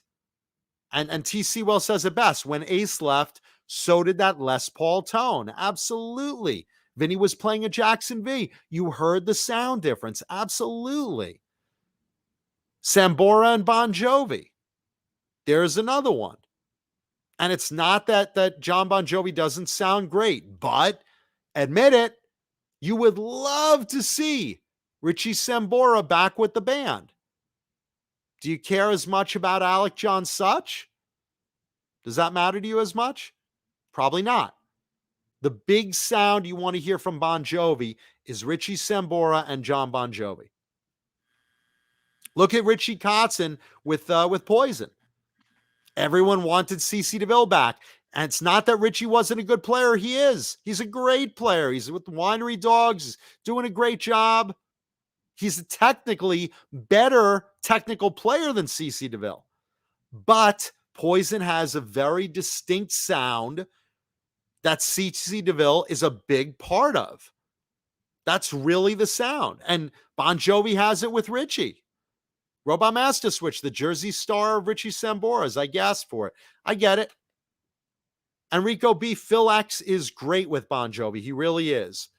and T. Sewell says it best, when Ace left, so did that Les Paul tone. Absolutely. Vinny was playing a Jackson V. You heard the sound difference. Absolutely. Sambora and Bon Jovi. There's another one. And it's not that John Bon Jovi doesn't sound great, but admit it, you would love to see Richie Sambora back with the band. Do you care as much about Alec John Such? Does that matter to you as much? Probably not. The big sound you want to hear from Bon Jovi is Richie Sambora and John Bon Jovi. Look at Richie Kotzen with Poison. Everyone wanted CeCe DeVille back. And it's not that Richie wasn't a good player. He is. He's a great player. He's with the Winery Dogs. He's doing a great job. He's a technically better technical player than CeCe DeVille. But Poison has a very distinct sound that CeCe DeVille is a big part of. That's really the sound. And Bon Jovi has it with Richie. Robot Master Switch, the Jersey Star of Richie Sambora's. I gasped for it. I get it. Enrico B. Phil X is great with Bon Jovi. He really is.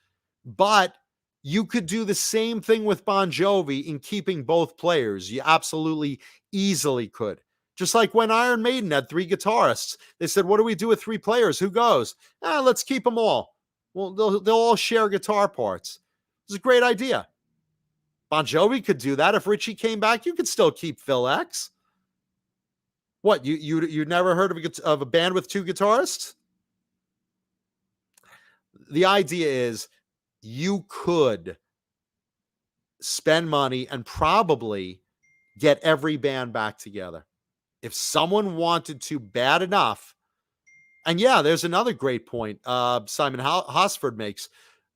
But you could do the same thing with Bon Jovi in keeping both players. You absolutely easily could. Just like when Iron Maiden had 3 guitarists. They said, what do we do with 3 players? Who goes? Let's keep them all. Well, they'll all share guitar parts. It's a great idea. Bon Jovi could do that. If Richie came back, you could still keep Phil X. What, you never heard of a band with 2 guitarists? The idea is you could spend money and probably get every band back together. If someone wanted to bad enough, and yeah, there's another great point Simon Hosford makes.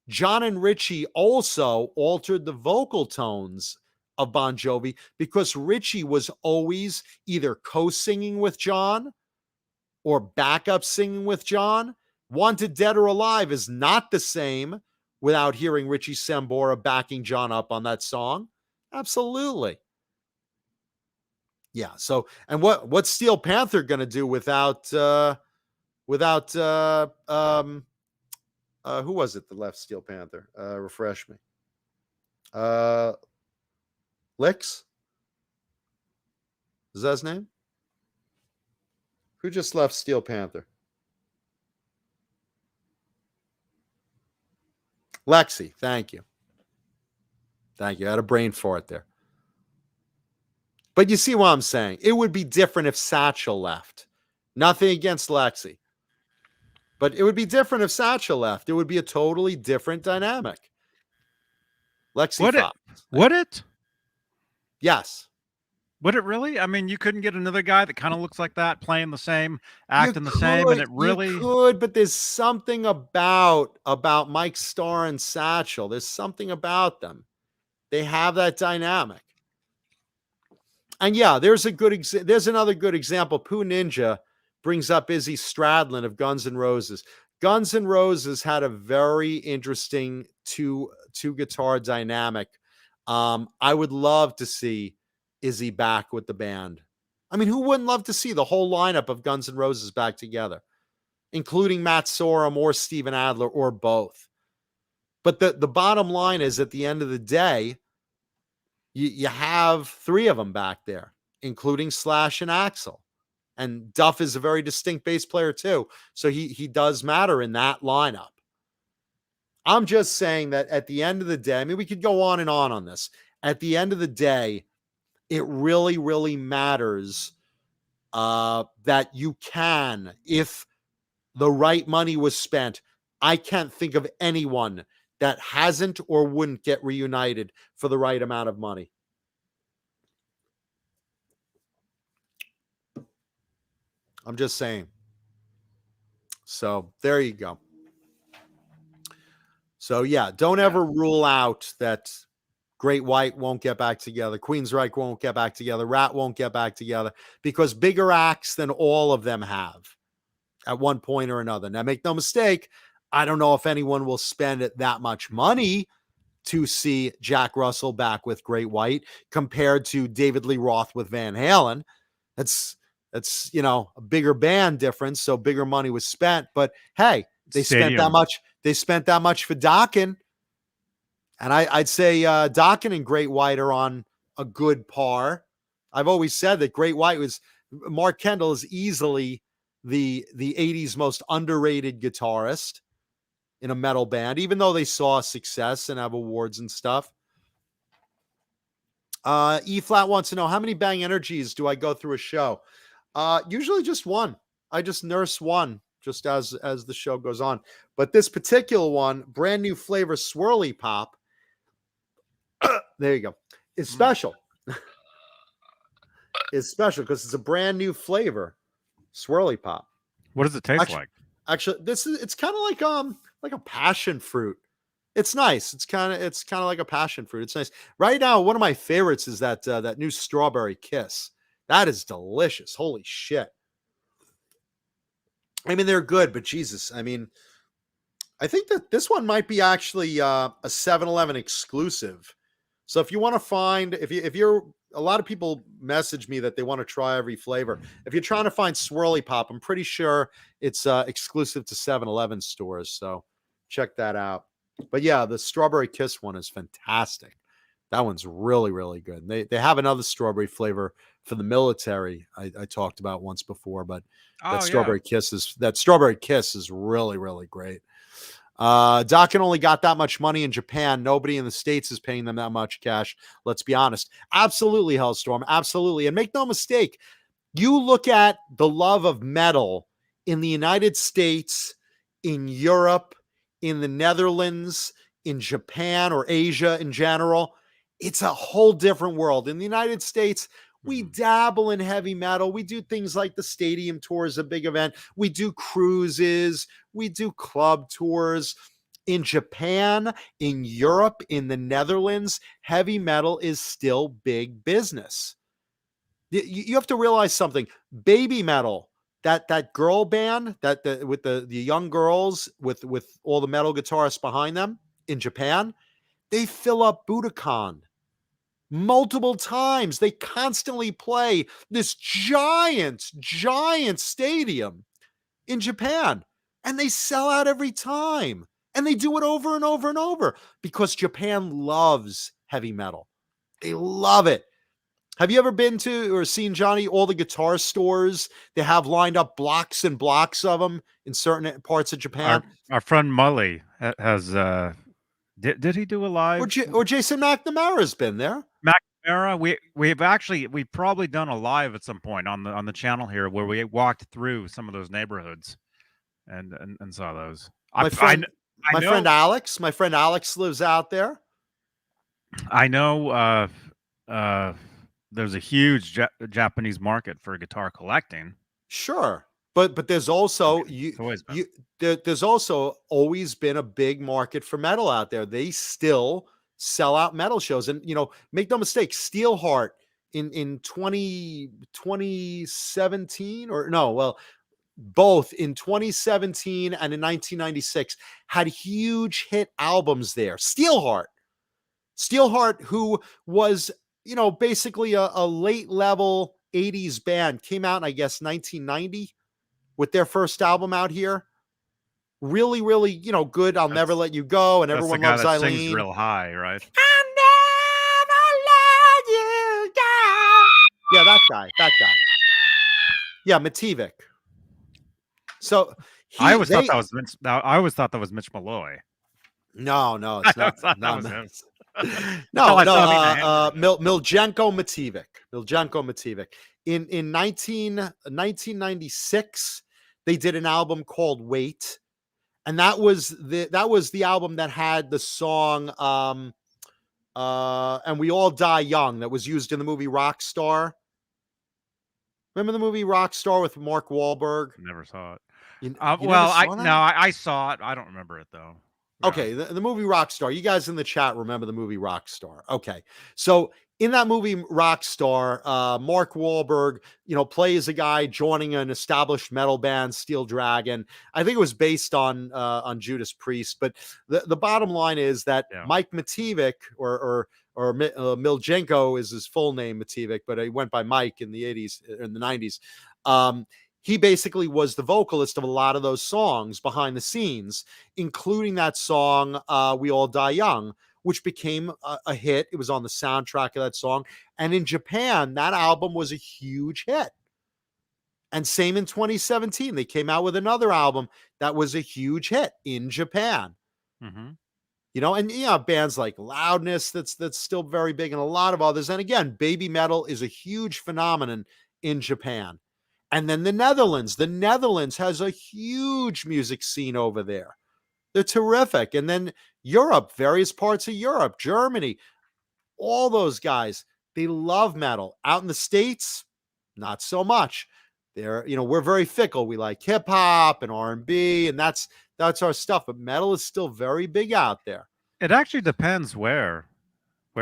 John and Richie also altered the vocal tones of Bon Jovi because Richie was always either co-singing with John or backup singing with John. Wanted Dead or Alive is not the same without hearing Richie Sambora backing John up on that song. Absolutely. Yeah. So, and what's Steel Panther going to do without who was it that left Steel Panther? Refresh me. Licks? Is that his name? Who just left Steel Panther? Lexi. Thank you. Thank you. I had a brain fart there. But you see what I'm saying? It would be different if Satchel left. Nothing against Lexi. But it would be different if Satchel left. It would be a totally different dynamic. Lexi Fox. Would it? Yes. Would it really? I mean, you couldn't get another guy that kind of looks like that, playing the same, acting the same, and it really... You could, but there's something about Mike Starr and Satchel. There's something about them. They have that dynamic. And yeah, there's another good example. Pooh Ninja brings up Izzy Stradlin of Guns N' Roses. Guns N' Roses had a very interesting two guitar dynamic. I would love to see Izzy back with the band. I mean, who wouldn't love to see the whole lineup of Guns N' Roses back together, including Matt Sorum or Steven Adler or both? But the bottom line is, at the end of the day, you have three of them back there, including Slash and Axl. And Duff is a very distinct bass player too. So he does matter in that lineup. I'm just saying that at the end of the day, I mean, we could go on and on this. At the end of the day, it really, really matters that you can, if the right money was spent. I can't think of anyone that hasn't or wouldn't get reunited for the right amount of money. I'm just saying. So there you go. So yeah, don't ever rule out that Great White won't get back together, Queensryche won't get back together, Rat won't get back together, because bigger acts than all of them have at one point or another. Now, make no mistake, I don't know if anyone will spend that much money to see Jack Russell back with Great White compared to David Lee Roth with Van Halen. That's a bigger band difference, so bigger money was spent. But hey, they spent that much. They spent that much for Dokken. And I'd say Dokken and Great White are on a good par. I've always said that Great White Mark Kendall is easily the 80s most underrated guitarist in a metal band, even though they saw success and have awards and stuff. E-Flat wants to know, how many Bang Energies do I go through a show? Usually just one. I just nurse one just as the show goes on. But this particular one, brand new flavor Swirly Pop, there you go, is special. It's special because it's a brand new flavor, Swirly Pop. What does it taste like? Actually, it's kind of like a passion fruit. It's nice. It's kind of like a passion fruit. It's nice. Right now, one of my favorites is that new Strawberry Kiss. That is delicious. Holy shit. I mean, they're good, but Jesus, I mean, I think that this one might be actually a 7-Eleven exclusive. So if you want to find, if you're, a lot of people message me that they want to try every flavor. If you're trying to find Swirly Pop, I'm pretty sure it's exclusive to 7-Eleven stores. So check that out. But yeah, the Strawberry Kiss one is fantastic. That one's really, really good. They have another strawberry flavor for the military I talked about once before, but that Strawberry Kiss is really, really great. Dokken only got that much money in Japan. Nobody in the States is paying them that much cash. Let's be honest. Absolutely, Hellstorm. Absolutely. And make no mistake, you look at the love of metal in the United States, in Europe, in the Netherlands, in Japan or Asia in general, it's a whole different world. In the United States, we dabble in heavy metal. We do things like the stadium tours, a big event. We do cruises. We do club tours. In Japan, in Europe, in the Netherlands, heavy metal is still big business. You have to realize something. Baby metal, that girl band, with the young girls with all the metal guitarists behind them in Japan, they fill up Budokan. multiple times. They constantly play this giant stadium in Japan, and they sell out every time. And they do it over and over and over because Japan loves heavy metal. They love it. Have you ever been to or seen, Johnny, all the guitar stores? They have lined up blocks and blocks of them in certain parts of Japan. Our friend Mully has did he do a live? Or Jason McNamara's been there. McNamara, we've probably done a live at some point on the channel here where we walked through some of those neighborhoods and saw those. My friend Alex lives out there. I know there's a huge Japanese market for guitar collecting. Sure. But there's also there's also always been a big market for metal out there. They still sell out metal shows. And, make no mistake, Steelheart in 2017 both in 2017 and in 1996 had huge hit albums there. Steelheart, who was, basically a late level 80s band, came out in, I guess, 1990 with their first album out here. Really, really, good. I'll Never Let You Go, and Everyone Loves Eileen. Sings real high, right? I'll never let you go. Yeah, that guy. Yeah, Mativik. So I always thought that was Mitch Malloy. No, it's not. Miljenko Mativik. In 1996, they did an album called Wait, and that was the album that had the song And We All Die Young that was used in the movie Rockstar. Remember the movie Rockstar with Mark Wahlberg? Never saw it. I saw it. I don't remember it though. Okay, the movie Rockstar. You guys in the chat remember the movie Rockstar. Okay, so in that movie Rockstar, Mark Wahlberg, plays a guy joining an established metal band, Steel Dragon. I think it was based on Judas Priest, but the bottom line is that Mike Mativik or Miljenko is his full name, Mativik, but he went by Mike in the 80s, in the 90s. He basically was the vocalist of a lot of those songs behind the scenes, including that song, We All Die Young, which became a hit. It was on the soundtrack of that song. And in Japan, that album was a huge hit. And same in 2017, they came out with another album that was a huge hit in Japan. Mm-hmm. And bands like Loudness, that's still very big, and a lot of others. And again, baby metal is a huge phenomenon in Japan. And then the Netherlands has a huge music scene over there. They're terrific. And then Europe, various parts of Europe, Germany, all those guys, they love metal. Out in the States, not so much. We're very fickle. We like hip hop and R&B, and that's our stuff. But metal is still very big out there. It actually depends where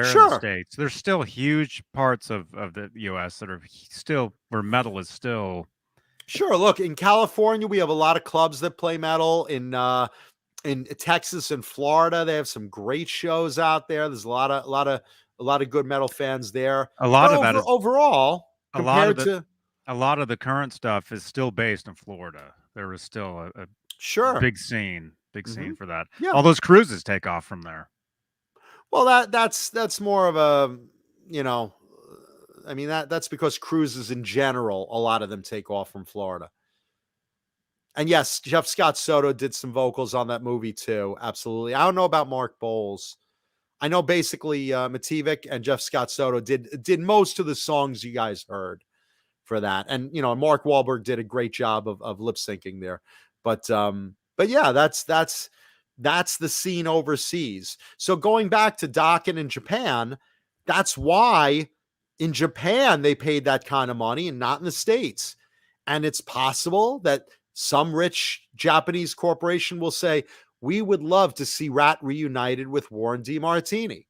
Sure. in the States. There's still huge parts of the U.S. that are still where metal is still. Sure. Look, in California, we have a lot of clubs that play metal. In Texas and Florida, they have some great shows out there. There's a lot of good metal fans there. A lot of that is overall. A lot of the current stuff is still based in Florida. There is still a big scene for that. Yeah. All those cruises take off from there. Well, that's more of a, that's because cruises in general, a lot of them take off from Florida. And yes, Jeff Scott Soto did some vocals on that movie too. Absolutely. I don't know about Mark Bowles. I know basically Mativik and Jeff Scott Soto did most of the songs you guys heard for that. And, Mark Wahlberg did a great job of lip syncing there. But yeah, that's the scene overseas. So going back to Dokken in Japan, that's why in Japan they paid that kind of money and not in the States. And it's possible that some rich Japanese corporation will say, we would love to see Rat reunited with Warren DeMartini.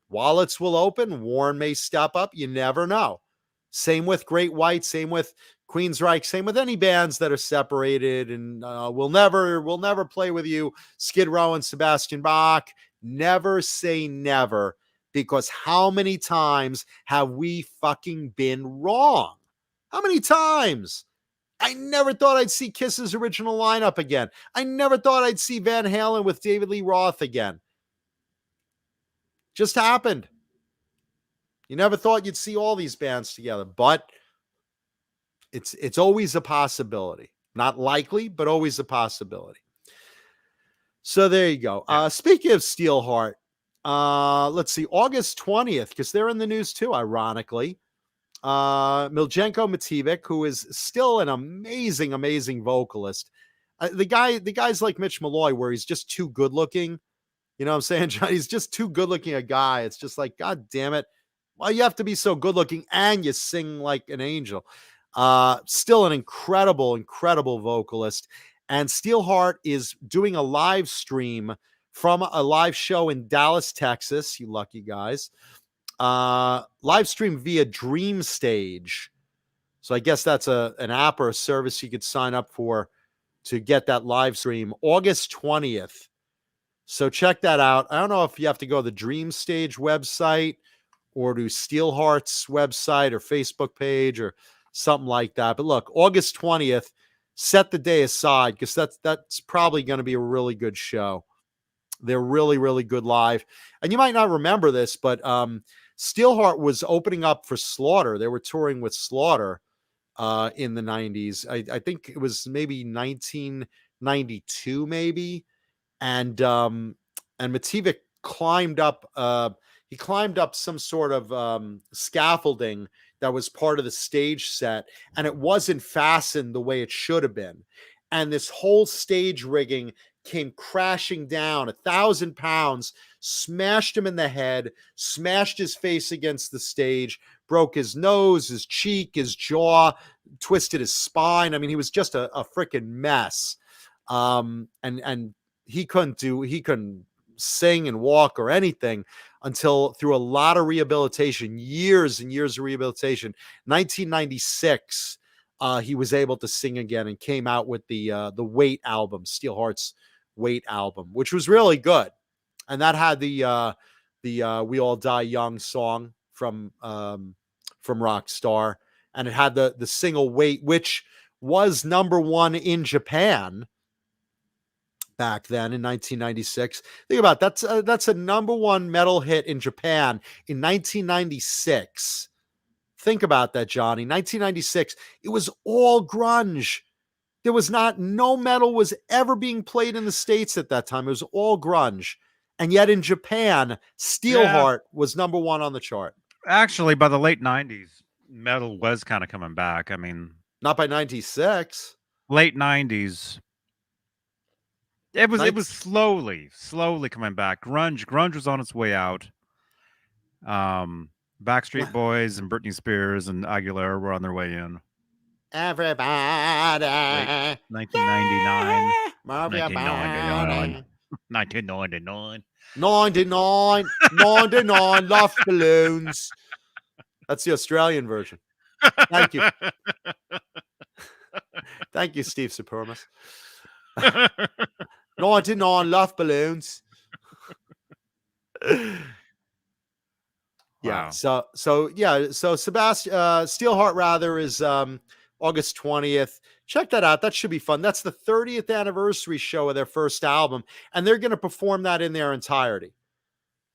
Wallets will open. Warren may step up. You never know. Same with Great White. Same with Queensryche. Same with any bands that are separated. And we'll never play with you. Skid Row and Sebastian Bach. Never say never, because how many times have we fucking been wrong? How many times? I never thought I'd see Kiss's original lineup again. I never thought I'd see Van Halen with David Lee Roth again. Just happened. You never thought you'd see all these bands together, but it's always a possibility. Not likely, but always a possibility. So there you go. Speaking of Steelheart, let's see, August 20th, because they're in the news too, ironically. Miljenko Mativic, who is still an amazing, amazing vocalist. The guy's like Mitch Malloy, where he's just too good looking. You know what I'm saying, John? He's just too good looking a guy. It's just like, God damn it. Well, you have to be so good looking and you sing like an angel. Still an incredible, incredible vocalist. And Steelheart is doing a live stream from a live show in Dallas, Texas. You lucky guys. Live stream via Dream Stage. So I guess that's an app or a service you could sign up for to get that live stream August 20th. So check that out. I don't know if you have to go to the Dream Stage website or to Steelheart's website or Facebook page or something like that. But look, August 20th, set the day aside because that's probably going to be a really good show. They're really, really good live. And you might not remember this, but Steelheart was opening up for Slaughter. They were touring with Slaughter in the 90s. I think it was maybe 1992, maybe. And Mativic climbed up. He climbed up some sort of scaffolding that was part of the stage set, and it wasn't fastened the way it should have been. And this whole stage rigging came crashing down. 1,000 pounds, smashed him in the head, smashed his face against the stage, broke his nose, his cheek, his jaw, twisted his spine. I mean, he was just a freaking mess. And he couldn't sing and walk or anything until through a lot of rehabilitation, years and years of rehabilitation. 1996, he was able to sing again and came out with the Wait album, Steelheart's Wait album, which was really good. And that had the We All Die Young song from Rockstar. And it had the single Wait, which was #1 in Japan back then in 1996. Think about it, that's a #1 metal hit in Japan in 1996. Think about that, Johnny. 1996. It was all grunge. There was no metal was ever being played in the States at that time. It was all grunge. And yet in Japan, Steelheart was #1 on the chart. Actually, by the late 90s, metal was kind of coming back. I mean, not by 96. Late 90s. It was slowly coming back. Grunge was on its way out. Backstreet Boys and Britney Spears and Aguilera were on their way in. Everybody. Late 1999. Yeah. 1999. 99 love balloons. That's the Australian version. Thank you. Thank you, Steve Supermas. 99 love balloons. Yeah. Wow. So Sebastian Steelheart rather is August 20th. Check that out. That should be fun. That's the 30th anniversary show of their first album, and they're going to perform that in their entirety.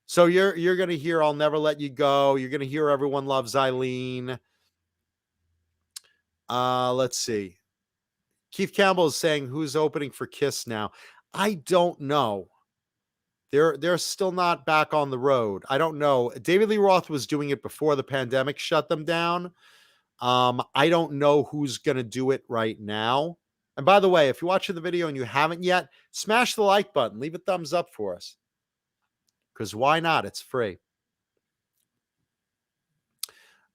So you're going to hear I'll Never Let You Go. You're going to hear Everyone Loves Eileen. Let's see. Keith Campbell is saying who's opening for Kiss now. I don't know. They're still not back on the road. I don't know. David Lee Roth was doing it before the pandemic shut them down. I don't know who's going to do it right now. And by the way, if you're watching the video and you haven't yet, smash the like button. Leave a thumbs up for us. Because why not? It's free.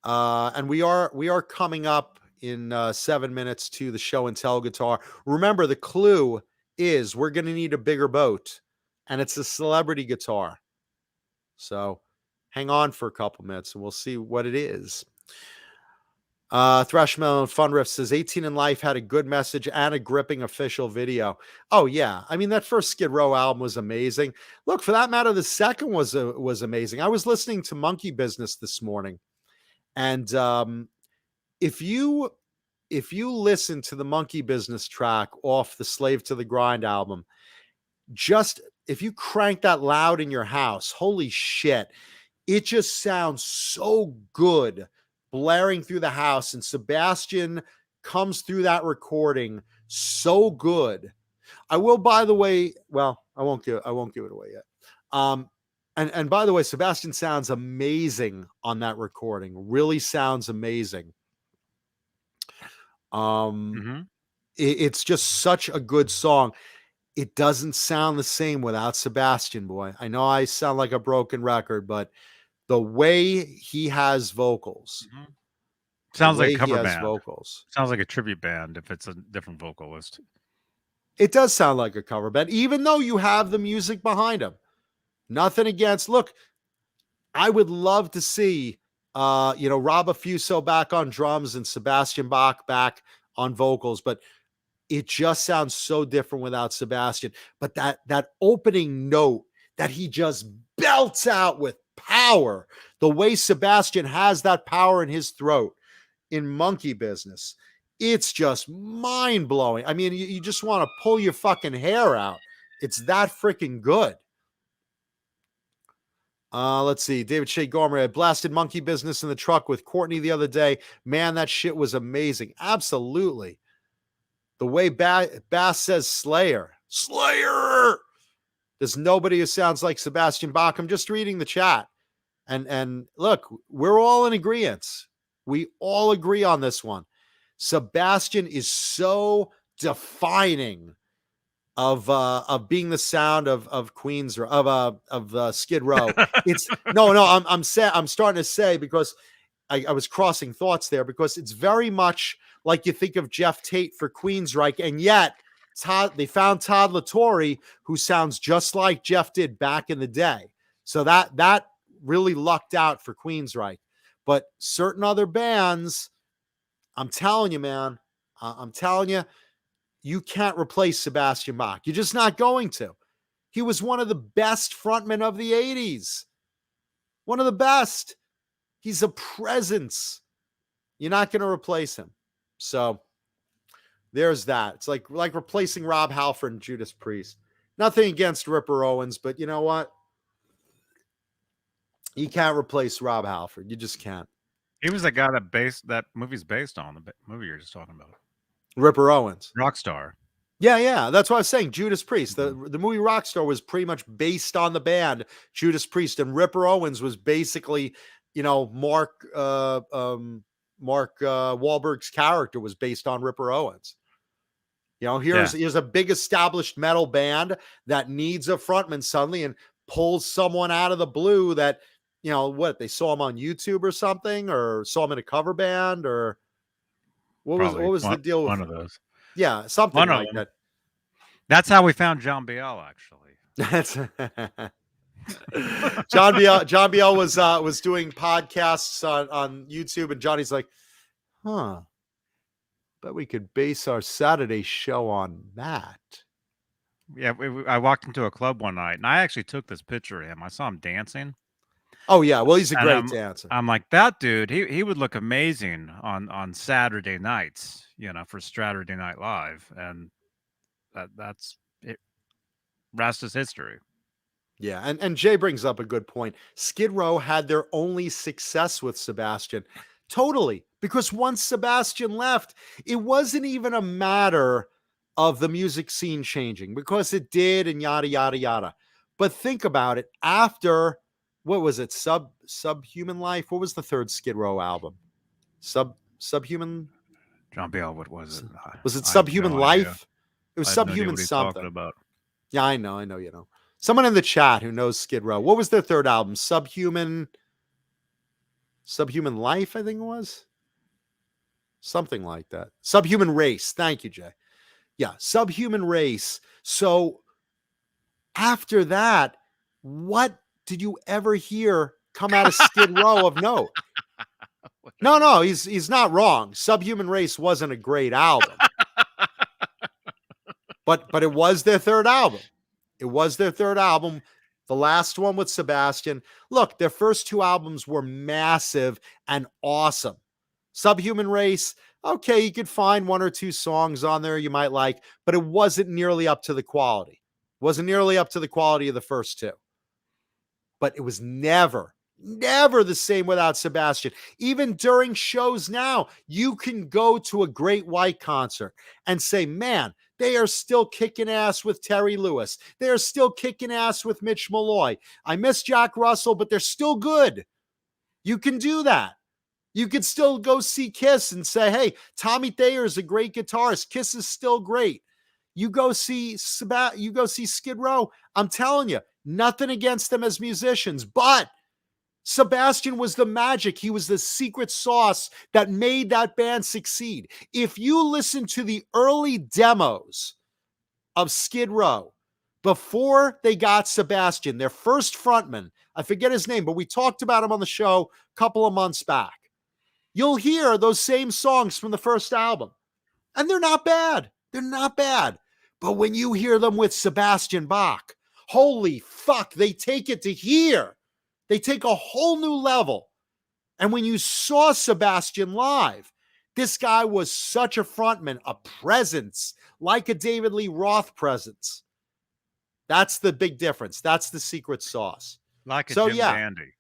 And we are coming up in 7 minutes to the show and tell guitar. Remember, the clue is we're going to need a bigger boat. And it's a celebrity guitar. So hang on for a couple minutes and we'll see what it is. Thrashmelon Fun Riff says 18 in Life had a good message and a gripping official video. Oh yeah. I mean, that first Skid Row album was amazing. Look, for that matter, the second was amazing. I was listening to Monkey Business this morning, and if you listen to the Monkey Business track off the Slave to the Grind album, just if you crank that loud in your house, holy shit, it just sounds so good blaring through the house, and Sebastian comes through that recording so good. I will, by the way, well, I won't give it away yet. And by the way, Sebastian sounds amazing on that recording. Really sounds amazing. It's just such a good song. It doesn't sound the same without Sebastian, boy. I know I sound like a broken record, but the way he has vocals, sounds like a cover band. Vocals sounds like a tribute band if it's a different vocalist. It does sound like a cover band, even though you have the music behind him. Nothing against. Look, I would love to see, Rob Affuso back on drums and Sebastian Bach back on vocals, but it just sounds so different without Sebastian. But that opening note that he just belts out with power, the way Sebastian has that power in his throat in Monkey Business, it's just mind-blowing. I mean, you just want to pull your fucking hair out. It's that freaking good. Let's see. David Shea Gormer, I blasted Monkey Business in the truck with Courtney the other day. Man, that shit was amazing. Absolutely. The way Bass says Slayer. There's nobody who sounds like Sebastian Bach. I'm just reading the chat. And look, we're all in agreement. We all agree on this one. Sebastian is so defining of being the sound of Queens or of Skid Row. It's I'm starting to say, because I was crossing thoughts there, because it's very much like you think of Jeff Tate for Queensryche, and yet they found Todd LaTorre, who sounds just like Jeff did back in the day. So that really lucked out for Queensryche. But certain other bands, I'm telling you, man, you can't replace Sebastian Bach. You're just not going to. He was one of the best frontmen of the 80s. One of the best. He's a presence. You're not going to replace him. So there's that. It's like replacing Rob Halford and Judas Priest. Nothing against Ripper Owens, but you know what? You can't replace Rob Halford. You just can't. He was the guy that movie's based on, the movie you're just talking about. Ripper Owens. Rockstar. Yeah. That's what I was saying. Judas Priest. The movie Rockstar was pretty much based on the band Judas Priest, and Ripper Owens was basically, Mark Wahlberg's character was based on Ripper Owens. Here's a big established metal band that needs a frontman suddenly and pulls someone out of the blue that, they saw him on YouTube or something, or saw him in a cover band, or what was the deal with one of those? Yeah, something like that. That's how we found John Biel, actually. That's John Biel was doing podcasts on YouTube, and Johnny's like, bet we could base our Saturday show on that. Yeah, I walked into a club one night, and I actually took this picture of him. I saw him dancing. Oh yeah, well, he's a great dancer. I'm like, that dude, he would look amazing on Saturday nights, for Saturday Night Live, and that's it. Rest is history. Yeah, and Jay brings up a good point. Skid Row had their only success with Sebastian. Totally. Because once Sebastian left, it wasn't even a matter of the music scene changing, because it did, and yada, yada, yada. But think about it. After, what was it? Subhuman Life? What was the third Skid Row album? Subhuman? John Biel, what was it? Was it Subhuman Life? It was Subhuman something. About. Yeah, I know, you know. Someone in the chat who knows Skid Row. What was their third album? Subhuman Life, I think it was. Something like that. Subhuman Race. Thank you, Jay. Yeah, Subhuman Race. So after that, what did you ever hear come out of Skid Row of note? No, he's not wrong. Subhuman Race wasn't a great album. But it was their third album. It was their third album. The last one with Sebastian. Look, their first two albums were massive and awesome. Subhuman Race, okay, you could find one or two songs on there you might like, but it wasn't nearly up to the quality. It wasn't nearly up to the quality of the first two. But it was never the same without Sebastian. Even during shows now, you can go to a Great White concert and say, man, they are still kicking ass with Terry Lewis. They are still kicking ass with Mitch Malloy. I miss Jack Russell, but they're still good. You can do that. You could still go see Kiss and say, hey, Tommy Thayer is a great guitarist. Kiss is still great. You go see Skid Row. I'm telling you, nothing against them as musicians, but Sebastian was the magic. He was the secret sauce that made that band succeed. If you listen to the early demos of Skid Row before they got Sebastian, their first frontman, I forget his name, but we talked about him on the show a couple of months back. You'll hear those same songs from the first album, and they're not bad. They're not bad. But when you hear them with Sebastian Bach, holy fuck, they take it to here. They take a whole new level. And when you saw Sebastian live, this guy was such a frontman, a presence, like a David Lee Roth presence. That's the big difference. That's the secret sauce. Like a Jim Dandy.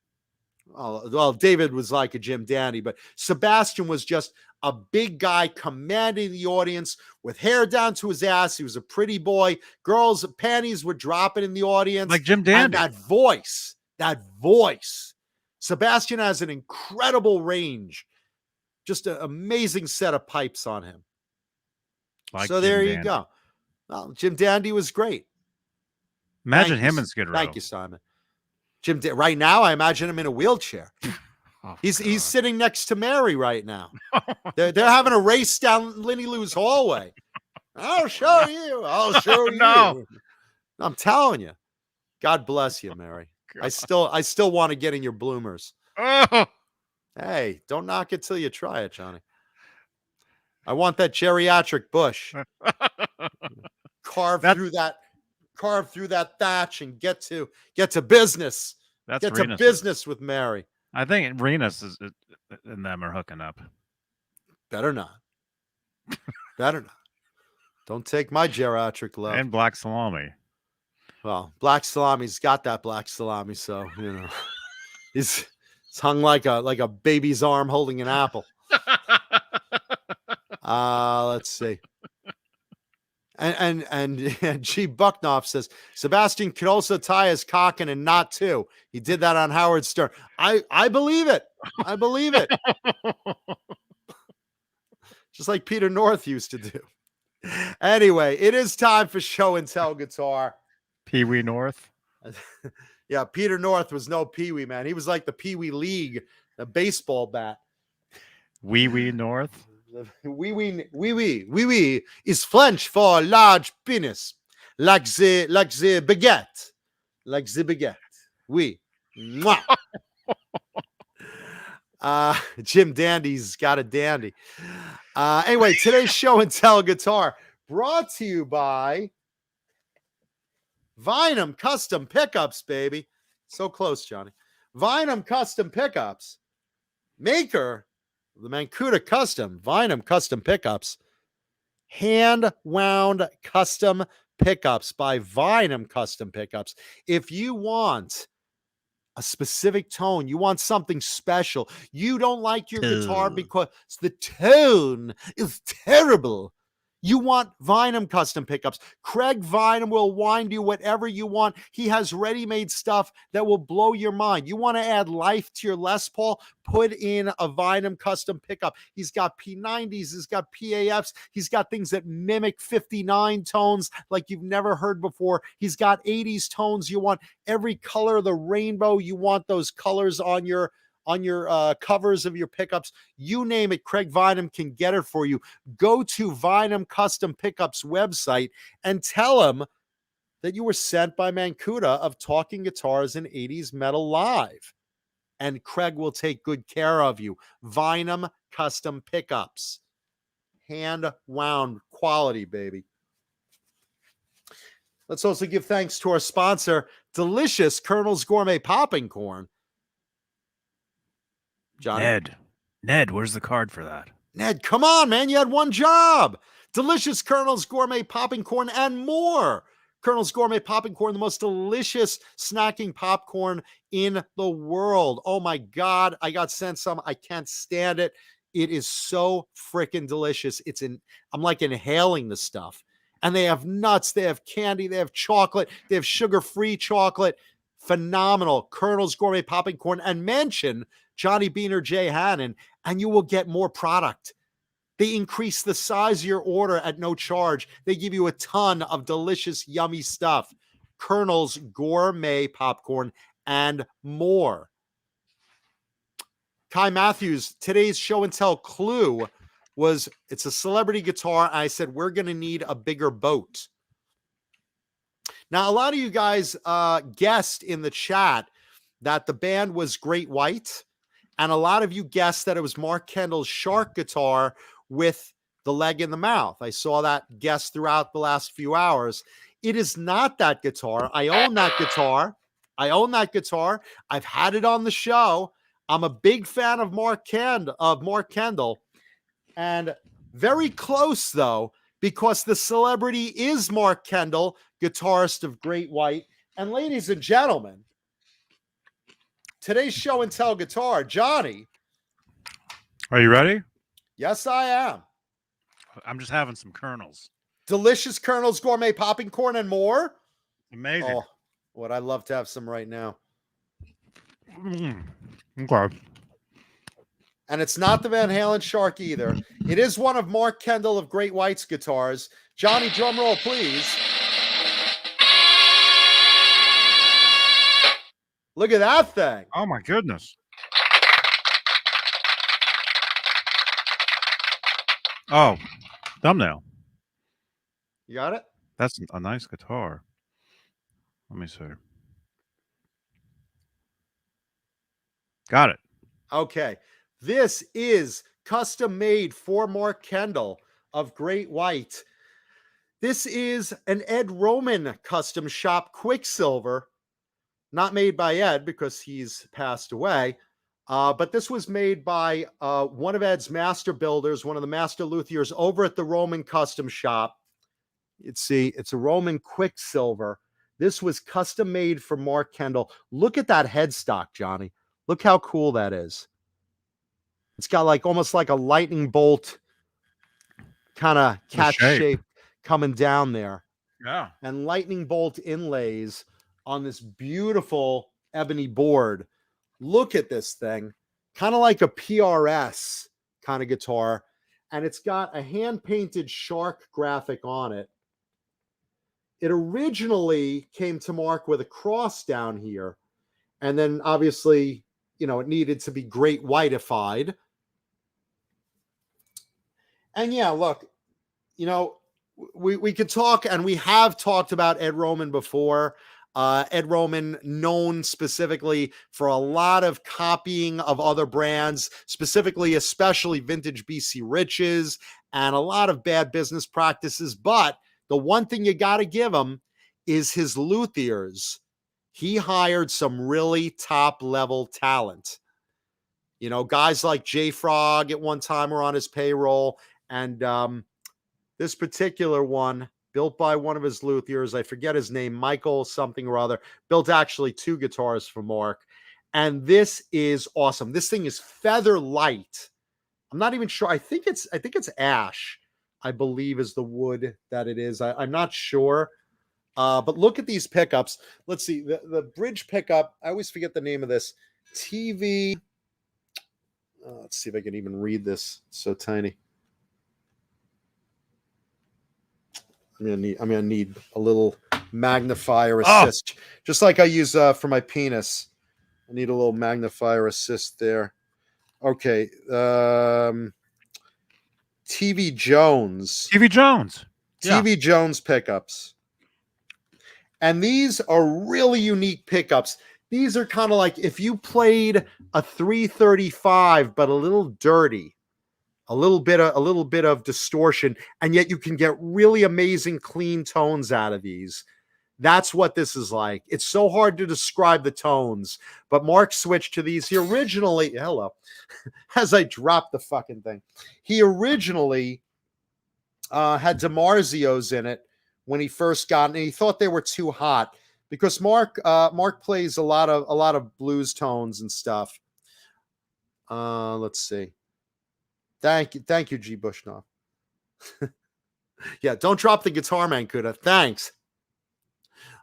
Well, David was like a Jim Dandy, but Sebastian was just a big guy commanding the audience with hair down to his ass. He was a pretty boy. Girls' panties were dropping in the audience. Like Jim Dandy. And that voice. Sebastian has an incredible range. Just an amazing set of pipes on him. Like so Jim there Dandy. you go. Well, Jim Dandy was great. Imagine him in Skid Row. Thank you, Simon. Right now, I imagine him in a wheelchair. He's sitting next to Mary right now. They're having a race down Lenny Lou's hallway. I'll show you. I'll show you. No. I'm telling you. God bless you, Mary. God. I still want to get in your bloomers. Oh. Hey, don't knock it till you try it, Johnny. I want that geriatric bush. Carve through that thatch and get to business. That's get Renus. to business with Mary. I think Renus and them are hooking up. Better not. Better not. Don't take my geriatric love. And Black Salami. Well, Black Salami's got that black salami, so you know he's hung like a baby's arm holding an apple. Let's see. And G. Bucknoff says Sebastian could also tie his cock in a knot too. He did that on Howard Stern. I believe it. I believe it. Just like Peter North used to do. Anyway, it is time for Show and Tell Guitar. Pee Wee North. Yeah, Peter North was no Pee Wee, man. He was like the Pee Wee League, the baseball bat. Wee Wee North. Wee wee is French for large penis, like the baguette, Oui. Jim Dandy's got a dandy. Anyway, today's Show and Tell Guitar brought to you by Vinum Custom Pickups, baby. So close, Johnny. Vinum Custom Pickups, maker of the Mancuda Custom, Vinum Custom Pickups, hand-wound custom pickups by Vinum Custom Pickups. If you want a specific tone, you want something special, you don't like your guitar because the tone is terrible, you want Vinum Custom Pickups. Craig Vinum will wind you whatever you want. He has ready-made stuff that will blow your mind. You want to add life to your Les Paul? Put in a Vinum Custom Pickup. He's got P90s. He's got PAFs. He's got things that mimic 59 tones like you've never heard before. He's got 80s tones. You want every color of the rainbow. You want those colors on your covers of your pickups. You name it, Craig Vinum can get it for you. Go to Vinum Custom Pickups website and tell him that you were sent by Mancuda of Talking Guitars and 80s Metal Live. and Craig will take good care of you. Vinum custom pickups. Hand wound quality, baby. Let's also give thanks to our sponsor, delicious Colonel's Gourmet Popping Corn. Johnny? Ned, where's the card for that? Ned, come on, man. You had one job. Delicious Colonel's Gourmet Popping Corn and more. Colonel's Gourmet Popping Corn, the most delicious snacking popcorn in the world. Oh my God. I got sent some. I can't stand it. It is so freaking delicious. I'm like inhaling the stuff. And they have nuts, they have candy, they have chocolate, they have sugar-free chocolate. Phenomenal. Colonel's Gourmet Popping Corn, and mention Johnny Beane or Jay Hannon, and you will get more product. They increase the size of your order at no charge. They give you a ton of delicious, yummy stuff. Colonel's Gourmet Popcorn and more. Kai Matthews, today's show and tell clue was it's a celebrity guitar. And I said, we're going to need a bigger boat. Now, a lot of you guys guessed in the chat that the band was Great White. And a lot of you guessed that it was Mark Kendall's Shark guitar with the leg in the mouth. I saw that guess throughout the last few hours. It is not that guitar. I own that guitar. I've had it on the show. I'm a big fan of Mark Kendall. And very close, though, because the celebrity is Mark Kendall, guitarist of Great White. And ladies and gentlemen, today's show and tell guitar, Johnny. Are you ready? Yes, I am. I'm just having some Colonels. Delicious Colonel's Gourmet Popping Corn and more. Amazing. Oh, would I love to have some right now. Okay. And it's not the Van Halen Shark either. It is one of Mark Kendall of Great White's guitars. Johnny, drum roll, please. Look at that thing. Oh, my goodness. Oh, thumbnail. You got it? That's a nice guitar. Let me see. Got it. Okay. This is custom made for Mark Kendall of Great White. This is an Ed Roman custom shop Quicksilver, not made by Ed because he's passed away. But this was made by one of Ed's master builders, one of the master luthiers over at the Roman custom shop. You'd see it's a Roman Quicksilver. This was custom made for Mark Kendall. Look at that headstock, Johnny. Look how cool that is. It's got like almost like a lightning bolt kind of cat shape coming down there. Yeah. And lightning bolt inlays on this beautiful ebony board. Look at this thing. Kind of like a PRS kind of guitar. And it's got a hand-painted shark graphic on it. It originally came to Mark with a cross down here. And then obviously, you know, it needed to be Great Whiteified. And yeah, look, you know, we could talk, and we have talked about Ed Roman before. Ed Roman, known specifically for a lot of copying of other brands, especially vintage BC Riches, and a lot of bad business practices. But the one thing you got to give him is his luthiers. He hired some really top level talent. You know, guys like J Frog at one time were on his payroll. And this particular one, built by one of his luthiers, I forget his name, Michael something or other, built actually 2 guitars for Mark. And this is awesome. This thing is feather light. I'm not even sure. I think it's ash, I believe is the wood that it is. I'm not sure. But look at these pickups. Let's see. The bridge pickup, I always forget the name of this. TV. Let's see if I can even read this. It's so tiny. I'm gonna need a little magnifier assist, just like I use for my penis. I need a little magnifier assist there. Okay, TV Jones. TV Jones. TV Jones pickups, and these are really unique pickups. These are kind of like if you played a 335, but a little dirty, a little bit of distortion, and yet you can get really amazing clean tones out of these. That's what this is like. It's so hard to describe the tones, but Mark switched to these. He originally, hello, as I dropped the fucking thing, he originally had DiMarzio's in it when he first got it, and he thought they were too hot because Mark plays a lot of blues tones and stuff. Let's see. Thank you, G. Bushnell. Yeah, don't drop the guitar, man, Kuda. Thanks.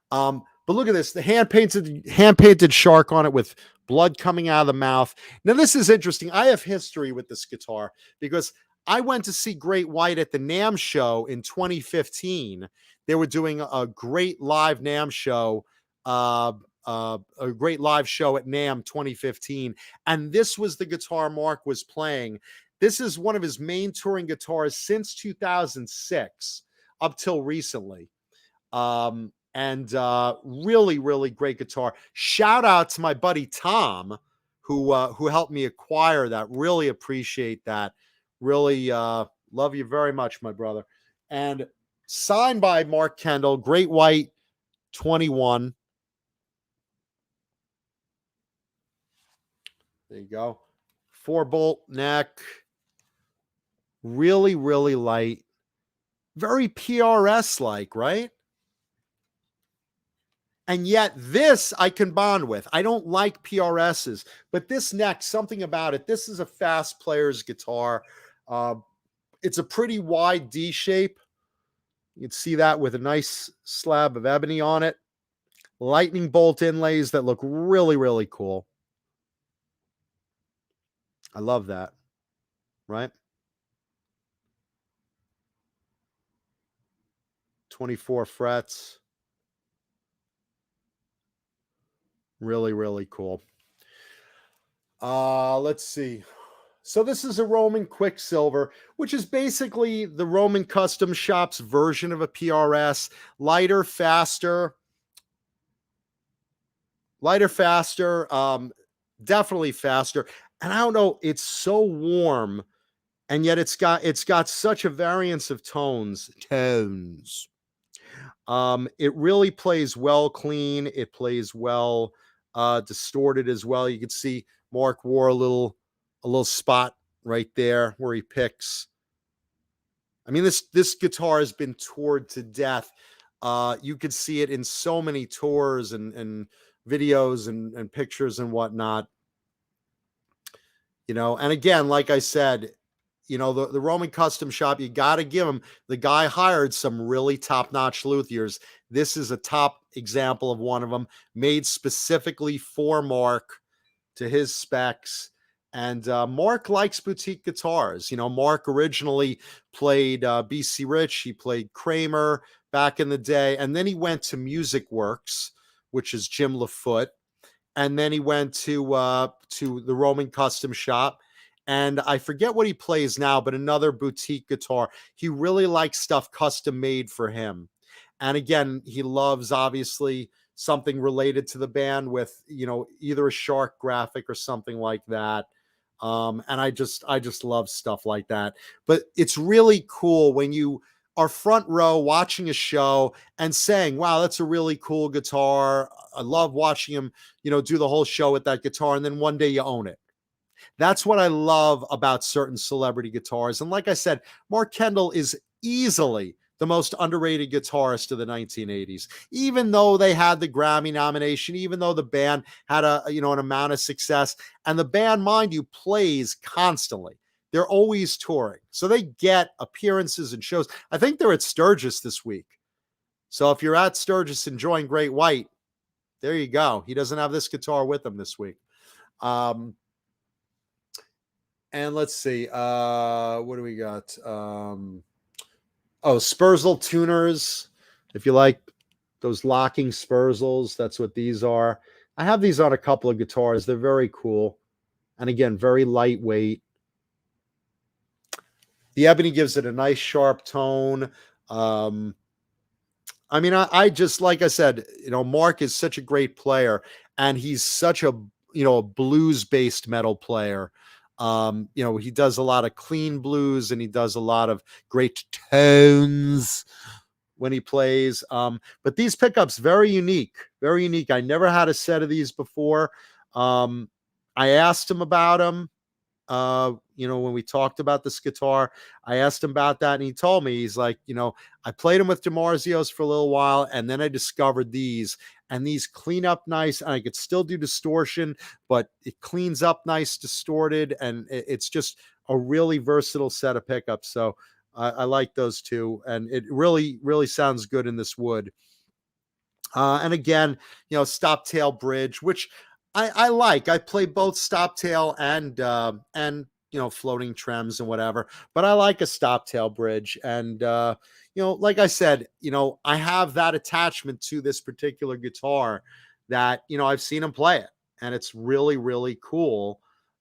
But look at this, the hand painted shark on it with blood coming out of the mouth. Now, this is interesting. I have history with this guitar because I went to see Great White at the NAMM show in 2015. They were doing a great live NAMM show, a great live show at NAMM 2015. And this was the guitar Mark was playing. This is one of his main touring guitars since 2006 up till recently. And really, really great guitar. Shout out to my buddy Tom, who helped me acquire that. Really appreciate that. Really love you very much, my brother. And signed by Mark Kendall, Great White 21. There you go. 4-bolt neck. Really, really light. Very PRS-like, right? And yet this I can bond with. I don't like PRSs, but this neck, something about it. This is a fast player's guitar. It's a pretty wide D shape. You can see that with a nice slab of ebony on it. Lightning bolt inlays that look really, really cool. I love that, right? 24 frets. Really, really cool. Let's see. So this is a Roman Quicksilver, which is basically the Roman Custom Shop's version of a PRS. Lighter, faster. Definitely faster. And I don't know, it's so warm, and yet it's got such a variance of tones. It really plays well clean. It plays well distorted as well. You can see Mark wore a little spot right there where he picks. I mean, this guitar has been toured to death. You could see it in so many tours and videos and pictures and whatnot. You know, and again, like I said, you know, the Roman Custom Shop, you got to give him, the guy hired some really top-notch luthiers. This is a top example of one of them, made specifically for Mark to his specs. And Mark likes boutique guitars. You know, Mark originally played BC Rich. He played Kramer back in the day. And then he went to Music Works, which is Jim LaFoot. And then he went to the Roman Custom Shop. And I forget what he plays now, but another boutique guitar. He really likes stuff custom made for him. And again, he loves, obviously, something related to the band with, you know, either a shark graphic or something like that. And I just love stuff like that. But it's really cool when you are front row watching a show and saying, wow, that's a really cool guitar. I love watching him, you know, do the whole show with that guitar. And then one day you own it. That's what I love about certain celebrity guitars. And like I said, Mark Kendall is easily the most underrated guitarist of the 1980s, even though they had the Grammy nomination, even though the band had an amount of success. And the band, mind you, plays constantly. They're always touring. So they get appearances and shows. I think they're at Sturgis this week. So if you're at Sturgis enjoying Great White, there you go. He doesn't have this guitar with him this week. And let's see, what do we got? Spurzl tuners. If you like those locking Spurzls, that's what these are. I have these on a couple of guitars. They're very cool. And again, very lightweight. The ebony gives it a nice sharp tone. I mean, I just, like I said, you know, Mark is such a great player. and he's such a blues-based metal player. He does a lot of clean blues, and he does a lot of great tones when he plays. But these pickups, very unique, very unique. I never had a set of these before. I asked him about them. When we talked about this guitar, I asked him about that, and he told me, he's like, I played him with DiMarzios for a little while, and then I discovered these, and these clean up nice, and I could still do distortion, but it cleans up nice distorted, and it's just a really versatile set of pickups. So I like those two, and it really, really sounds good in this wood. And again, stop tail bridge, which I like. I play both stop tail and floating trems and whatever, but I like a stop tail bridge. And like I said, I have that attachment to this particular guitar that I've seen him play it, and it's really, really cool.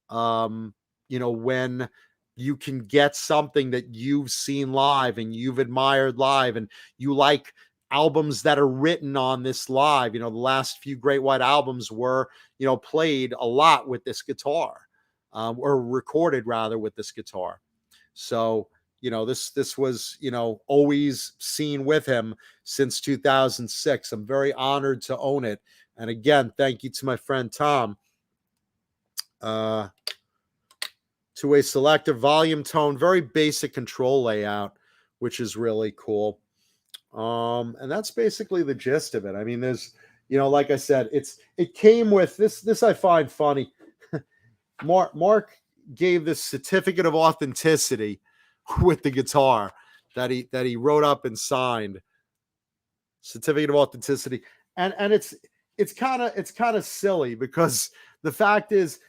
When you can get something that you've seen live and you've admired live, and you like albums that are written on this live. The last few Great White albums were, played a lot with this guitar, or recorded rather with this guitar. So, this was, always seen with him since 2006. I'm very honored to own it. And again, thank you to my friend Tom. Two-way selector, volume tone, very basic control layout, which is really cool. And that's basically the gist of it. I mean, there's, like I said, it came with this I find funny. Mark gave this certificate of authenticity with the guitar that he wrote up and signed. Certificate of authenticity. And it's kind of silly, because the fact is,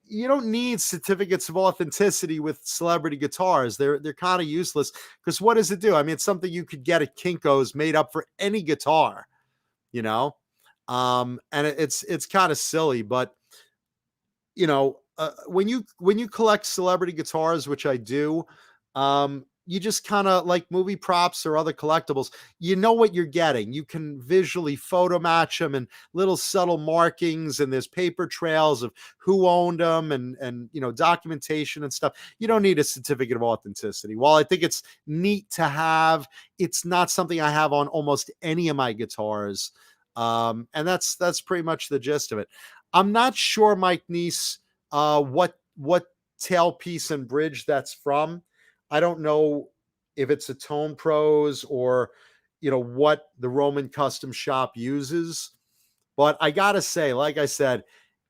you don't need certificates of authenticity with celebrity guitars. They're kind of useless, because what does it do? I mean, it's something you could get at Kinko's, made up for any guitar, and it's kind of silly. But when you collect celebrity guitars, which I do, you just kind of like movie props or other collectibles. You know what you're getting. You can visually photo match them, and little subtle markings, and there's paper trails of who owned them, and documentation and stuff. You don't need a certificate of authenticity. While I think it's neat to have, it's not something I have on almost any of my guitars. And that's pretty much the gist of it. I'm not sure, Mike Neese, what tailpiece and bridge that's from. I don't know if it's a Tone Pros or, what the Roman Custom Shop uses. But I got to say, like I said,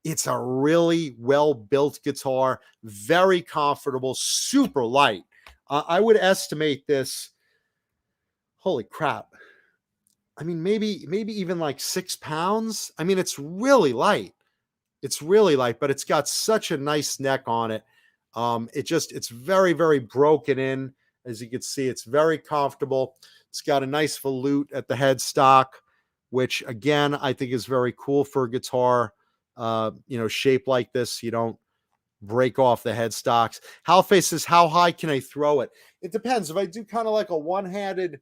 it's a really well-built guitar, very comfortable, super light. I would estimate this, holy crap, I mean, maybe even like 6 pounds. I mean, it's really light. It's really light, but it's got such a nice neck on it. It's very, very broken in. As you can see, it's very comfortable. It's got a nice volute at the headstock, which again, I think is very cool for a guitar, shaped like this. You don't break off the headstocks. Halfay says, how high can I throw it? It depends. If I do kind of like a one-handed,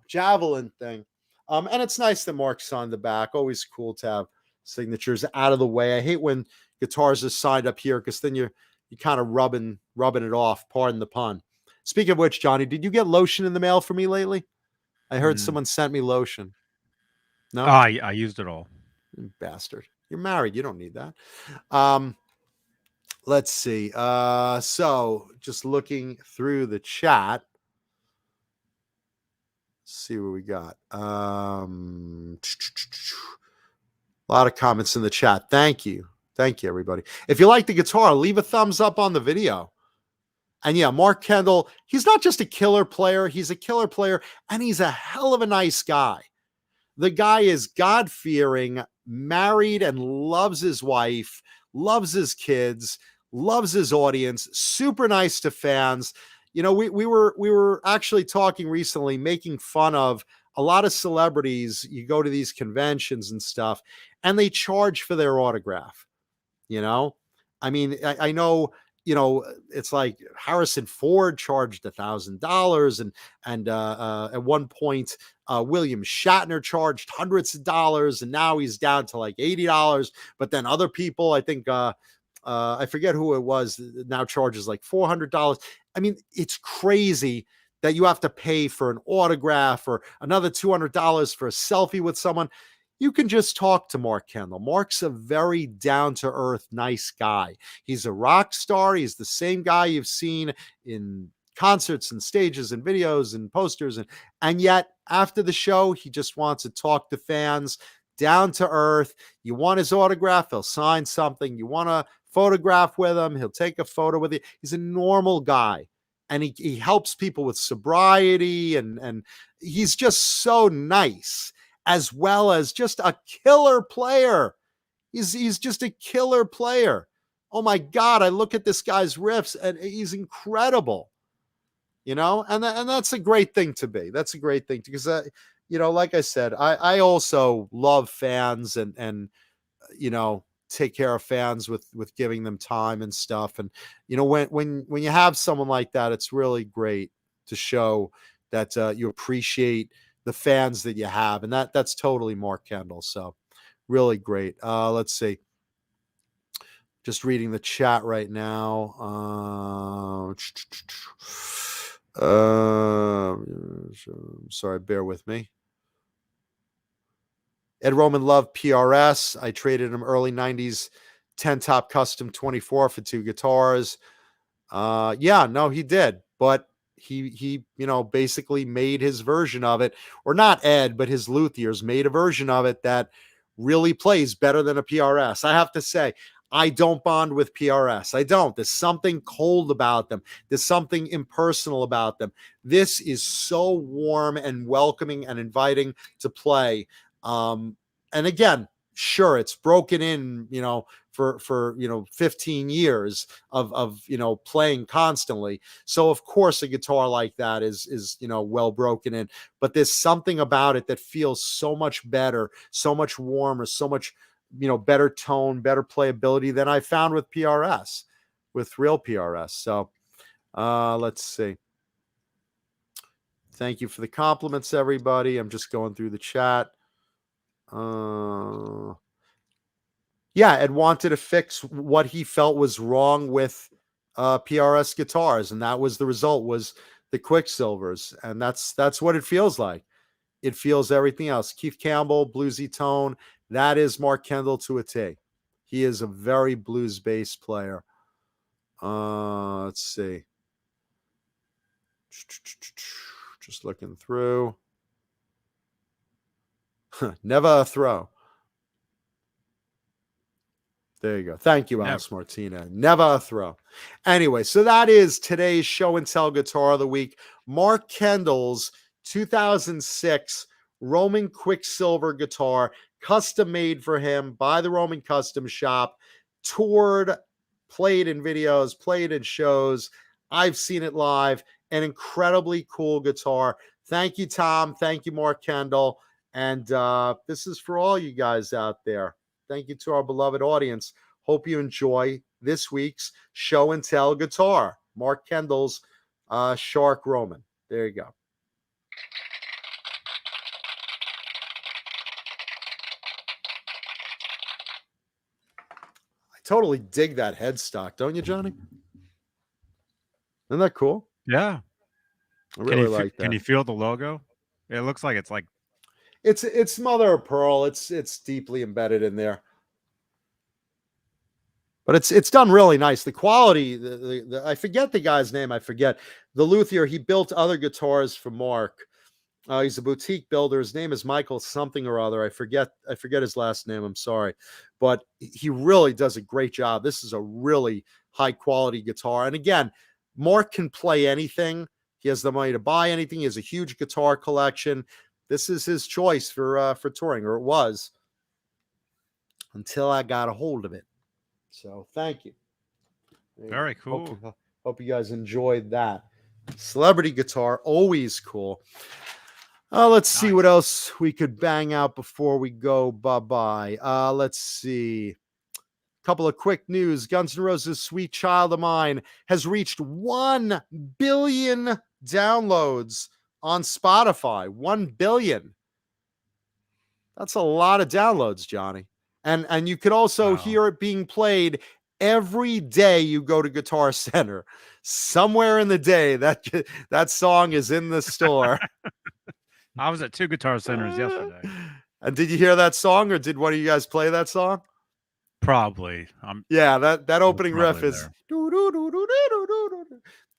javelin thing. And it's nice that Mark's on the back. Always cool to have signatures out of the way. I hate when guitars are signed up here, because then you're kind of rubbing it off. Pardon the pun. Speaking of which, Johnny, did you get lotion in the mail for me lately? I heard someone sent me lotion. No? I used it all. You bastard. You're married. You don't need that. Let's see. So just looking through the chat. Let's see what we got. A lot of comments in the chat. Thank you. Thank you, everybody. If you like the guitar, leave a thumbs up on the video. And yeah, Mark Kendall, he's not just a killer player. He's a killer player, and he's a hell of a nice guy. The guy is God-fearing, married, and loves his wife, loves his kids, loves his audience, super nice to fans. We were actually talking recently, making fun of a lot of celebrities. You go to these conventions and stuff, and they charge for their autograph. I mean, I know, it's like Harrison Ford charged $1,000, and at one point William Shatner charged hundreds of dollars, and now he's down to like $80. But then other people, I think I forget who it was, now charges like $400. I mean, it's crazy that you have to pay for an autograph or another $200 for a selfie with someone. You can just talk to Mark Kendall. Mark's a very down-to-earth, nice guy. He's a rock star. He's the same guy you've seen in concerts and stages and videos and posters. And yet, after the show, he just wants to talk to fans, down to earth. You want his autograph, he'll sign something. You want a photograph with him, he'll take a photo with you. He's a normal guy. And he helps people with sobriety. And he's just so nice, as well as just a killer player. He's just a killer player. Oh my God, I look at this guy's riffs and he's incredible. And that's a great thing to be. That's a great thing because, like I said, I also love fans and take care of fans with giving them time and stuff. And, when you have someone like that, it's really great to show that you appreciate the fans that you have. And that's totally Mark Kendall. So really great. Let's see. Just reading the chat right now. Sorry, bear with me. Ed Roman loved PRS. I traded him early 90s 10 top custom 24 for 2 guitars. He did. But he basically made his version of it, or not Ed, but his Luthiers made a version of it that really plays better than a PRS. I have to say, I don't bond with PRS. I don't. There's something cold about them. There's something impersonal about them. This is so warm and welcoming and inviting to play. And again, sure, it's broken in, for 15 years of playing constantly. So of course a guitar like that is well broken in, but there's something about it that feels so much better, so much warmer, so much better tone, better playability than I found with PRS, with real PRS. So let's see. Thank you for the compliments, everybody. I'm just going through the chat. Ed wanted to fix what he felt was wrong with PRS guitars, and that was the result, was the Quicksilvers, and that's what it feels like. It feels everything else. Keith Campbell, bluesy tone. That is Mark Kendall to a T. He is a very blues-based player. Let's see. Just looking through. Never a throw. There you go. Thank you, Alice Martina. Never a throw. Anyway, so that is today's Show and Tell Guitar of the Week. Mark Kendall's 2006 Roman Quicksilver guitar, custom made for him by the Roman Custom Shop, toured, played in videos, played in shows. I've seen it live. An incredibly cool guitar. Thank you, Tom. Thank you, Mark Kendall. And this is for all you guys out there. Thank you to our beloved audience. Hope you enjoy this week's Show and Tell guitar. Mark Kendall's Shark Roman. There you go. I totally dig that headstock, don't you, Johnny? Isn't that cool? Yeah. I really like that. Can you feel the logo? It looks like it's like it's mother of pearl. It's deeply embedded in there. But it's done really nice. The quality, the I forget the guy's name. I forget. The Luthier, he built other guitars for Mark. He's a boutique builder. His name is Michael something or other. I forget his last name. I'm sorry. But he really does a great job. This is a really high quality guitar. And again, Mark can play anything. He has the money to buy anything. He has a huge guitar collection. This is his choice for touring, or it was, until I got a hold of it. So thank you. Very cool. Hope you guys enjoyed that. Celebrity guitar, always cool. Let's see what else we could bang out before we go bye-bye. Let's see. Couple of quick news. Guns N' Roses' Sweet Child of Mine has reached 1 billion downloads on Spotify. 1 billion. That's a lot of downloads, Johnny. And you could also hear it being played every day you go to Guitar Center. Somewhere in the day, that song is in the store. I was at 2 Guitar Centers yesterday. And did you hear that song, or did one of you guys play that song? Probably. Yeah, that opening riff is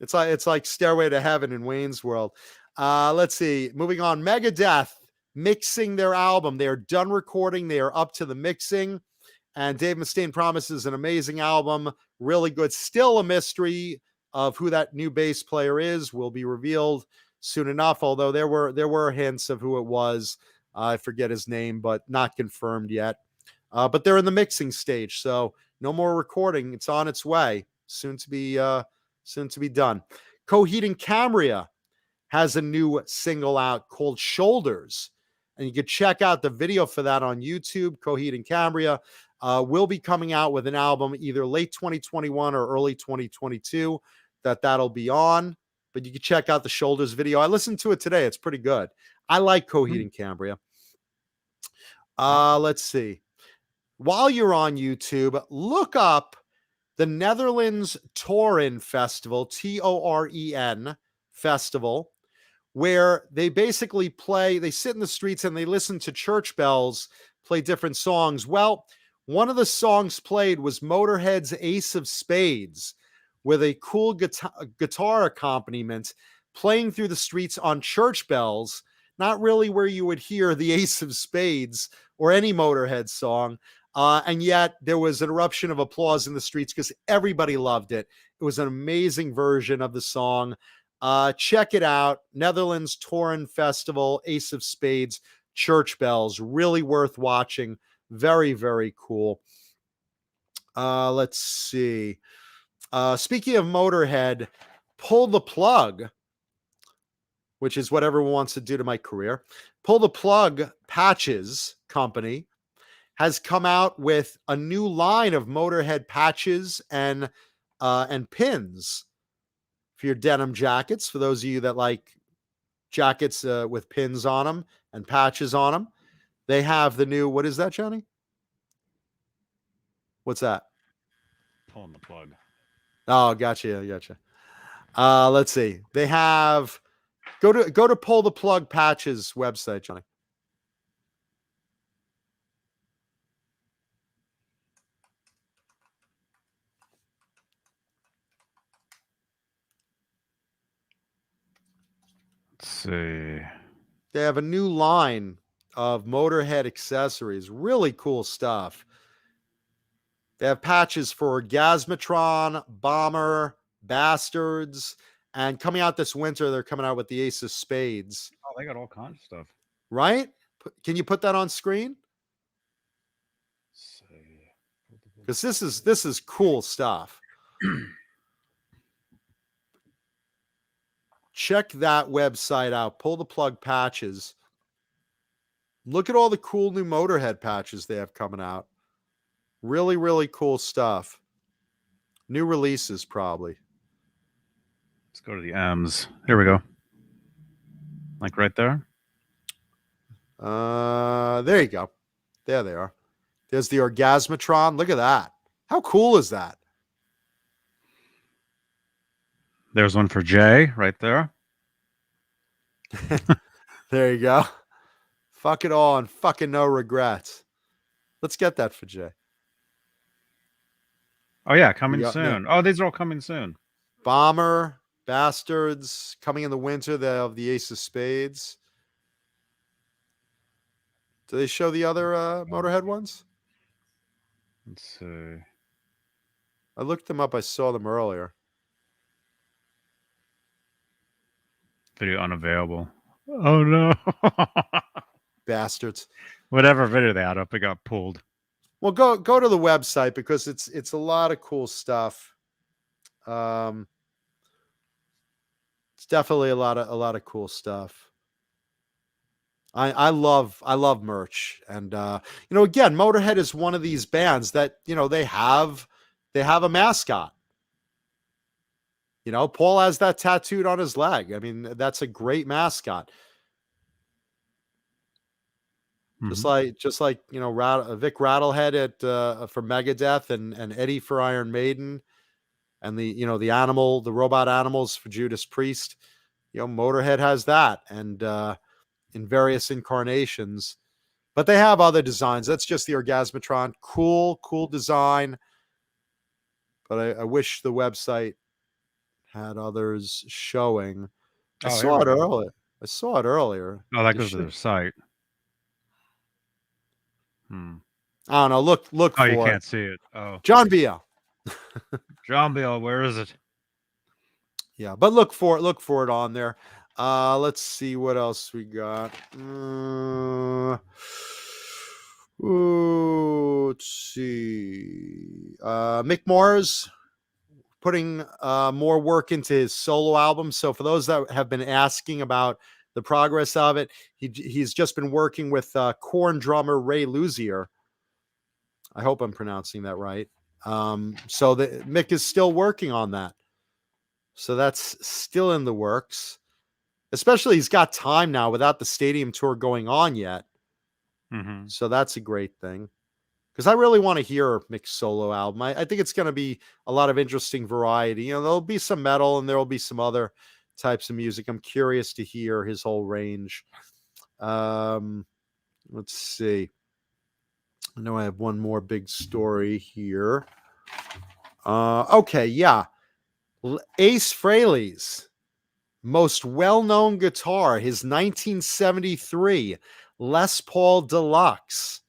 it's like Stairway to Heaven in Wayne's World. Let's see. Moving on. Megadeth mixing their album. They are done recording. They are up to the mixing. And Dave Mustaine promises an amazing album. Really good. Still a mystery of who that new bass player is. Will be revealed soon enough. Although there were hints of who it was. I forget his name, but not confirmed yet. But they're in the mixing stage, so no more recording. It's on its way. Soon to be done. Coheed and Cambria has a new single out called Shoulders, and you can check out the video for that on YouTube. Coheed and Cambria will be coming out with an album either late 2021 or early 2022 that'll be on. But you can check out the Shoulders video. I listened to it today. It's pretty good. I like Coheed and Cambria. Let's see. While you're on YouTube, look up the Netherlands Toren Festival, Toren Festival, where they basically they sit in the streets and they listen to church bells play different songs. Well, one of the songs played was Motorhead's Ace of Spades with a cool guitar accompaniment playing through the streets on church bells, not really where you would hear the Ace of Spades or any Motorhead song. And yet there was an eruption of applause in the streets because everybody loved it. It was an amazing version of the song. Check it out. Netherlands Toren Festival, Ace of Spades, church bells. Really worth watching. Very, very cool. Let's see. Speaking of Motorhead, Pull the Plug, which is what everyone wants to do to my career. Pull the Plug Patches Company has come out with a new line of Motorhead patches and pins for your denim jackets. For those of you that like jackets with pins on them and patches on them, they have the new. What is that, Johnny? What's that? Pulling the plug. Oh, gotcha. Let's see. They have go to Pull the Plug Patches website, Johnny. Let's see. They have a new line of Motorhead accessories. Really cool stuff. They have patches for Orgasmatron, Bomber, Bastards, and coming out this winter, they're coming out with the Ace of Spades. Oh, they got all kinds of stuff. Right? Can you put that on screen? Because this is cool stuff. Check that website out. Pull the Plug Patches. Look at all the cool new Motorhead patches they have coming out. Really, really cool stuff. New releases, probably. Let's go to the M's. Here we go. Like right there? There you go. There they are. There's the Orgasmatron. Look at that. How cool is that? There's one for Jay right there. There you go. Fuck it all and fucking no regrets. Let's get that for Jay. Oh, yeah, coming soon. Oh, these are all coming soon. Bomber, Bastards, coming in the winter. They have the Ace of Spades. Do they show the other Motorhead ones? Let's see. I looked them up. I saw them earlier. Video unavailable. Oh, no. Bastards. Whatever video they had up, it got pulled. Well, go to the website because it's a lot of cool stuff. It's definitely a lot of cool stuff. I love merch. And again, Motorhead is one of these bands that, they have a mascot. Paul has that tattooed on his leg. I mean, that's a great mascot. Mm-hmm. Just like Vic Rattlehead for Megadeth and Eddie for Iron Maiden, and the robot animals for Judas Priest. Motorhead has that, and in various incarnations. But they have other designs. That's just the Orgasmatron. Cool design. But I wish the website had others showing. I saw it earlier. Oh, that goes to their site. I don't know. Look for it. Oh, you can't see it. Oh. John Biel. John Biel, where is it? Yeah, but look for it on there. Let's see what else we got. Let's see. Mick Mars putting more work into his solo album. So for those that have been asking about the progress of it, he's just been working with Korn drummer Ray Luthiers. I hope I'm pronouncing that right. So Mick is still working on that. So that's still in the works. Especially he's got time now without the stadium tour going on yet. Mm-hmm. So that's a great thing. Because I really want to hear Mick's solo album. I think it's going to be a lot of interesting variety. There'll be some metal and there'll be some other types of music. I'm curious to hear his whole range. Let's see. I know I have one more big story here. Okay, yeah. Ace Frehley's most well-known guitar, his 1973 Les Paul Deluxe,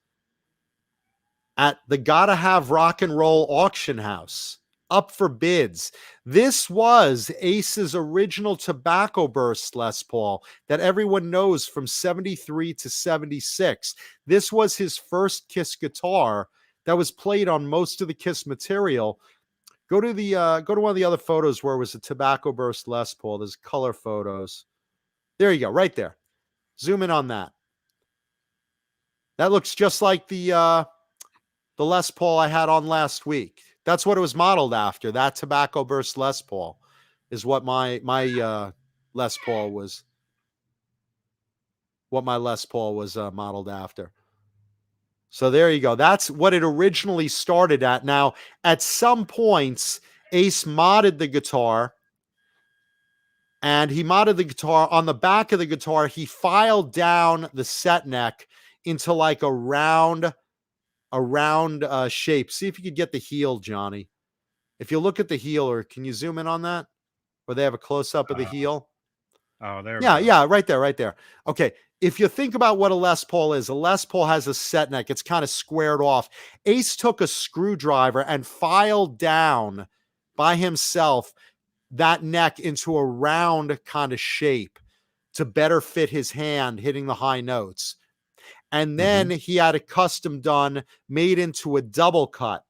at the Gotta Have Rock and Roll auction house, up for bids. This was Ace's original Tobacco Burst Les Paul that everyone knows from 73 to 76. This was his first Kiss guitar that was played on most of the Kiss material. Go to one of the other photos where it was a Tobacco Burst Les Paul. There's color photos. There you go, right there. Zoom in on that. That looks just like the Les Paul I had on last week. That's what it was modeled after. That Tobacco Burst Les Paul is what my Les Paul was. What my Les Paul was modeled after. So there you go. That's what it originally started at. Now, at some points, Ace modded the guitar. And he modded the guitar. On the back of the guitar, he filed down the set neck into like a round shape. See if you could get the heel, Johnny. If you look at the heel, or can you zoom in on that? Where they have a close-up of the heel? Oh, there. Yeah, right there. Okay. If you think about what a Les Paul is, a Les Paul has a set neck. It's kind of squared off. Ace took a screwdriver and filed down by himself that neck into a round kind of shape to better fit his hand hitting the high notes. And then he had a custom done, made into a double cut.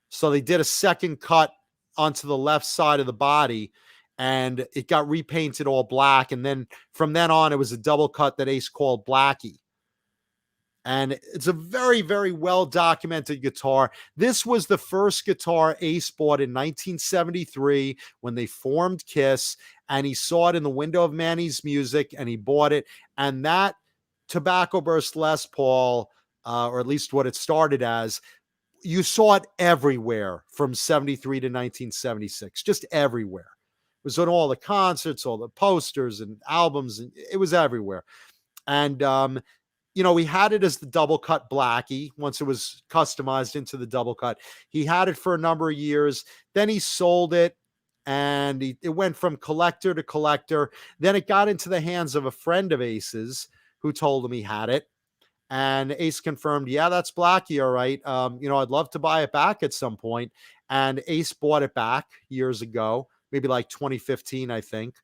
So they did a second cut onto the left side of the body, and it got repainted all black. And then from then on, it was a double cut that Ace called Blackie. And it's a very, very well-documented guitar. This was the first guitar Ace bought in 1973 when they formed Kiss, and he saw it in the window of Manny's Music, and he bought it. And that Tobacco Burst Les Paul, or at least what it started as, you saw it everywhere from 73 to 1976, just everywhere. It was on all the concerts, all the posters and albums, and it was everywhere. And, he had it as the double cut Blackie once it was customized into the double cut. He had it for a number of years. Then he sold it, and it went from collector to collector. Then it got into the hands of a friend of Ace's who told him he had it. And Ace confirmed, yeah, that's Blackie, all right. I'd love to buy it back at some point. And Ace bought it back years ago, maybe like 2015, I think.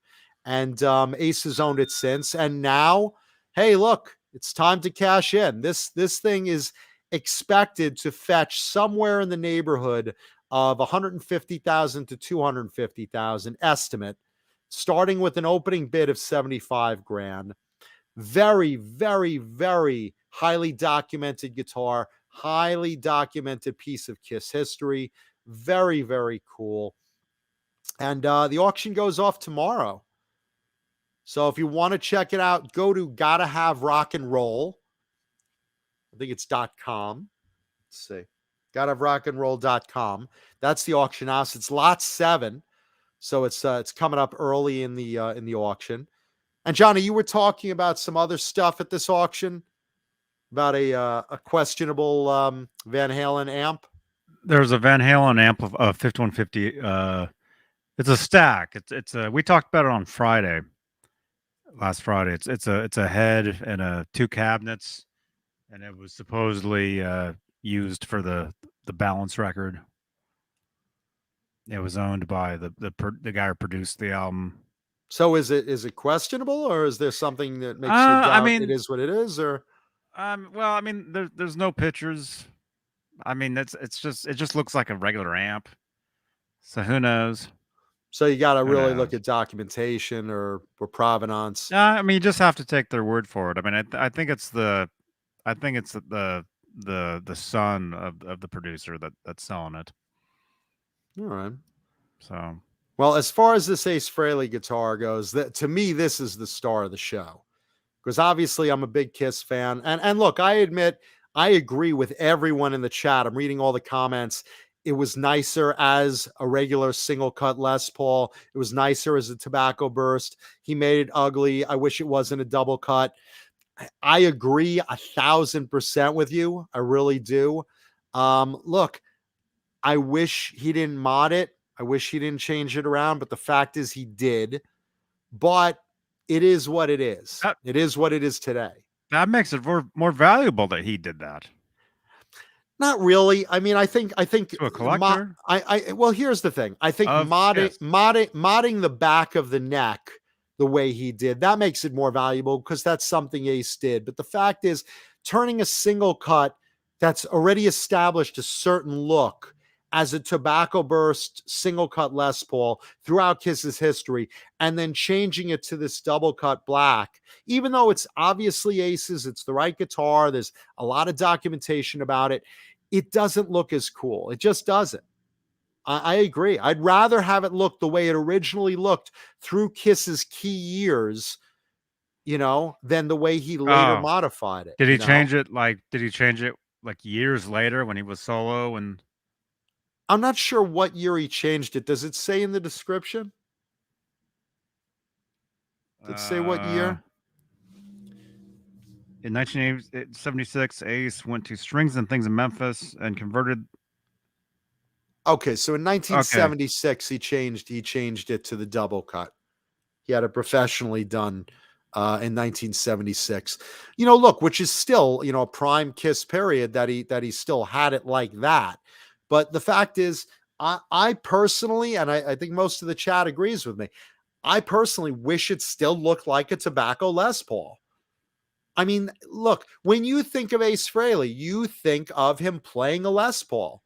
And Ace has owned it since. And now, hey, look, it's time to cash in. This thing is expected to fetch somewhere in the neighborhood of $150,000 to $250,000 estimate, starting with an opening bid of $75,000. Very, very, very highly documented guitar, highly documented piece of Kiss history. Very, very cool. And the auction goes off tomorrow. So if you want to check it out, go to Gotta Have Rock and Roll. I think it's .com. Let's see. GottaHaveRockandRoll.com. That's the auction house. It's lot 7. So it's coming up early in the auction. And Johnny, you were talking about some other stuff at this auction about a questionable Van Halen amp. There's a Van Halen amp of 5150. It's a stack. It's a. We talked about it on Friday. Last Friday. It's a head and 2 cabinets, and it was supposedly used for the balance record. It was owned by the guy who produced the album. So is it questionable, or is there something that makes you doubt it is what it is, or? Well, I mean, there's no pictures. I mean, it just looks like a regular amp. So who knows? So you got to really look at documentation or provenance. I mean, you just have to take their word for it. I mean, I think it's the son of the producer that's selling it. All right. So, well, as far as this Ace Frehley guitar goes, to me, this is the star of the show, because obviously I'm a big Kiss fan. And look, I admit, I agree with everyone in the chat. I'm reading all the comments. It was nicer as a regular single cut Les Paul. It was nicer as a tobacco burst. He made it ugly. I wish it wasn't a double cut. I agree 1,000% with you. I really do. Look, I wish he didn't mod it. I wish he didn't change it around, but the fact is he did. But it is what it is. It is what it is today. That makes it more valuable that he did that. Not really. I mean, I think to a collector. Well, here's the thing. I think modding the back of the neck the way he did, that makes it more valuable because that's something Ace did. But the fact is, turning a single cut that's already established a certain look as a tobacco burst single cut Les Paul throughout Kiss's history, and then changing it to this double cut black, even though it's obviously Ace's, it's the right guitar, there's a lot of documentation about it, it doesn't look as cool. It just doesn't. I agree. I'd rather have it look the way it originally looked through Kiss's key years, than the way he later modified it. Did he change it like years later when he was solo? And I'm not sure what year he changed it. Does it say in the description? Did it say what year? In 1976, Ace went to Strings and Things in Memphis and converted. Okay, so in 1976, he changed it to the double cut. He had it professionally done in 1976. Look, which is still, a prime Kiss period that he still had it like that. But the fact is, I personally, and I think most of the chat agrees with me, I personally wish it still looked like a tobacco Les Paul. I mean, look, when you think of Ace Frehley, you think of him playing a Les Paul.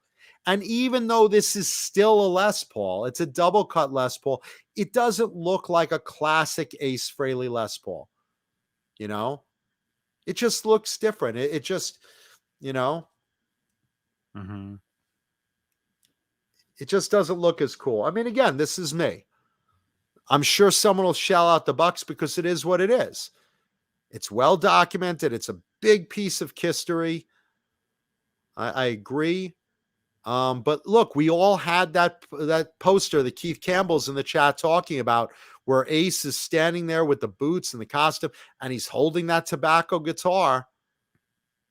And even though this is still a Les Paul, it's a double cut Les Paul, it doesn't look like a classic Ace Frehley Les Paul. It just looks different. It just, Mm-hmm. It just doesn't look as cool. I mean, again, this is me. I'm sure someone will shell out the bucks because it is what it is. It's well documented. It's a big piece of history. I agree. But look, we all had that poster that Keith Campbell's in the chat talking about, where Ace is standing there with the boots and the costume, and he's holding that tobacco guitar.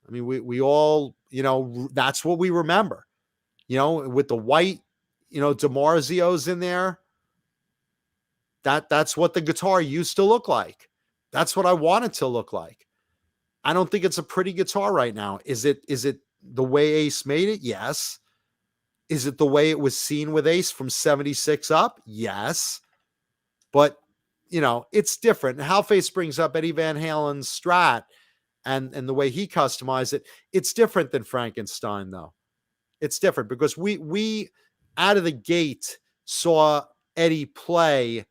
I mean, we all, that's what we remember. With the white, DiMarzio's in there. That's what the guitar used to look like. That's what I want it to look like. I don't think it's a pretty guitar right now. Is it the way Ace made it? Yes. Is it the way it was seen with Ace from 76 up? Yes. But, it's different. And Halface brings up Eddie Van Halen's Strat and the way he customized it. It's different than Frankenstein, though. It's different because we out of the gate saw Eddie play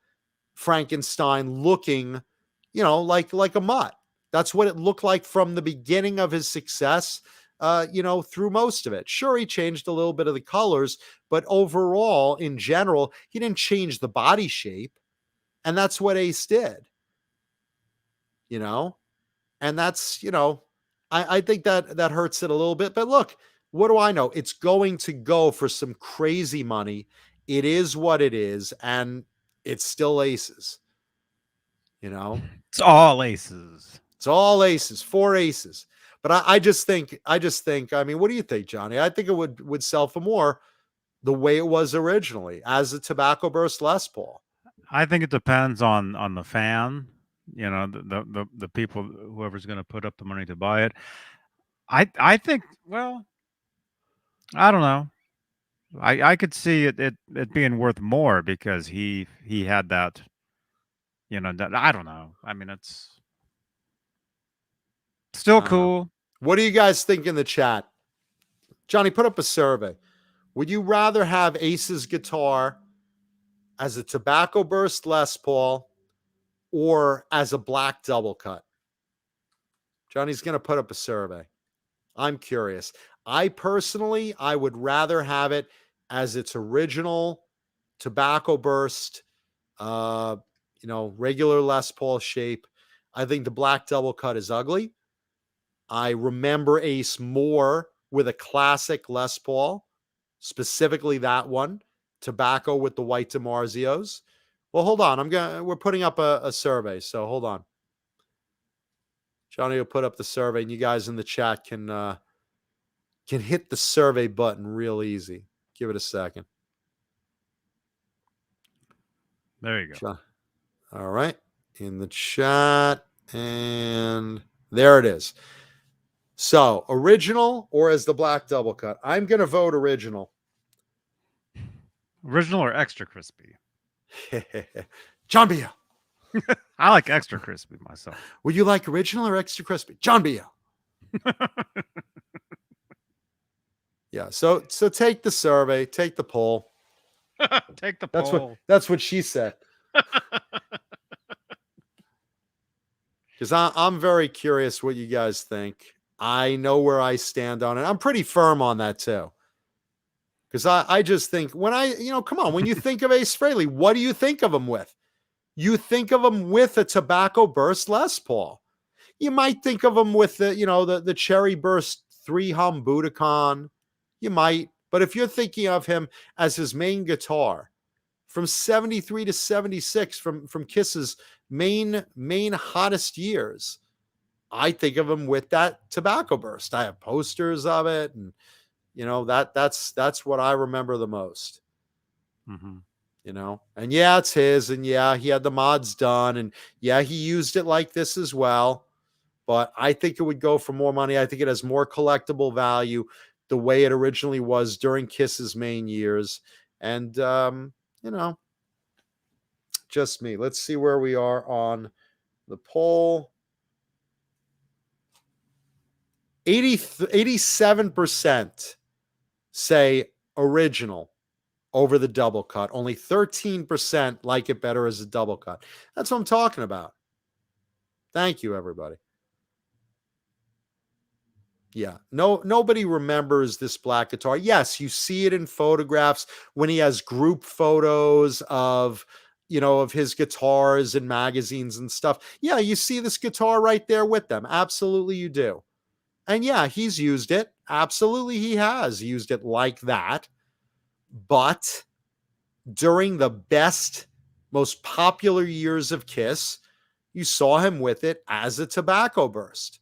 Frankenstein looking, like a mutt. That's what it looked like from the beginning of his success, through most of it. Sure, he changed a little bit of the colors, but overall, in general, he didn't change the body shape. And that's what Ace did, and that's, I think that hurts it a little bit. But look, what do I know? It's going to go for some crazy money. It is what it is, and it's still Aces. It's all Aces. It's all Aces, 4 Aces. But I just think, I mean, what do you think, Johnny? I think it would sell for more the way it was originally as a Tobacco Burst Les Paul. I think it depends on the fan, the people, whoever's going to put up the money to buy it. I think, well, I don't know. I could see it being worth more because he had that, that, I don't know. I mean, it's still cool. What do you guys think in the chat? Johnny, put up a survey. Would you rather have Ace's guitar as a Tobacco Burst Les Paul or as a black double cut? Johnny's going to put up a survey. I'm curious. I would rather have it as its original Tobacco Burst, regular Les Paul shape. I think the black double cut is ugly. I remember Ace more with a classic Les Paul, specifically that one, Tobacco with the white DiMarzios. Well, hold on. We're putting up a survey, so hold on. Johnny will put up the survey, and you guys in the chat can hit the survey button real easy. Give it a second. There you go. All right. In the chat, and there it is. So, original or as the black double cut? I'm going to vote original. Original or extra crispy? John B.L. I like extra crispy myself. Would you like original or extra crispy? John B.L. Yeah, so take the survey, take the poll. Take the poll. That's what she said. Because I'm very curious what you guys think. I know where I stand on it. I'm pretty firm on that too. Because I just think when come on, when you think of Ace Frehley, what do you think of him with? You think of him with a Tobacco Burst Les Paul. You might think of him with the Cherry Burst 3-hum Budokan. You might. But if you're thinking of him as his main guitar from 73 to 76, from Kiss's main hottest years, I think of him with that Tobacco Burst. I have posters of it, and that's what I remember the most. Mm-hmm. And yeah, it's his, and yeah, he had the mods done, and yeah, he used it like this as well. But I think it would go for more money. I think it has more collectible value the way it originally was during Kiss's main years. And just me. Let's see where we are on the poll. 87% say original over the double cut. Only 13% like it better as a double cut. That's what I'm talking about. Thank you, everybody. Yeah, nobody remembers this black guitar. Yes, you see it in photographs when he has group photos of his guitars in magazines and stuff. Yeah, you see this guitar right there with them. Absolutely, you do. And yeah, he's used it. Absolutely, he has used it like that. But during the best, most popular years of Kiss, you saw him with it as a Tobacco Burst.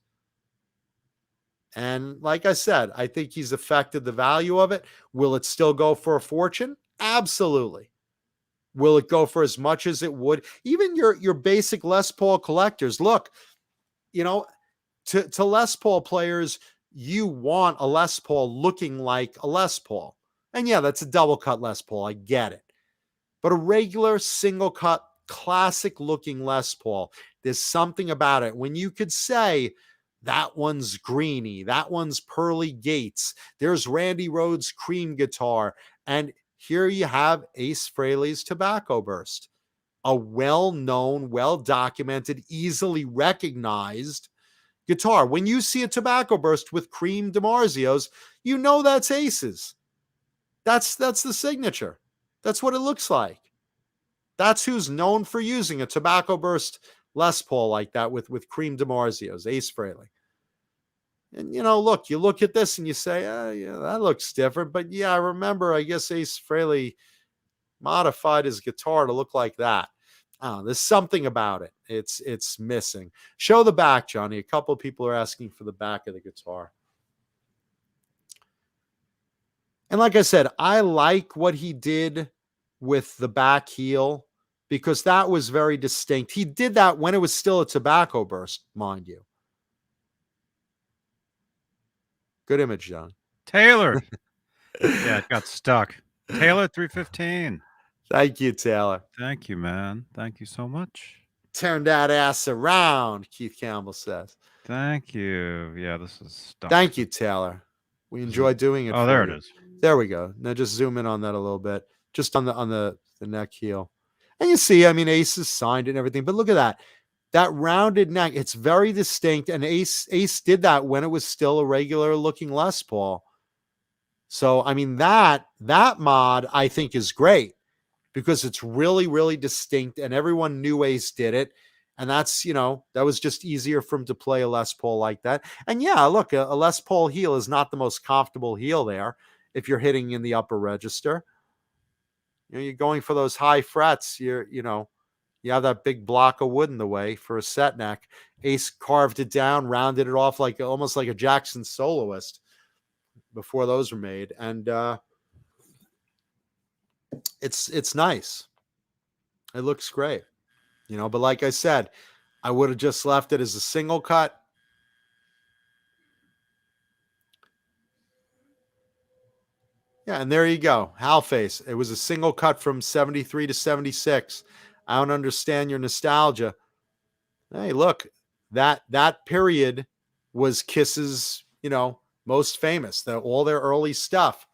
And like I said, I think he's affected the value of it. Will it still go for a fortune? Absolutely. Will it go for as much as it would? Even your basic Les Paul collectors, look, to Les Paul players, you want a Les Paul looking like a Les Paul. And yeah, that's a double cut Les Paul. I get it. But a regular single cut, classic looking Les Paul, there's something about it. When you could say, that one's greeny, that one's Pearly Gates, there's Randy Rhoads' cream guitar, and here you have Ace Frehley's Tobacco Burst. A well-known, well-documented, easily recognized guitar. When you see a Tobacco Burst with cream DiMarzios, you know that's Ace's. That's the signature. That's what it looks like. That's who's known for using a Tobacco Burst Les Paul like that with cream DiMarzios, Ace Frehley. And, look, you look at this and you say, yeah, that looks different. But, yeah, I remember, I guess Ace Frehley modified his guitar to look like that. There's something about it. It's missing. Show the back, Johnny. A couple of people are asking for the back of the guitar. And like I said, I like what he did with the back heel because that was very distinct. He did that when it was still a Tobacco Burst, mind you. Good image, John. Taylor. Yeah, it got stuck. Taylor 315. Thank you, Taylor. Thank you, man. Thank you so much. Turn that ass around, Keith Campbell says. Thank you. Yeah, this is stuck. Thank you, Taylor. We enjoy doing it. Oh, there it is. There we go. Now just zoom in on that a little bit. Just on the neck heel. And you see, I mean, Ace is signed and everything, but look at that. That rounded neck, it's very distinct. And Ace did that when it was still a regular looking Les Paul. So, I mean, that mod I think is great because it's really, really distinct and everyone knew Ace did it. And that's, that was just easier for him to play a Les Paul like that. And yeah, look, a Les Paul heel is not the most comfortable heel there if you're hitting in the upper register. You're going for those high frets. You have that big block of wood in the way for a set neck. Ace carved it down, rounded it off almost like a Jackson soloist before those were made. And it's nice. It looks great. But like I said, I would have just left it as a single cut. Yeah, and there you go. Halface. It was a single cut from 73 to 76. I don't understand your nostalgia. Hey, look, that period was Kiss's, most famous. All their early stuff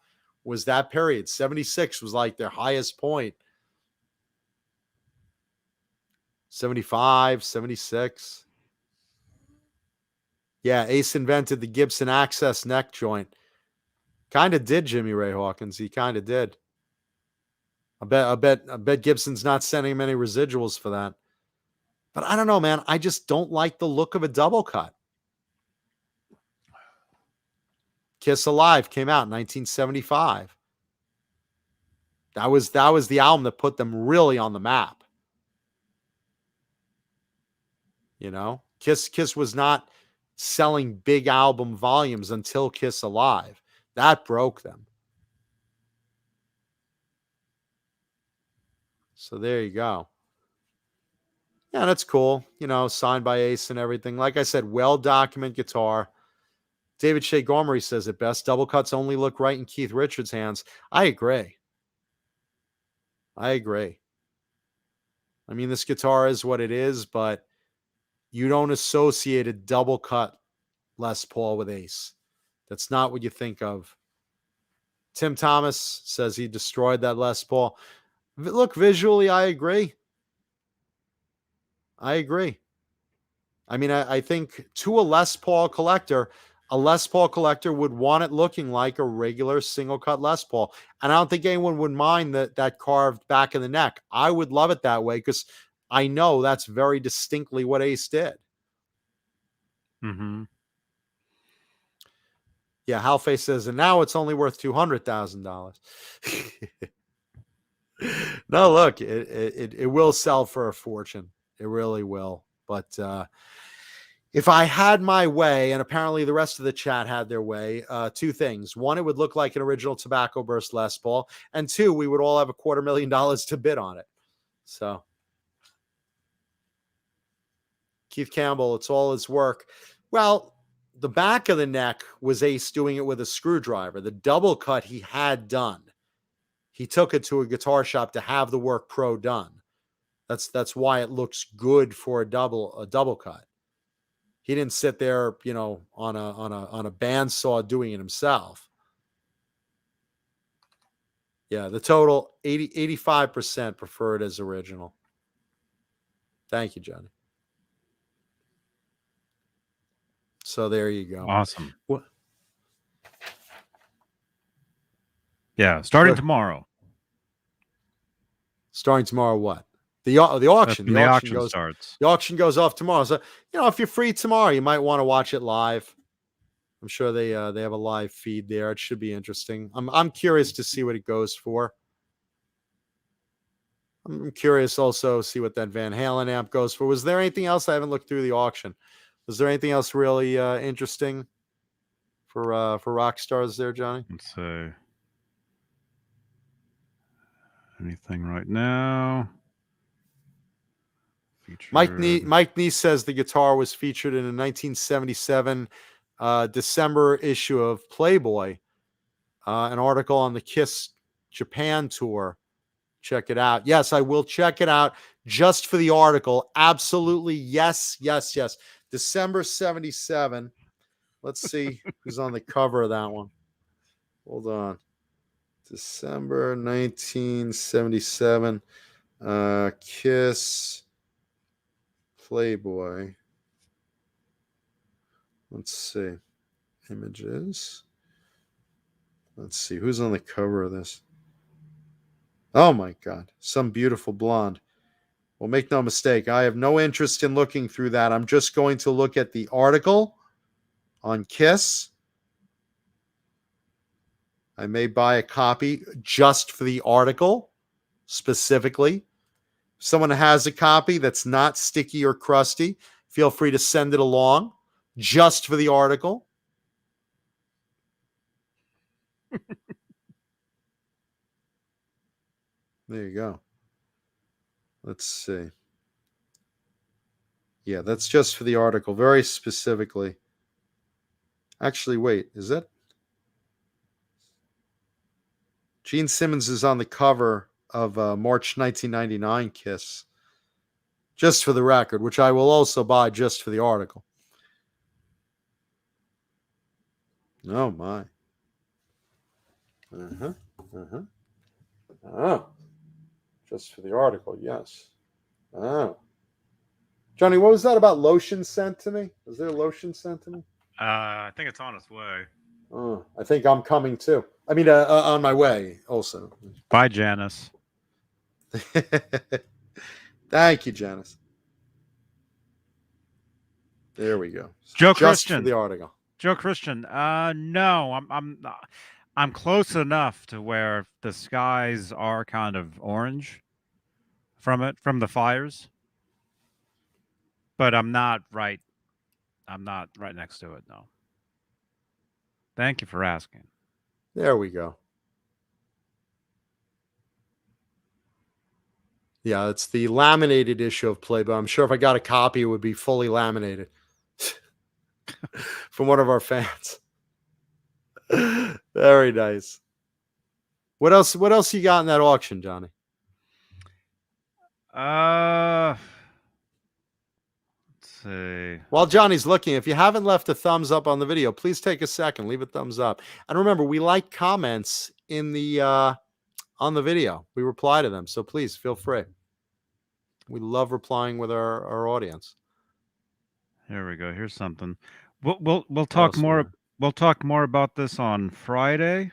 was that period. 76 was like their highest point. 75, 76. Yeah, Ace invented the Gibson Access neck joint. Kind of did, Jimmy Ray Hawkins. He kind of did. I bet Gibson's not sending him any residuals for that. But I don't know, man. I just don't like the look of a double cut. Kiss Alive came out in 1975. That was the album that put them really on the map. Kiss was not selling big album volumes until Kiss Alive. That broke them. So there you go. Yeah, that's cool. Signed by Ace and everything. Like I said, well-documented guitar. David Shea Gormley says it best. Double cuts only look right in Keith Richards' hands. I agree. I mean, this guitar is what it is, but you don't associate a double cut Les Paul with Ace. That's not what you think of. Tim Thomas says he destroyed that Les Paul. Look, visually, I agree. I mean, I think to a Les Paul collector would want it looking like a regular single cut Les Paul. And I don't think anyone would mind that carved back of the neck. I would love it that way because I know that's very distinctly what Ace did. Mm-hmm. Yeah, Halface says, and now it's only worth $200,000. No, look, it will sell for a fortune. It really will. But if I had my way, and apparently the rest of the chat had their way, two things. One, it would look like an original Tobacco Burst Les Paul. And two, we would all have $250,000 to bid on it. So, Keith Campbell, it's all his work. Well, the back of the neck was Ace doing it with a screwdriver. The double cut he had done. He took it to a guitar shop to have the work pro done. That's why it looks good for a double cut. He didn't sit there, on a bandsaw doing it himself. Yeah, the total 85% prefer it as original. Thank you, Johnny. So there you go. Awesome. What? Yeah, starting tomorrow. Starting tomorrow, what? The auction. The auction starts. The auction goes off tomorrow. So if you're free tomorrow, you might want to watch it live. I'm sure they have a live feed there. It should be interesting. I'm curious to see what it goes for. I'm curious also see what that Van Halen amp goes for. Was there anything else? I haven't looked through the auction. Was there anything else really interesting for rock stars there, Johnny? Let's see. Anything right now? Mike Neese says the guitar was featured in a 1977 December issue of Playboy, an article on the Kiss Japan tour. Check it out. Yes, I will check it out just for the article. Absolutely. Yes. December 77. Let's see who's on the cover of that one. Hold on. December 1977. Kiss Playboy. Let's see. Images. Let's see. Who's on the cover of this? Oh my God. Some beautiful blonde. Well, make no mistake. I have no interest in looking through that. I'm just going to look at the article on Kiss. I may buy a copy just for the article specifically. If someone has a copy that's not sticky or crusty, feel free to send it along just for the article. There you go. Let's see. Yeah, that's just for the article, very specifically. Actually, wait, is that? Gene Simmons is on the cover of March 1999 Kiss. Just for the record, which I will also buy just for the article. Oh, my. Oh. Just for the article, yes. Oh. Johnny, what was that about lotion sent to me? Was there lotion sent to me? I think it's on its way. Oh, I think I'm coming too. I mean, on my way also. Bye, Janice. Thank you, Janice. There we go. Joe Just Christian. for the article. Joe Christian. No, I'm close enough to where the skies are kind of orange from the fires, but I'm not right next to it. No. Thank you for asking. There we go. Yeah, it's the laminated issue of Playboy. I'm sure if I got a copy, it would be fully laminated from one of our fans. Very nice. What else you got in that auction, Johnny? Let's see. While Johnny's looking, if you haven't left a thumbs up on the video, please take a second, leave a thumbs up. And remember, we like comments in the on the video. We reply to them, so please feel free. We love replying with our audience. Here we go. Here's something. We'll talk more. We'll talk more about this on Friday.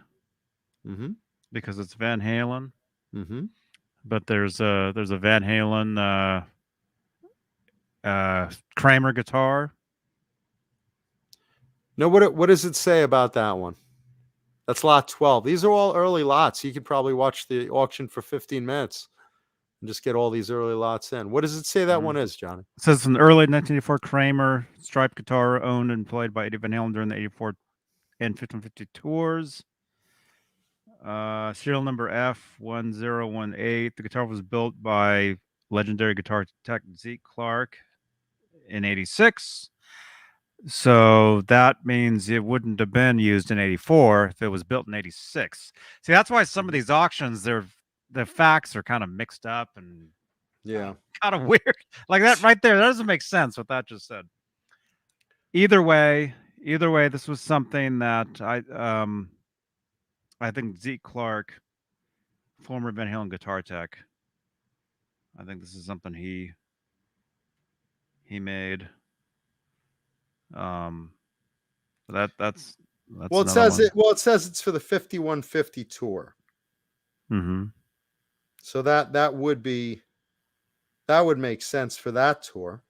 Because it's Van Halen. But there's a Van Halen Kramer guitar. No, what does it say about that one? That's lot 12. These are all early lots. You could probably watch the auction for 15 minutes and just get all these early lots in. What does it say that one is, Johnny? It says an early 1984 Kramer striped guitar owned and played by Eddie Van Halen during the 84 and 1550 tours. Serial number F1018. The guitar was built by legendary guitar tech Zeke Clark in 86. So that means it wouldn't have been used in 84 if it was built in 86. See, that's why some of these auctions, the facts are kind of mixed up and kind of weird. Like that right there, that doesn't make sense what that just said. Either way, this was something that I think Zeke Clark, former Van Halen guitar tech, I think this is something he made. That's well, it says one. It says it's for the 5150 tour. Mm-hmm. So that would make sense for that tour.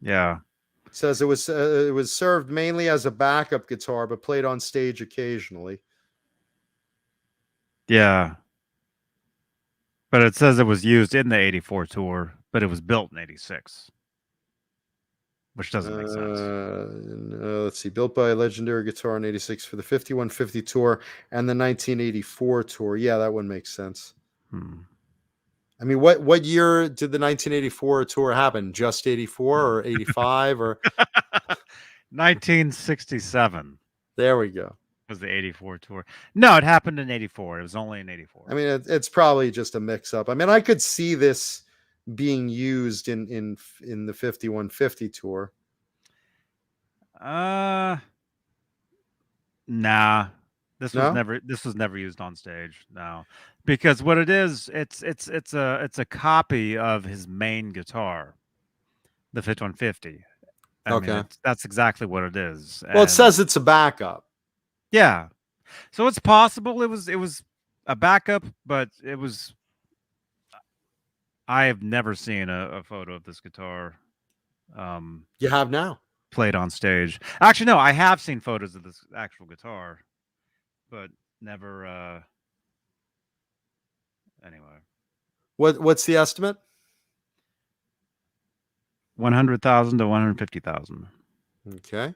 Yeah. It says it was served mainly as a backup guitar, but played on stage occasionally. Yeah. But it says it was used in the 84 tour, but it was built in 86. Which doesn't make sense. Let's see. Built by a legendary guitar in 86 for the 5150 tour and the 1984 tour. Yeah, that would make sense. I mean, what year did the 1984 tour happen? Just 84 or 85 or 1967. There we go. Was the 84 tour. No, it happened in 84. It was only in 84. I mean, it's probably just a mix-up. I mean, I could see this being used in the 5150 tour. Nah. This was never used on stage. No. Because what it is, it's a copy of his main guitar, the 5150. I mean, that's exactly what it is. Well, it says it's a backup. Yeah. So it's possible it was a backup, but it was. I have never seen a photo of this guitar. You have now played on stage. Actually, no, I have seen photos of this actual guitar, but never. Anyway, what's the estimate? 100,000 to 150,000. Okay.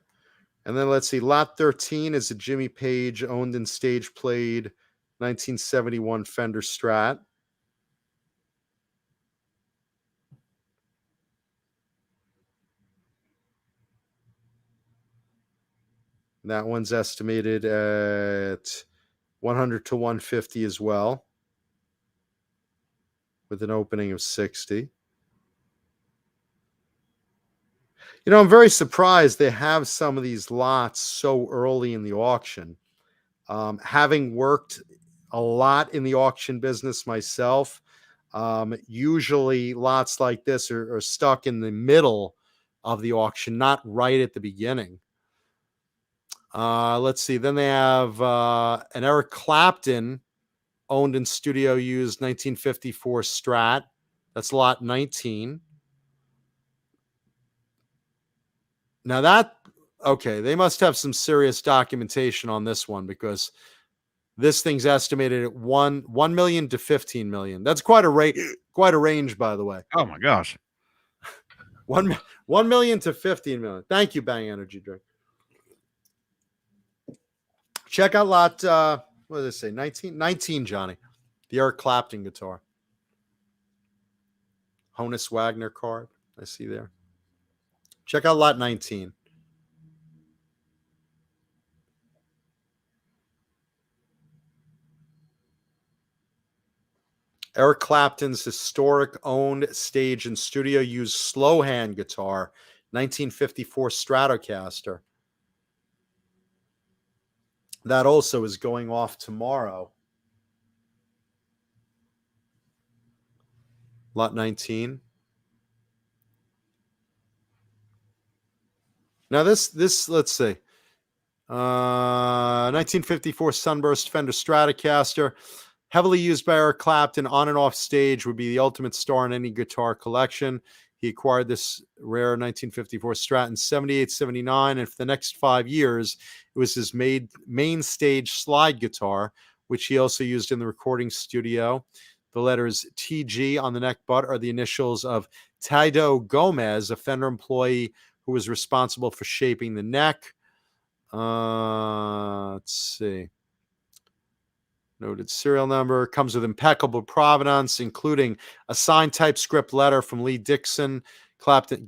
And then let's see. Lot 13 is a Jimmy Page owned and stage played 1971 Fender Strat. That one's estimated at 100 to 150 as well, with an opening of 60. You know, I'm very surprised they have some of these lots so early in the auction. Having worked a lot in the auction business myself, usually lots like this are stuck in the middle of the auction, not right at the beginning. Let's see. Then they have an Eric Clapton owned and studio used 1954 Strat. That's lot 19. Now they must have some serious documentation on this one, because this thing's estimated at 1 million to 15 million. That's quite a range, by the way. Oh my gosh. 1 million to 15 million. Thank you, Bang Energy Drink. Check out lot, what did it say? 19, Johnny. The Eric Clapton guitar. Honus Wagner card, I see there. Check out lot 19. Eric Clapton's historic owned stage and studio used slow hand guitar, 1954 Stratocaster. That also is going off tomorrow. Lot 19. Now this let's see. 1954 Sunburst Fender Stratocaster. Heavily used by Eric Clapton on and off stage, would be the ultimate star in any guitar collection. He acquired this rare 1954 Strat in 78, 79, and for the next 5 years, it was his main stage slide guitar, which he also used in the recording studio. The letters TG on the neck butt are the initials of Taido Gomez, a Fender employee who was responsible for shaping the neck. Let's see. Noted serial number. Comes with impeccable provenance, including a signed typescript letter from Lee Dixon, Clapton's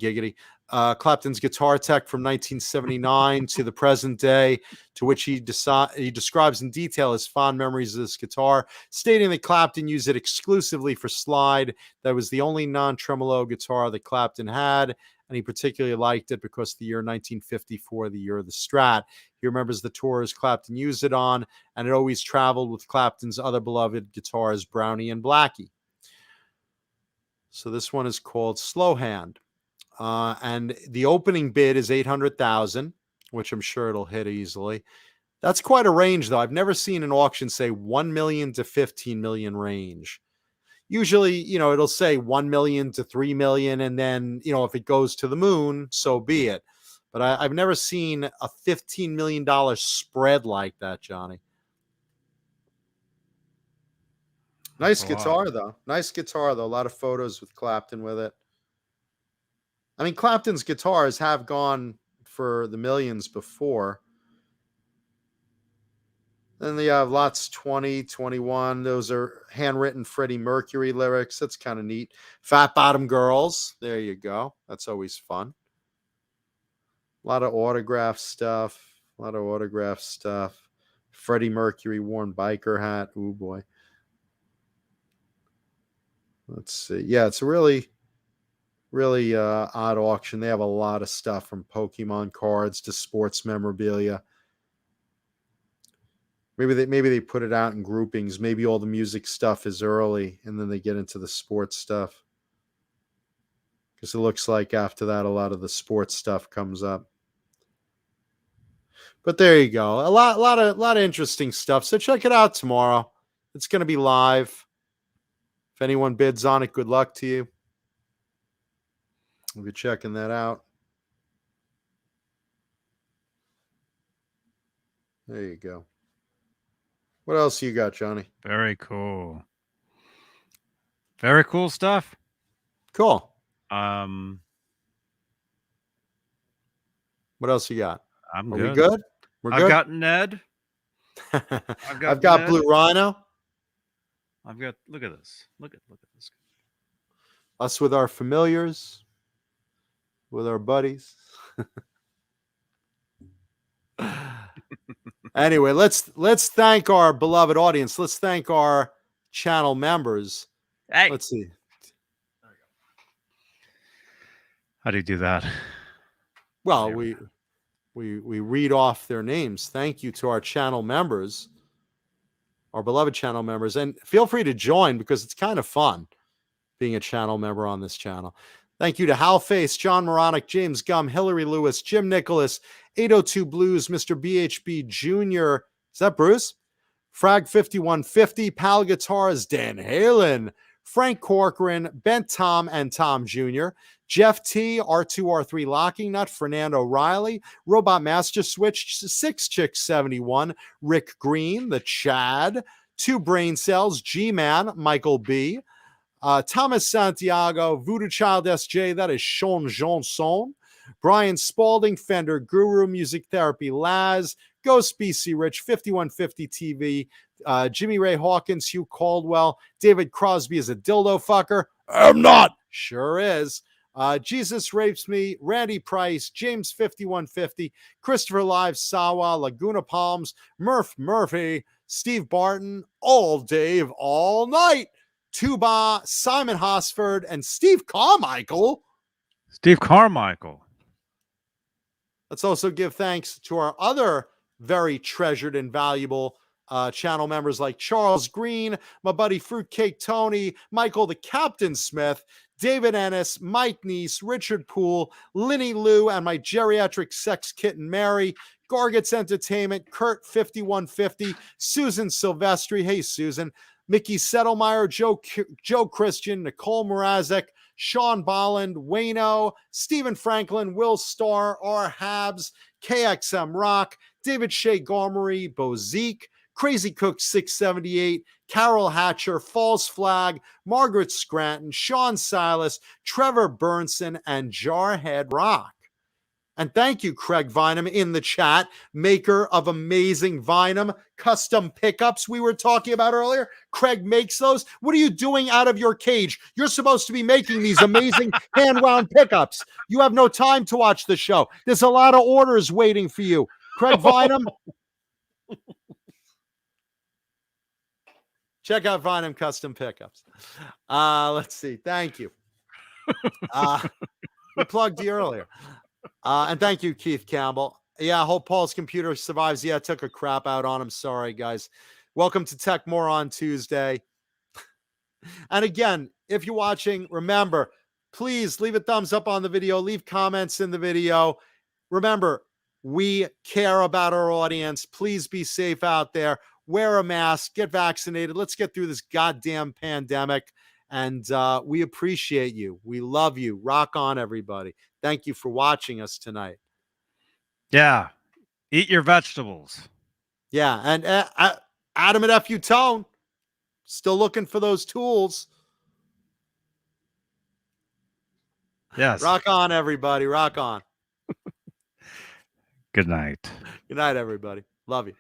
guitar tech from 1979 to the present day, to which he describes in detail his fond memories of this guitar, stating that Clapton used it exclusively for slide. That was the only non-tremolo guitar that Clapton had, and he particularly liked it because the year 1954, the year of the Strat. He remembers the tours Clapton used it on, and it always traveled with Clapton's other beloved guitars, Brownie and Blackie. So this one is called Slow Hand. And the opening bid is $800,000, which I'm sure it'll hit easily. That's quite a range, though. I've never seen an auction say 1 million to 15 million range. Usually, it'll say 1 million to 3 million. And then, if it goes to the moon, so be it. But I've never seen a $15 million spread like that, Johnny. Nice guitar, though. Nice guitar, though. A lot of photos with Clapton with it. I mean, Clapton's guitars have gone for the millions before. Then they have lots 20, 21. Those are handwritten Freddie Mercury lyrics. That's kind of neat. Fat Bottom Girls. There you go. That's always fun. A lot of autograph stuff. Freddie Mercury worn biker hat. Ooh, boy. Let's see. Yeah, it's a really, really odd auction. They have a lot of stuff from Pokemon cards to sports memorabilia. Maybe they put it out in groupings. Maybe all the music stuff is early, and then they get into the sports stuff. Because it looks like after that, a lot of the sports stuff comes up. But there you go. A lot of interesting stuff. So check it out tomorrow. It's going to be live. If anyone bids on it, good luck to you. We'll be checking that out. There you go. What else you got, Johnny? Very cool. Very cool stuff. Cool. What else you got? Are we good? We're good. I've got Ned. I've got Ned. Blue Rhino. I've got. Look at this. Look at this. Us with our familiars, with our buddies. Anyway, let's thank our beloved audience. Let's thank our channel members. Hey. Let's see. There we go. How do you do that? Well, we read off their names. Thank you to our channel members, our beloved channel members, and feel free to join because it's kind of fun being a channel member on this channel. Thank you to Hal Face, John Moronic, James Gum, Hillary Lewis, Jim Nicholas, 802 Blues, Mr. BHB Jr. Is that Bruce? Frag 5150, Pal Guitars, Dan Halen, Frank Corcoran, Bent Tom and Tom Jr., Jeff T, R2R3 Locking Nut, Fernando Riley, Robot Master Switch, 6Chick71, Rick Green, The Chad, 2 Brain Cells, G-Man, Michael B., Thomas Santiago, Voodoo Child SJ, that is Sean Johnson, Brian Spalding, Fender Guru, Music Therapy Laz, Ghost BC Rich, 5150 TV, Jimmy Ray Hawkins, Hugh Caldwell, David Crosby is a dildo fucker. I'm not. Sure is. Jesus Rapes Me, Randy Price, James 5150, Christopher Live, Sawa, Laguna Palms, Murphy, Steve Barton, All Dave, All Night, Tuba, Simon Hosford, and Steve Carmichael. Let's also give thanks to our other very treasured and valuable channel members like Charles Green, my buddy Fruitcake Tony, Michael the Captain Smith, David Ennis, Mike Neese, Richard Poole, Linny Lou, and my geriatric sex kitten Mary, Gargets Entertainment, Kurt 5150, Susan Silvestri, hey Susan, Mickey Settlemeyer, Joe Christian, Nicole Mrazek, Sean Bolland, Wayno, Stephen Franklin, Will Starr, R. Habs, KXM Rock, David Shea Gomery, Bozique, Crazy Cook 678, Carol Hatcher, False Flag, Margaret Scranton, Sean Silas, Trevor Burnson, and Jarhead Rock. And thank you, Craig Vinum, in the chat, maker of amazing Vinum custom pickups we were talking about earlier. Craig makes those. What are you doing out of your cage? You're supposed to be making these amazing hand-wound pickups. You have no time to watch the show. There's a lot of orders waiting for you. Craig Vinum. Check out Vinum Custom Pickups. Let's see. Thank you. We plugged you earlier. And thank you, Keith Campbell. Yeah, I hope Paul's computer survives. Yeah, I took a crap out on him. Sorry, guys. Welcome to Tech More on Tuesday. And again, if you're watching, remember, please leave a thumbs up on the video. Leave comments in the video. Remember, We care about our audience. Please be safe out there. Wear a mask. Get vaccinated. Let's get through this goddamn pandemic. And we appreciate you. We love you. Rock on, everybody. Thank you for watching us tonight. Yeah. Eat your vegetables. Yeah. And Adam at FU Tone, still looking for those tools. Yes. Rock on, everybody. Rock on. Good night. Good night, everybody. Love you.